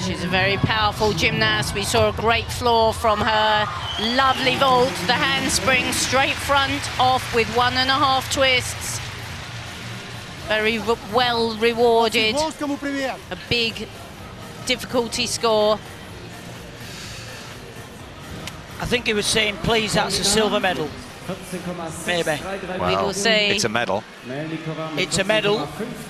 She's a very powerful gymnast. We saw a great floor from her. Lovely vault, the handspring straight front off with 1.5 twists. Very well rewarded. A big difficulty score. I think he was saying, please, that's a silver medal. Maybe. Well, we will see. It's a medal. It's a medal,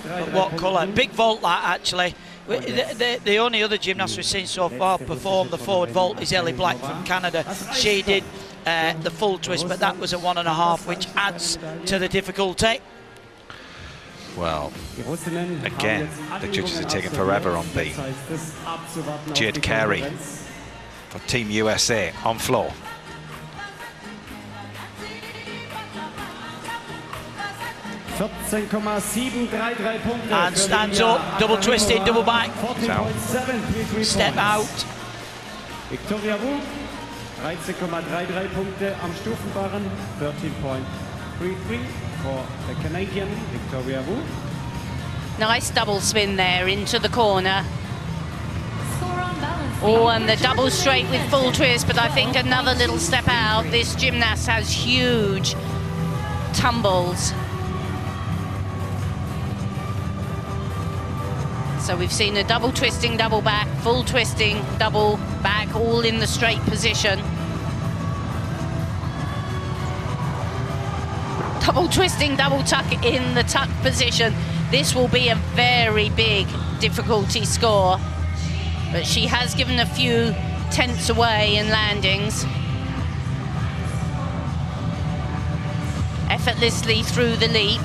but what colour? Big vault, that, actually. The only other gymnast we've seen so far perform the forward vault is Ellie Black from Canada. She did the full twist, but that was a 1.5, which adds to the difficulty. Well, again, the judges are taking forever on B. Jade Carey for Team USA on floor. And stands up, double twisting, double back. Step out. Victoria Wu, 13,33 Punkte am Stufenbarren, 13.33 for the Canadian Victoria Wu. Nice double spin there into the corner. Oh, and the double straight with full twist, but I think another little step out. This gymnast has huge tumbles. So we've seen a double twisting, double back, full twisting, double back, all in the straight position. Double twisting, double tuck in the tuck position. This will be a very big difficulty score, but she has given a few tenths away in landings. Effortlessly through the leap.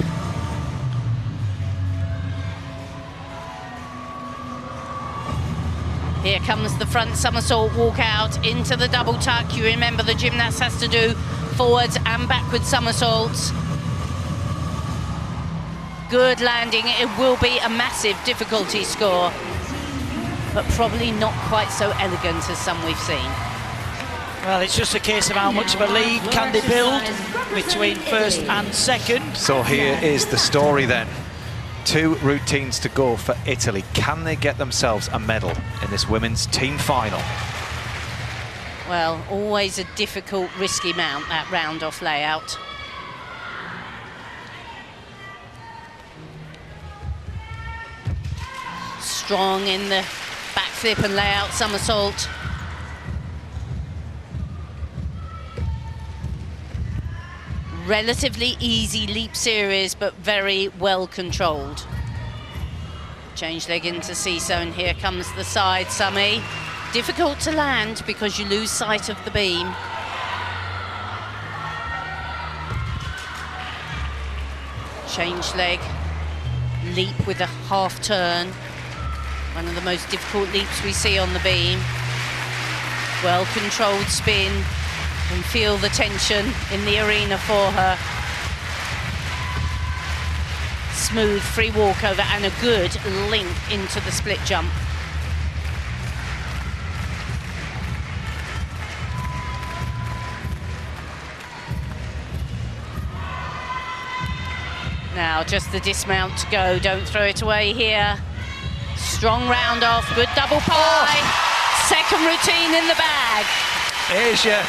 Here comes the front somersault walk out into the double tuck. You remember the gymnast has to do forwards and backwards somersaults. good landing. It will be a massive difficulty score, but probably not quite so elegant as some we've seen. Well, it's just a case of how much of a lead can they build between first and second. So here is the story then. 2 routines to go for Italy. Can they get themselves a medal in this women's team final? Well, always a difficult, risky mount, that round-off layout. Strong in the backflip and layout somersault. Relatively easy leap series, but very well controlled. Change leg into seesaw, and here comes the side summy. Difficult to land because you lose sight of the beam. Change leg, leap with a half turn. One of the most difficult leaps we see on the beam. Well controlled spin. And feel the tension in the arena for her. Smooth free walkover and a good link into the split jump. Now just the dismount to go, don't throw it away here. Strong round off, good double pie. Second routine in the bag. Asia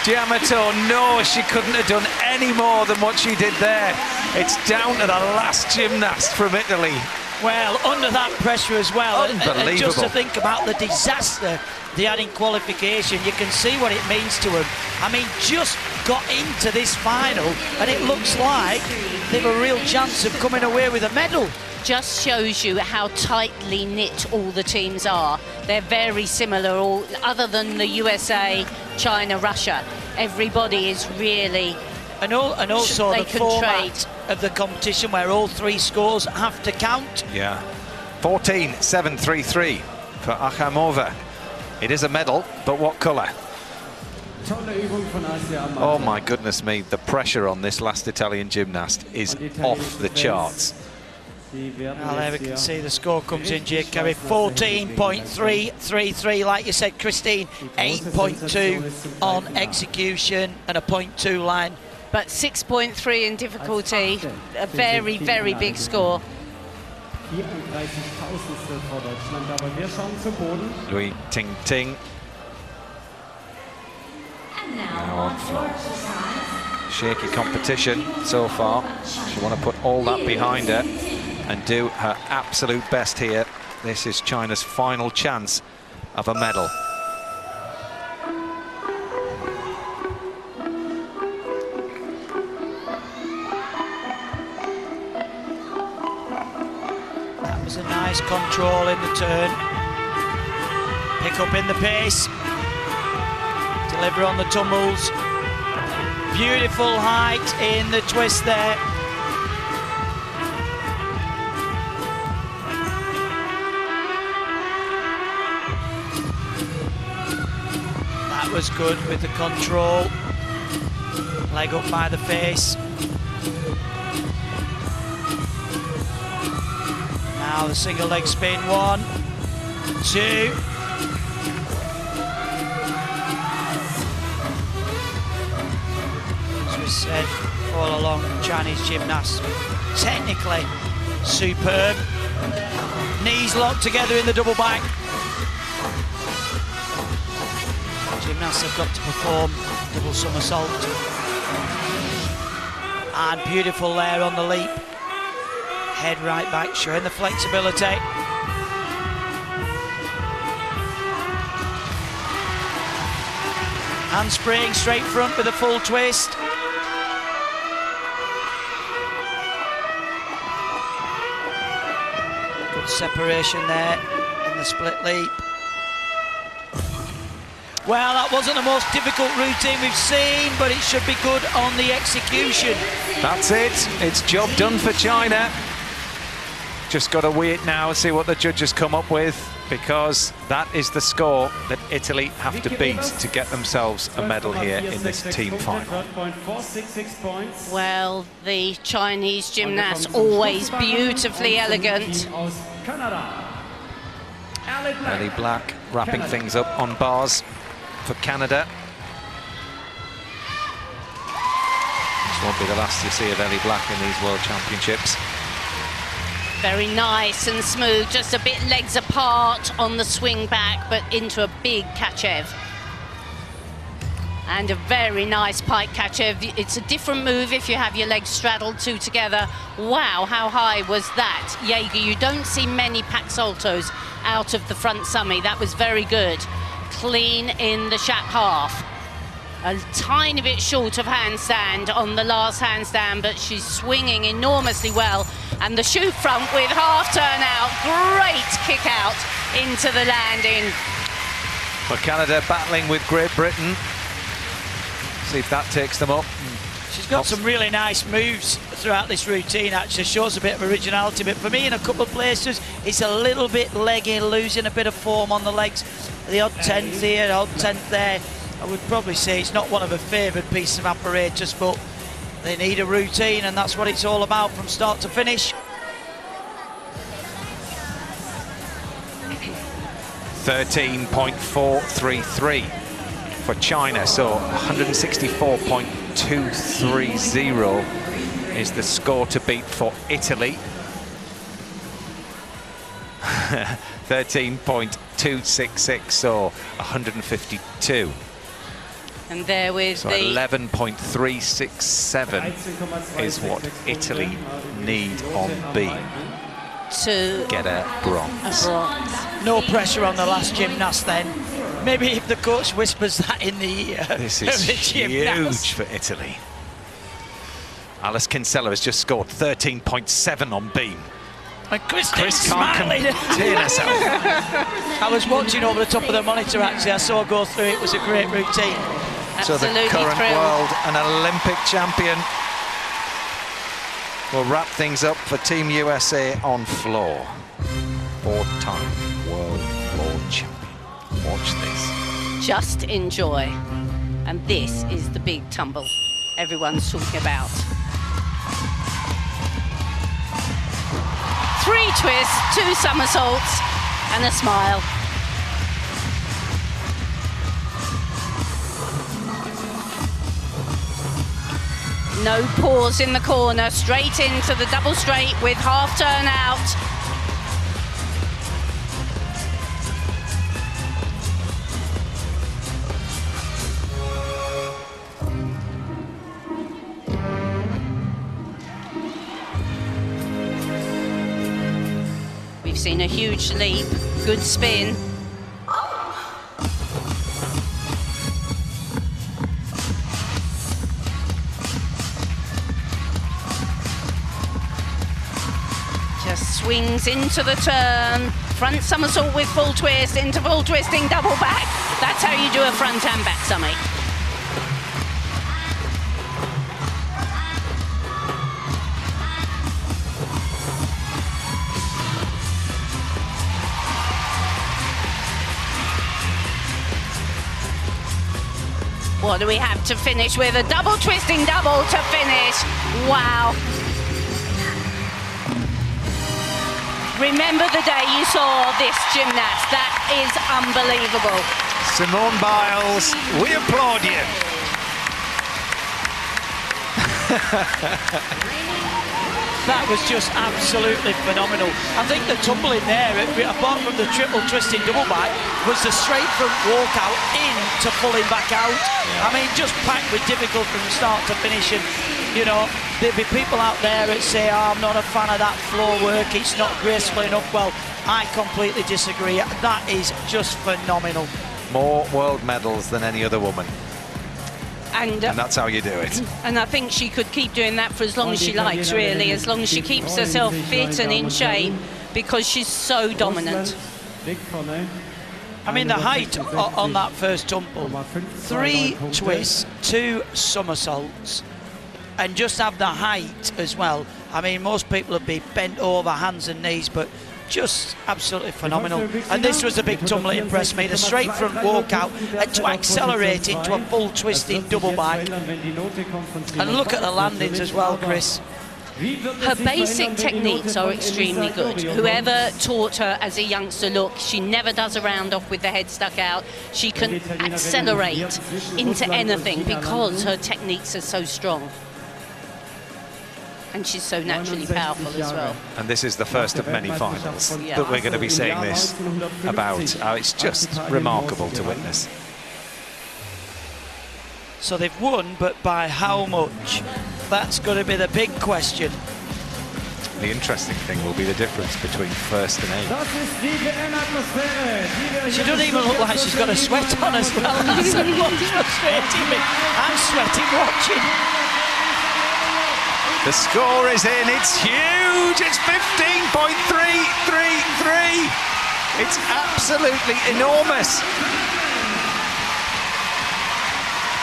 Giamato, no, she couldn't have done any more than what she did there. It's down to the last gymnast from Italy. Well, under that pressure as well, Unbelievable. and just to think about the disaster they had in qualification, you can see what it means to them. I mean, just got into this final, and it looks like they've a real chance of coming away with a medal. Just shows you how tightly knit all the teams are. They're very similar, all other than the USA, China, Russia. Everybody is really... And also the format trade of the competition where all 3 scores have to count. Yeah. 14.733 for Achamova. It is a medal, but what colour? Oh my goodness me, the pressure on this last Italian gymnast is off the charts. Well, there we can see the score comes in, Jake Carey, 14.333, like you said, Christine, 8.2 on execution and a 0.2 line. But 6.3 in difficulty, a very, very big score. Louis Ting Ting. Now on floor. Shaky competition so far. She want to put all that behind her and do her absolute best here. This is China's final chance of a medal. That was a nice control in the turn. Pick up in the pace. Deliver on the tumbles. Beautiful height in the twist there. That was good with the control. Leg up by the face. Now the single leg spin, 1, 2. As we said all along, Chinese gymnasts technically superb. Knees locked together in the double back. Gymnasts have got to perform double somersault. And beautiful there on the leap. Head right back, showing the flexibility. Handspring straight front with a full twist. Good separation there in the split leap. Well, that wasn't the most difficult routine we've seen, but it should be good on the execution. That's it. It's job done for China. Just got to wait now and see what the judges come up with, because that is the score that Italy have to beat to get themselves a medal here in this team final. Well, the Chinese gymnasts, always beautifully elegant. Ellie Black wrapping things up on bars for Canada. This won't be the last you see of Ellie Black in these World Championships. Very nice and smooth, just a bit legs apart on the swing back, but into a big Kachev. And a very nice pike Kachev. It's a different move if you have your legs straddled two together. Wow, how high was that? Jaeger, you don't see many pack saltos out of the front summy. That was very good. Clean in the shap half. A tiny bit short of handstand on the last handstand, but she's swinging enormously well. And the shoot front with half turn out, great kick out into the landing. For Canada battling with Great Britain. See if that takes them up. She's got some really nice moves throughout this routine, actually. Shows a bit of originality, but for me in a couple of places it's a little bit leggy, losing a bit of form on the legs. The odd 10th here, the odd 10th there. I would probably say it's not one of her favoured pieces of apparatus, but they need a routine, and that's what it's all about from start to finish. 13.433 for China, so 164.230 is the score to beat for Italy. 13.266, so 152. And there with so the 11.367 is what Italy need on beam to get a bronze. No pressure on the last gymnast then. Maybe if the coach whispers that in the ear. This is huge for Italy. Alice Kinsella has just scored 13.7 on beam. And Chris can't contain herself. I was watching over the top of the monitor, actually. I saw her go through. It was a great routine. So the current world and Olympic champion will wrap things up for Team USA on floor. 4-time world floor champion. Watch this. Just enjoy. And this is the big tumble everyone's talking about. 3 twists, 2 somersaults, and a smile. No pause in the corner, straight into the double straight with half turn out. We've seen a huge leap, good spin. Just swings into the turn, front somersault with full twist, into full twisting double back. That's how you do a front and back somersault. What do we have to finish with? A double twisting double to finish. Wow. Remember the day you saw this gymnast. That is unbelievable. Simone Biles, we applaud you. That was just absolutely phenomenal. I think the tumble in there, apart from the triple twisting double back, was the straight front walkout in to pulling back out. Yeah. I mean, just packed with difficult from start to finish. And, you know, there'll be people out there that say, oh, I'm not a fan of that floor work, it's not graceful enough. Well, I completely disagree. That is just phenomenal. More world medals than any other woman. And that's how you do it. And I think she could keep doing that for as long as she likes, really, as long as she keeps herself fit and in shape, because she's so dominant. I mean, the height on that first tumble, 3 twists, 2 somersaults, and just have the height as well I mean, most people would be bent over, hands and knees, but just absolutely phenomenal. And this was a big tumble that impressed me. The straight front walkout and to accelerate into a full twisting double bike. And look at the landings as well, Chris. Her basic techniques are extremely good. Whoever taught her as a youngster, look, she never does a round off with the head stuck out. She can accelerate into anything because her techniques are so strong. And she's so naturally powerful as well. And this is the first of many finals that we're going to be saying this about. It's just remarkable to witness. So they've won, but by how much? That's going to be the big question. The interesting thing will be the difference between first and eighth. She doesn't even look like she's got a sweat on as well. That's what's frustrating me. I'm sweating watching. The score is in. It's huge. It's 15.333. It's absolutely enormous.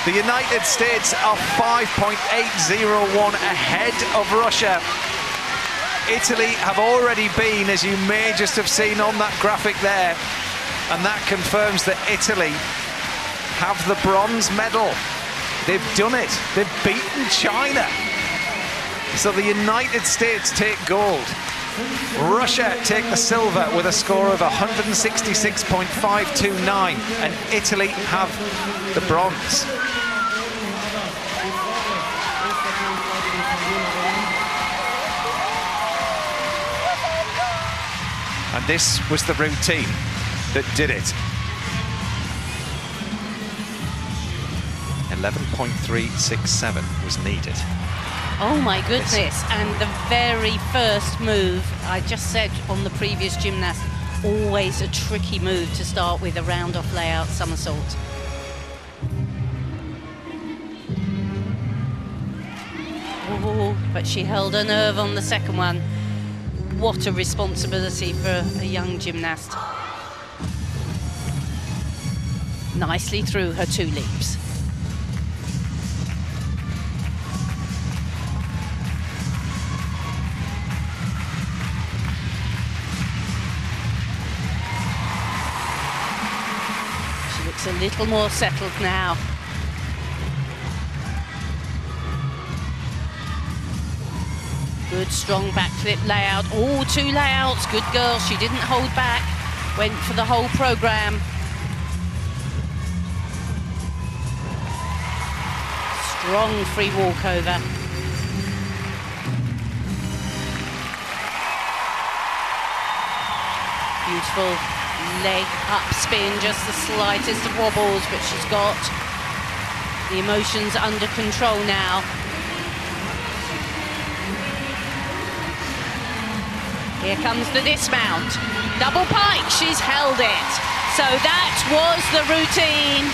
The United States are 5.801 ahead of Russia. Italy have already been, as you may just have seen on that graphic there, and that confirms that Italy have the bronze medal. They've done it. They've beaten China. So the United States take gold. Russia take the silver with a score of 166.529, and Italy have the bronze. And this was the routine that did it. 11.367 was needed. Oh my goodness, and the very first move, I just said on the previous gymnast, always a tricky move to start with, a round-off layout somersault. Oh, but she held her nerve on the second one. What a responsibility for a young gymnast. Nicely through her two leaps. She looks a little more settled now. Good, strong backflip layout. Oh, two layouts. Good girl. She didn't hold back. Went for the whole program. Strong free walkover. Beautiful leg up spin, just the slightest of wobbles, but she's got the emotions under control now. Here comes the dismount. Double pike, she's held it. So that was the routine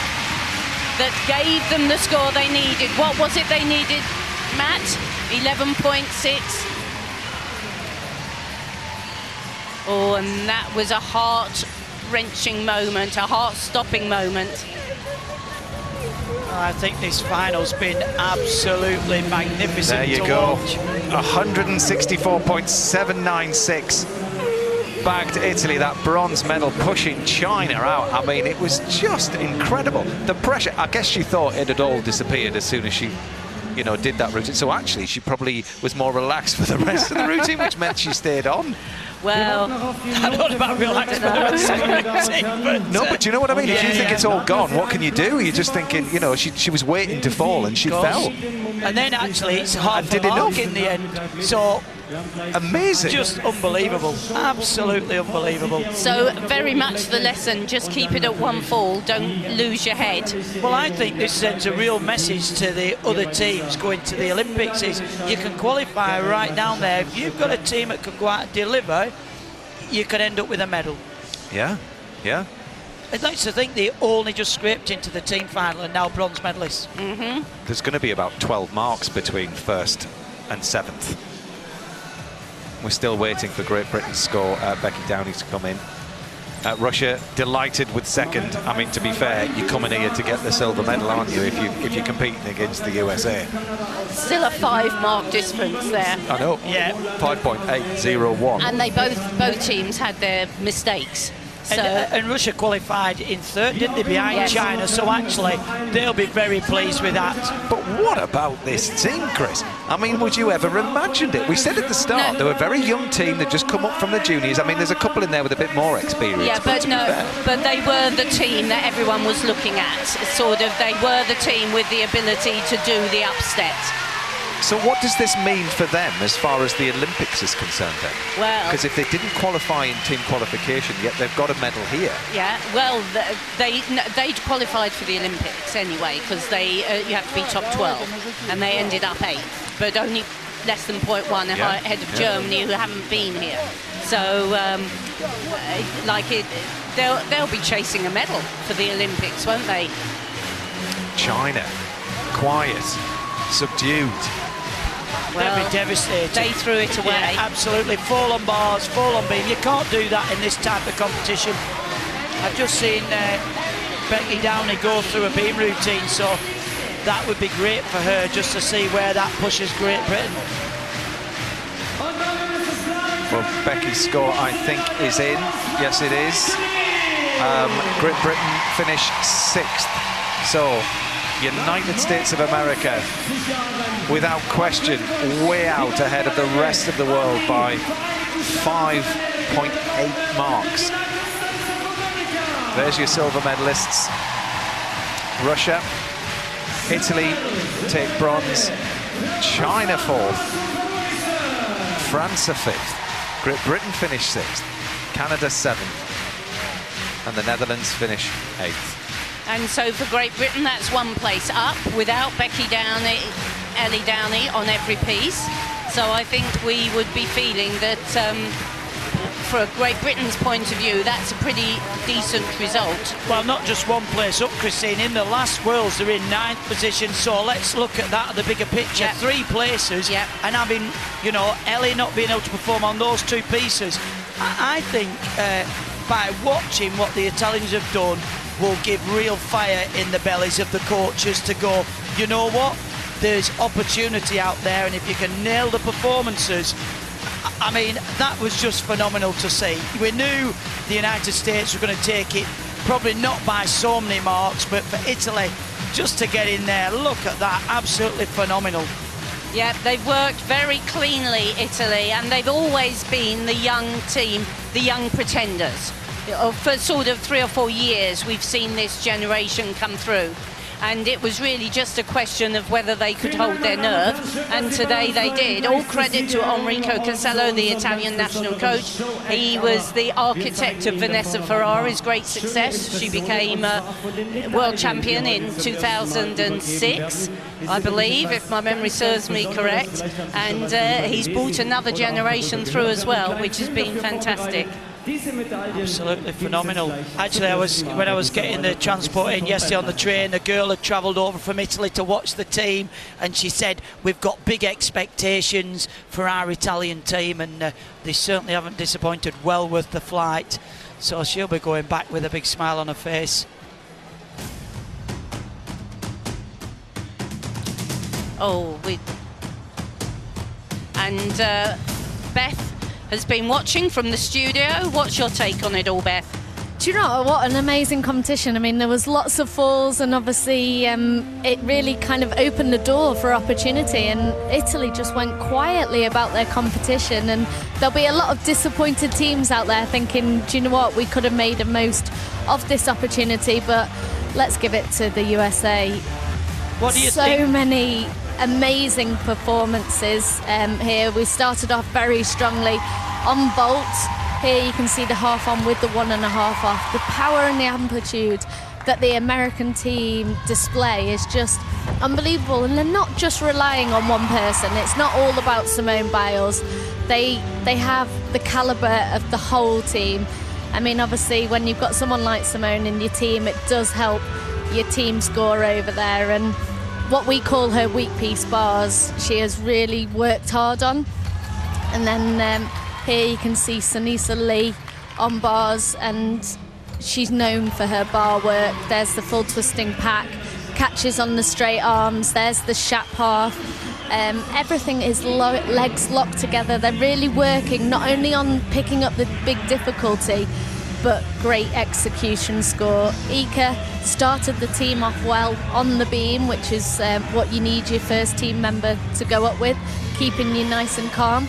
that gave them the score they needed. What was it they needed, Matt? 11.6. Oh, and that was a heart-wrenching moment, a heart-stopping moment. I think this final's been absolutely magnificent. There you to go. watch. 164.796 bagged Italy, that bronze medal, pushing China out. I mean, it was just incredible. The pressure, I guess she thought it had all disappeared as soon as she, you know, did that routine. So actually, she probably was more relaxed for the rest of the routine, which meant she stayed on. Well, I don't know about relaxed for the rest of the routine, but no, but you know what I mean? If you think it's all gone, what can you do? You're just thinking, you know, she was waiting to fall and she fell. And then actually it's half did a mark enough in the end. So amazing. Just unbelievable. Absolutely unbelievable. So very much the lesson, just keep it at one fall, don't lose your head. Well, I think this sends a real message to the other teams going to the Olympics is you can qualify right down there. If you've got a team that can go out and deliver, you can end up with a medal. Yeah, yeah. I'd like to think they only just scraped into the team final and now bronze medalists. Mm-hmm. There's going to be about 12 marks between first and seventh. We're still waiting for Great Britain's score, Becky Downey to come in. Russia delighted with second. I mean, to be fair, you're coming here to get the silver medal, aren't you, if you're competing against the USA? Still a 5-mark difference there. I know. Yeah. 5.801. And they both teams had their mistakes. So, and Russia qualified in third, didn't they, behind China? So actually, they'll be very pleased with that. But what about this team, Chris? I mean, would you ever imagined it? We said at the start, they were a very young team that just come up from the juniors. I mean, there's a couple in there with a bit more experience. yeah, but they were the team that everyone was looking at. Sort of, they were the team with the ability to do the upset. So what does this mean for them as far as the Olympics is concerned then? Well, because if they didn't qualify in team qualification, yet they've got a medal here. Yeah, well, they'd qualified for the Olympics anyway, because you have to be top 12, and they ended up 8th, but only less than 0.1 ahead of Germany, who haven't been here. So, they'll be chasing a medal for the Olympics, won't they? China, quiet, subdued. Well, they'd be devastated. They threw it away. Yeah, absolutely. Fall on bars, fall on beam. You can't do that in this type of competition. I've just seen Becky Downey go through a beam routine, so that would be great for her just to see where that pushes Great Britain. Well, Becky's score, I think, is in. Yes, it is. Great Britain finished 6th. So, United States of America, without question, way out ahead of the rest of the world by 5.8 marks. There's your silver medalists. Russia, Italy take bronze, China 4th, France 5th, Great Britain finished 6th, Canada 7th, and the Netherlands finish 8th. And so for Great Britain, that's 1 place up without Becky Downey, Ellie Downey on every piece. So I think we would be feeling that for Great Britain's point of view, that's a pretty decent result. Well, not just 1 place up, Christine. In the last Worlds, they're in 9th position. So let's look at that, the bigger picture. 3 places, and having, Ellie not being able to perform on those 2 pieces. I think by watching what the Italians have done, will give real fire in the bellies of the coaches to go, you know what, there's opportunity out there, and if you can nail the performances, I mean, that was just phenomenal to see. We knew the United States were going to take it, probably not by so many marks, but for Italy, just to get in there, look at that, absolutely phenomenal. Yeah, they've worked very cleanly, Italy, and they've always been the young team, the young pretenders. For sort of 3 or 4 years, we've seen this generation come through. And it was really just a question of whether they could hold their nerve. And today they did. All credit to Enrico Casello, the Italian national coach. He was the architect of Vanessa Ferrari's great success. She became a world champion in 2006, I believe, if my memory serves me correct. And he's brought another generation through as well, which has been fantastic. Absolutely phenomenal. Actually, when I was getting the transport in yesterday on the train, a girl had travelled over from Italy to watch the team, and she said, we've got big expectations for our Italian team, and they certainly haven't disappointed. Well worth the flight. So she'll be going back with a big smile on her face. And Beth has been watching from the studio. What's your take on it all, Beth? Do you know what an amazing competition? I mean, there was lots of falls, and obviously it really kind of opened the door for opportunity, and Italy just went quietly about their competition, and there'll be a lot of disappointed teams out there thinking, do you know what, we could have made the most of this opportunity, but let's give it to the USA. What do you think? So many amazing performances here. We started off very strongly on vault. Here you can see the half on with the 1.5 off. The power and the amplitude that the American team display is just unbelievable, and they're not just relying on one person. It's not all about Simone Biles. They have the caliber of the whole team. I mean, obviously when you've got someone like Simone in your team, it does help your team score over there, and what we call her weak piece bars, she has really worked hard on. And then here you can see Sunisa Lee on bars, and she's known for her bar work. There's the full twisting pack, catches on the straight arms, there's the shap half. Everything is legs locked together. They're really working not only on picking up the big difficulty, but great execution score. Ika started the team off well on the beam, which is what you need your first team member to go up with, keeping you nice and calm.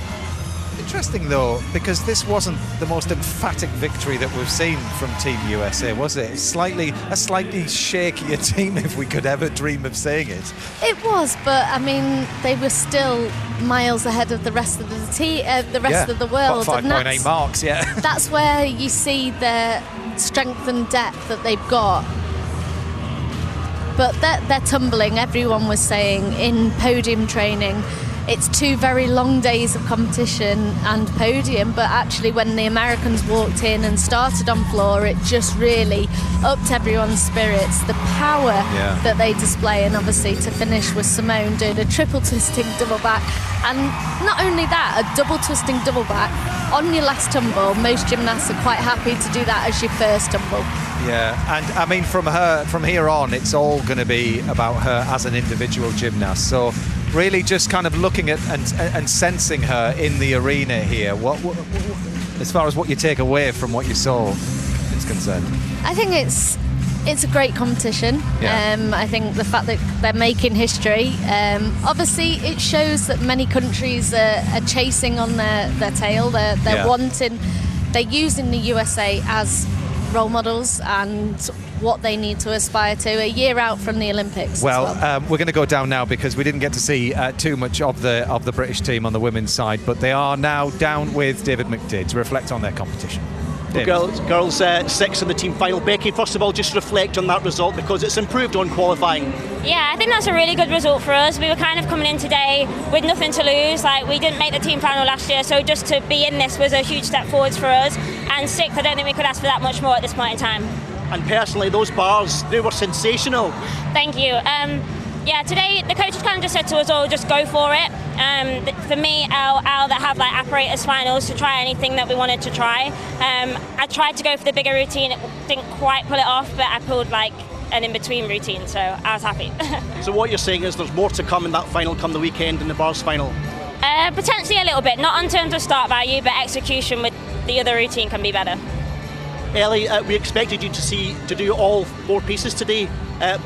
Interesting though, because this wasn't the most emphatic victory that we've seen from Team USA, was it? A slightly shakier team, if we could ever dream of saying it. It was, but I mean, they were still miles ahead of the rest of the rest of the world. 5.8 marks, yeah. That's where you see their strength and depth that they've got. But they're tumbling. Everyone was saying in podium training, it's 2 very long days of competition and podium, but actually when the Americans walked in and started on floor, it just really upped everyone's spirits. The power that they display, and obviously to finish with Simone doing a triple twisting double back, and not only that, a double twisting double back on your last tumble. Most gymnasts are quite happy to do that as your first tumble. Yeah, and I mean from here on, it's all going to be about her as an individual gymnast. So really just kind of looking at and sensing her in the arena here. What as far as what you take away from what you saw is concerned? I think it's a great competition. I think the fact that they're making history, obviously it shows that many countries are chasing on their tail. They're using the USA as role models and what they need to aspire to a year out from the Olympics. Well, we're going to go down now because we didn't get to see too much of the British team on the women's side, but they are now down with David McDade to reflect on their competition. Girls 6 in the team final. Becky, first of all, just reflect on that result because it's improved on qualifying. Yeah, I think that's a really good result for us. We were kind of coming in today with nothing to lose. Like, we didn't make the team final last year, so just to be in this was a huge step forwards for us. And 6th, I don't think we could ask for that much more at this point in time. And personally, those bars, they were sensational. Thank you. Yeah, today the coaches kind of just said to us all, just go for it. For me, Al that have like apparatus finals to try anything that we wanted to try. I tried to go for the bigger routine. It didn't quite pull it off, but I pulled like an in-between routine, so I was happy. So what you're saying is there's more to come in that final come the weekend in the bars final? Potentially a little bit, not in terms of start value, but execution with the other routine can be better. Ellie, we expected you to do all 4 pieces today,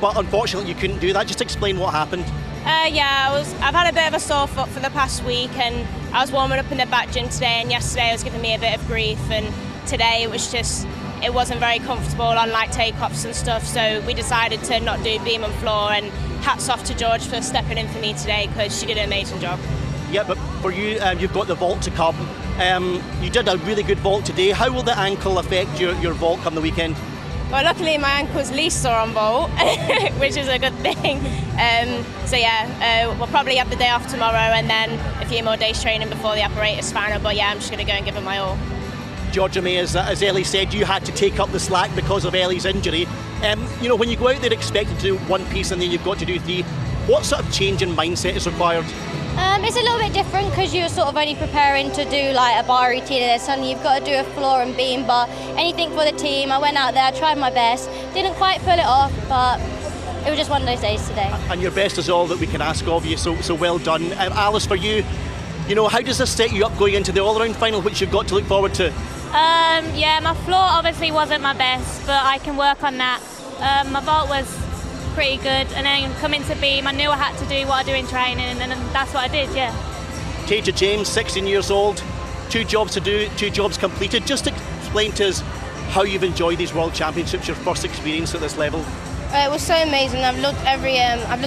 but unfortunately you couldn't do that. Just explain what happened. I've had a bit of a sore foot for the past week, and I was warming up in the back gym today, and yesterday it was giving me a bit of grief, and today it wasn't very comfortable on like takeoffs and stuff, so we decided to not do beam and floor, and hats off to George for stepping in for me today because she did an amazing job. Yeah, but for you, you've got the vault to come. You did a really good vault today. How will the ankle affect your vault come the weekend? Well, luckily my ankle's least sore on vault, which is a good thing. We'll probably have the day off tomorrow and then a few more days training before the apparatus final. But yeah, I'm just going to go and give it my all. Georgia May, as Ellie said, you had to take up the slack because of Ellie's injury. When you go out there expecting to do 1 piece and then you've got to do 3, what sort of change in mindset is required? It's a little bit different because you're sort of only preparing to do like a bar routine, and then suddenly you've got to do a floor and beam bar, anything for the team. I went out there, I tried my best, didn't quite pull it off, but it was just one of those days today. And your best is all that we can ask of you, so well done. Alice, for you, how does this set you up going into the all-around final, which you've got to look forward to? My floor obviously wasn't my best, but I can work on that. My vault was pretty good, and then coming to beam, I knew I had to do what I do in training, and then that's what I did, yeah. Taja James, 16 years old, 2 jobs to do, 2 jobs completed. Just explain to us how you've enjoyed these World Championships, your first experience at this level. It was so amazing. I've loved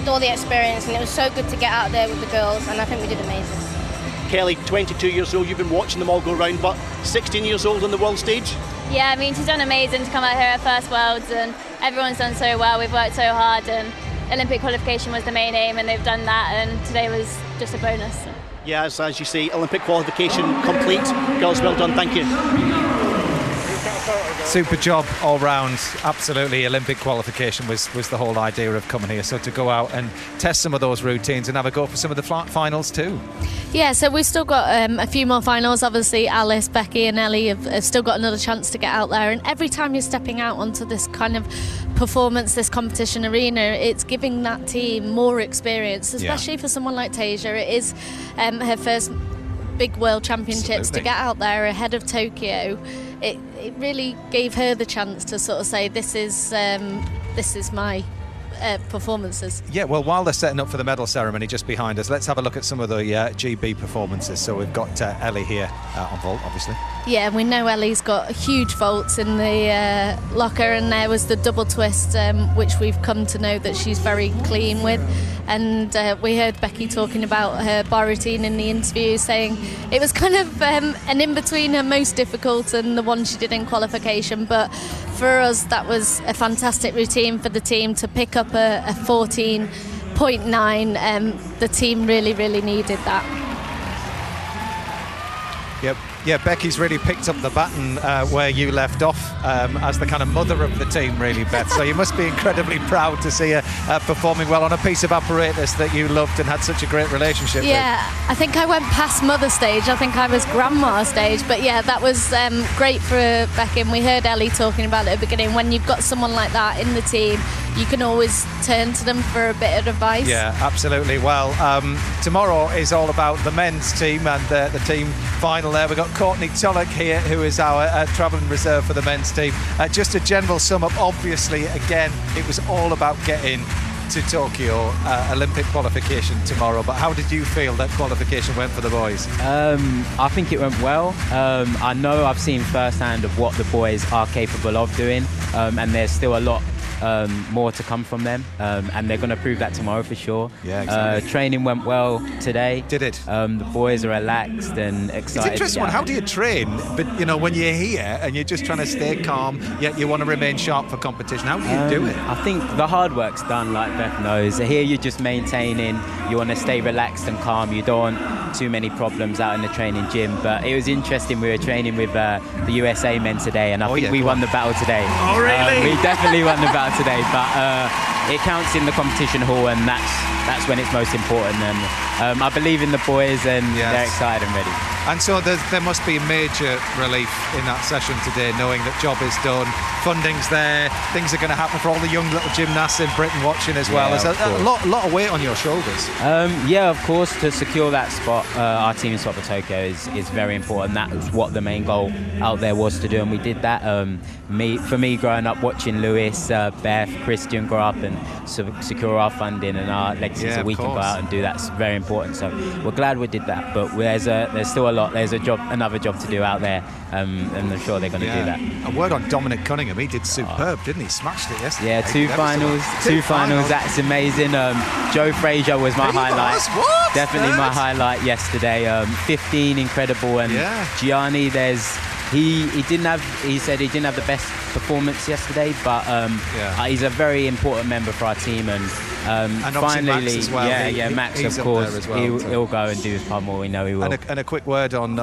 all the experience, and it was so good to get out there with the girls, and I think we did amazing. Kelly, 22 years old, you've been watching them all go round, but 16 years old on the world stage? Yeah, I mean, she's done amazing to come out here at First Worlds, and everyone's done so well. We've worked so hard, and Olympic qualification was the main aim, and they've done that, and today was just a bonus. Yeah, as you say, Olympic qualification complete. Girls, well done, thank you. Super job all round. Absolutely, Olympic qualification was the whole idea of coming here. So to go out and test some of those routines and have a go for some of the finals too. Yeah, so we've still got a few more finals. Obviously, Alice, Becky and Ellie have still got another chance to get out there. And every time you're stepping out onto this kind of performance, this competition arena, it's giving that team more experience, especially for someone like Tasia. It is her first big world championships. Absolutely. To get out there ahead of Tokyo, it really gave her the chance to sort of say, this is my performances. Yeah, well, while they're setting up for the medal ceremony just behind us, let's have a look at some of the GB performances. So we've got Ellie here on vault, obviously. Yeah, we know Ellie's got huge vaults in the locker, and there was the double twist, which we've come to know that she's very clean with. And we heard Becky talking about her bar routine in the interview, saying it was kind of an in-between her most difficult and the one she did in qualification. But for us, that was a fantastic routine for the team to pick up a 14.9. The team really, really needed that. Yep. Yeah, Becky's really picked up the baton where you left off as the kind of mother of the team, really, Beth. So you must be incredibly proud to see her performing well on a piece of apparatus that you loved and had such a great relationship with. Yeah, I think I went past mother stage. I think I was grandma stage. But yeah, that was great for Becky. And we heard Ellie talking about it at the beginning. When you've got someone like that in the team, you can always turn to them for a bit of advice. Yeah, absolutely. Well, tomorrow is all about the men's team and the team final there. We've got Courtney Tulloch here, who is our travelling reserve for the men's team. Just a general sum up, obviously, again, it was all about getting to Tokyo Olympic qualification tomorrow. But how did you feel that qualification went for the boys? I think it went well. I know I've seen firsthand of what the boys are capable of doing, and there's still a lot more to come from them, and they're going to prove that tomorrow for sure. Yeah, exactly. Training went well today. Did it? The boys are relaxed and excited. It's interesting. How do you train? But you know, when you're here and you're just trying to stay calm, yet you want to remain sharp for competition. How do you do it? I think the hard work's done, like Beth knows. Here you're just maintaining. You want to stay relaxed and calm. You don't want too many problems out in the training gym. But it was interesting. We were training with the USA men today, and I think we won the battle today. Oh, really? We definitely won the battle today, but it counts in the competition hall, and that's when it's most important. And I believe in the boys, and they're excited and ready. And so there must be major relief in that session today, knowing that job is done, funding's there, things are going to happen for all the young little gymnasts in Britain watching as well. There's a lot of weight on your shoulders. Yeah, of course, to secure that spot, our team spot for Tokyo is very important. That was what the main goal out there was to do, and we did that. For me, growing up watching Lewis, Beth, Christian grow up and secure our funding and our legacy, so we can go out and do that's very important. So we're glad we did that, but there's still a lot. There's another job to do out there, and I'm sure they're going to do that. A word on Dominic Cunningham. He did superb, didn't he? Smashed it yesterday. Yeah, two finals. That's amazing. Joe Frazier was my highlight. What? Definitely my highlight yesterday. 15, incredible. And Gianni, he said he didn't have the best performance yesterday, but he's a very important member for our team, and finally, Max as well. Max, he's of course, as well, he'll go and do his part more. We know he will. And a quick word on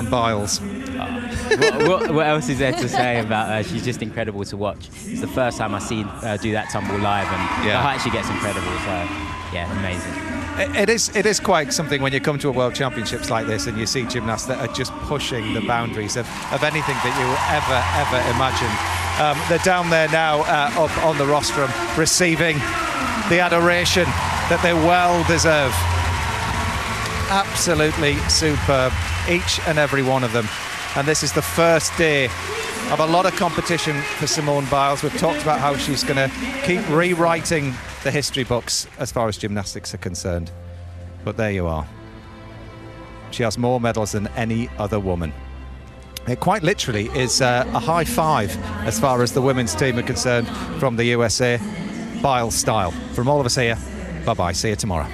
Biles. What else is there to say about her? She's just incredible to watch. It's the first time I've seen her do that tumble live, and the height she gets incredible. So, amazing. It is quite something when you come to a World Championships like this and you see gymnasts that are just pushing the boundaries of anything that you ever imagined. They're down there now up on the rostrum, receiving the adoration that they well deserve. Absolutely superb, each and every one of them. And this is the first day of a lot of competition for Simone Biles. We've talked about how she's going to keep rewriting the history books as far as gymnastics are concerned. But there you are. She has more medals than any other woman. It quite literally is a high five as far as the women's team are concerned from the USA, Biles style. From all of us here, bye-bye. See you tomorrow.